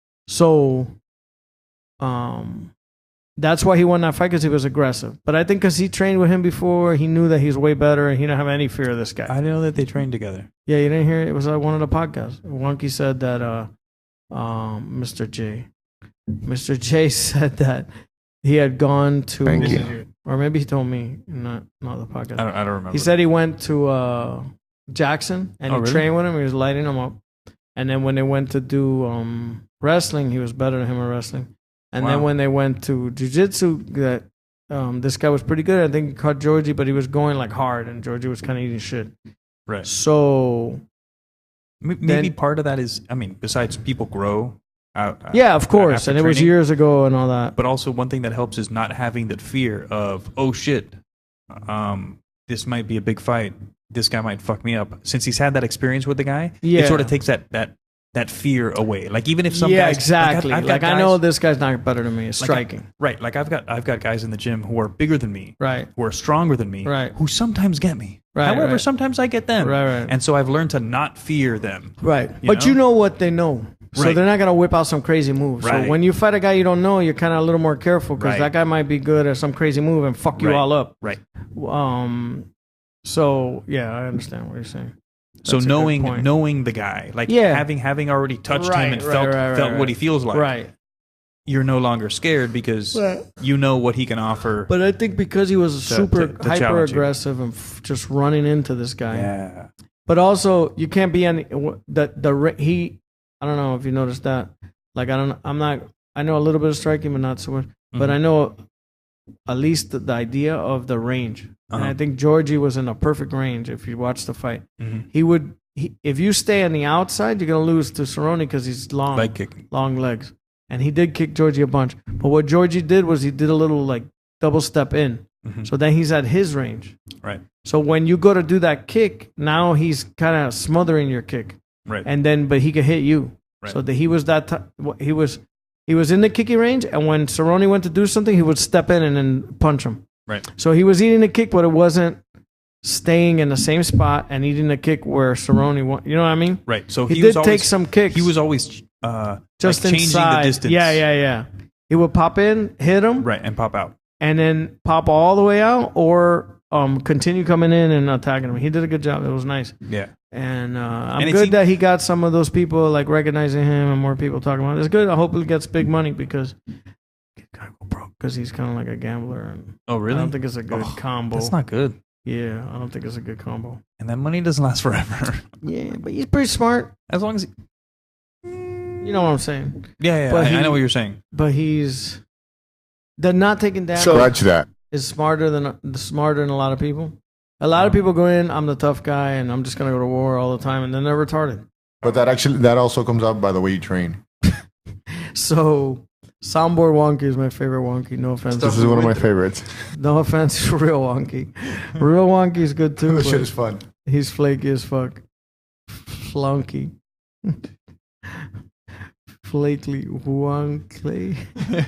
That's why he won that fight, because he was aggressive. But I think because he trained with him before, he knew that he's way better and he didn't have any fear of this guy. I didn't know that they trained together. Yeah, you didn't hear it? It was one of the podcasts. Wonky said that Mr. J said that he had gone to, Thank you. or maybe he told me, not the podcast. I don't remember. He said he went to Jackson and Oh, he really? trained with him. He was lighting him up. And then when they went to do wrestling, he was better than him in wrestling. And then Wow. when they went to jiu-jitsu, that this guy was pretty good. I think he caught Georgie, but he was going like hard, and Georgie was kind of eating shit. Right. So Maybe then- part of that is, I mean, besides people grow out. yeah, of course, after and it was training, years ago and all that. But also, one thing that helps is not having that fear of, oh shit, this might be a big fight. This guy might fuck me up. Since he's had that experience with the guy, Yeah. it sort of takes that fear away. Like even if some yeah, guys, exactly. I've got I know guys- this guy's not better than me. It's like striking. right? Like I've got guys in the gym who are bigger than me, Right. who are stronger than me, Right. who sometimes get me. Right, However, right. sometimes I get them, Right. And so I've learned to not fear them. Right. You But know? you know what they know. So Right. they're not going to whip out some crazy move. Right. So when you fight a guy you don't know, you're kind of a little more careful because Right. that guy might be good at some crazy move and fuck you Right. all up. Right. So yeah, I understand what you're saying. So That's a good point. knowing the guy, like Yeah. having already touched Right, him and right, felt right, felt right, what he feels like, Right. you're no longer scared because you know what he can offer. But I think because he was super to hyper challenge you. aggressive and just running into this guy. Yeah. But also, you can't be any I don't know if you noticed that. Like I know a little bit of striking, but not so much. But I know at least the idea of the range. And I think Georgie was in a perfect range. If you watch the fight, if you stay on the outside, you're gonna lose to Cerrone because he's long, Leg kicking. long legs, and he did kick Georgie a bunch. But what Georgie did was he did a little like double step in, so then he's at his range. Right. So when you go to do that kick, now he's kind of smothering your kick, Right. and then but he could hit you. Right. So that he was he was in the kicking range, and when Cerrone went to do something, he would step in and then punch him. Right. So he was eating a kick, but it wasn't staying in the same spot and eating a kick where Cerrone won. You know what I mean? Right. So He he did was always, take some kicks. He was always Just like changing inside. the distance. Yeah. He would pop in, hit him, Right, and pop out. and then pop all the way out, or continue coming in and attacking him. He did a good job. It was nice. Yeah. And I'm And it good seemed- that he got some of those people like recognizing him and more people talking about it. It's good. I hope he gets big money because he's kind of go broke because he's kind of like a gambler. And Oh, really? I don't think it's a good combo. That's not good. Yeah, I don't think it's a good combo. And that money doesn't last forever. Yeah, but he's pretty smart. As long as You know what I'm saying? Yeah, But I know he- what you're saying. But he's the not taking damage Scratch that. is smarter than a lot of people. A lot of people go in, I'm the tough guy and I'm just gonna go to war all the time, and then they're retarded. But that also comes out by the way you train. So soundboard wonky is my favorite wonky. No offense. This is one of my favorites. No offense, real wonky. Real wonky is good too. This shit but is fun. he's flaky as fuck. Flunky. Flaky wonky.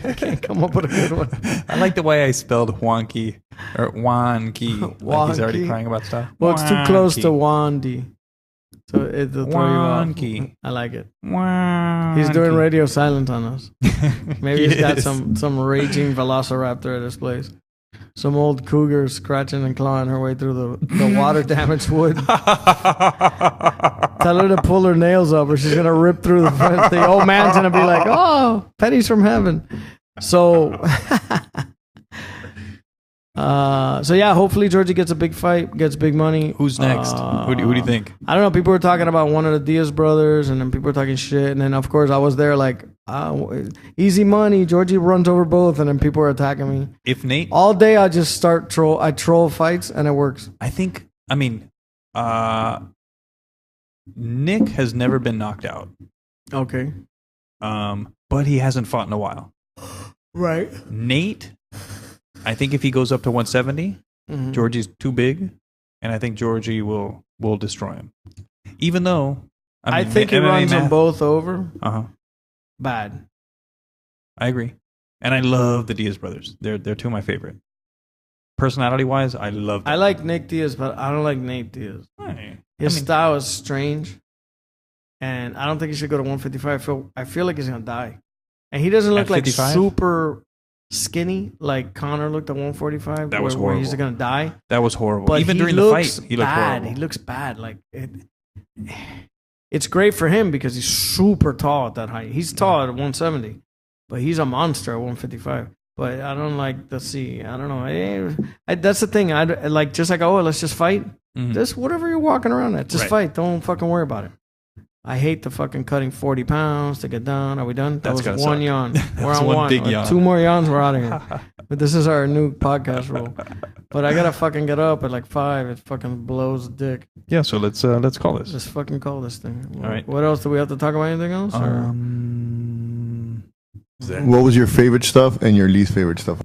I can't come up with a good one. I like the way I spelled wonky or wonky. Like he's already Wonky. crying about stuff. Well, it's too close to Wonky. Wandy. So it'll throw you off. Wonky. I like it. Wonky. He's doing radio silent on us. Maybe He he's got is. some raging velociraptor at his place. Some old cougar scratching and clawing her way through the water damaged wood. Tell her to pull her nails up or she's gonna rip through the fence. The old man's gonna be like, "Oh, pennies from heaven." So so yeah, hopefully Georgie gets a big fight, gets big money. Who's next? Who do you think? I don't know. People were talking about one of the Diaz brothers, and then people were talking shit. And then, of course, I was there like, easy money. Georgie runs over both, and then people were attacking me. If Nate, All day, I just start troll. I troll fights, and it works. Nick has never been knocked out. Okay. But he hasn't fought in a while. Right. Nate, I think if he goes up to 170, Mm-hmm. Georgie's too big, and I think Georgie will destroy him. Even though I think he runs them both over. Uh-huh. Bad. I agree. And I love the Diaz brothers. They're two of my favorite. Personality wise, I love them. I like Nick Diaz, but I don't like Nate Diaz. Right. His style is strange, and I don't think he should go to 155. I feel like he's gonna die, and he doesn't look At like 55? super skinny like Connor looked at 145. That was where he's horrible. gonna die. That was horrible. But Even he during the looks fight, he looked bad. horrible. He looks bad. Like it's great for him because he's super tall at that height. He's tall at 170, but he's a monster at 155. But I don't like the see. I don't know. That's the thing. I like just like, oh, let's just fight. Mhm. Just whatever you're walking around at, just Right. fight. Don't fucking worry about it. I hate the fucking cutting 40 pounds to get down. Are we done? That That's was gotta one suck. yawn. We're That's on one one. big yawn. 2 more yawns, we're out of here. But this is our new podcast rule. But I gotta fucking get up at like 5. It fucking blows dick. Yeah, so let's call this. Just fucking call this thing. All right. What else do we have to talk about? Anything else? Or? What was your favorite stuff and your least favorite stuff?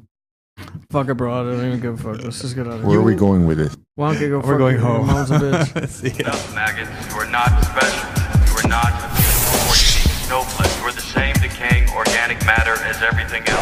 Fuck it, bro. I don't even give a fuck. Let's just get out of Where here. are we going with this? Why don't you go We're fuck going your home. mom's a bitch. See ya. Maggots, you are not special. You are not or unique snowflake. You are the same decaying organic matter as everything else.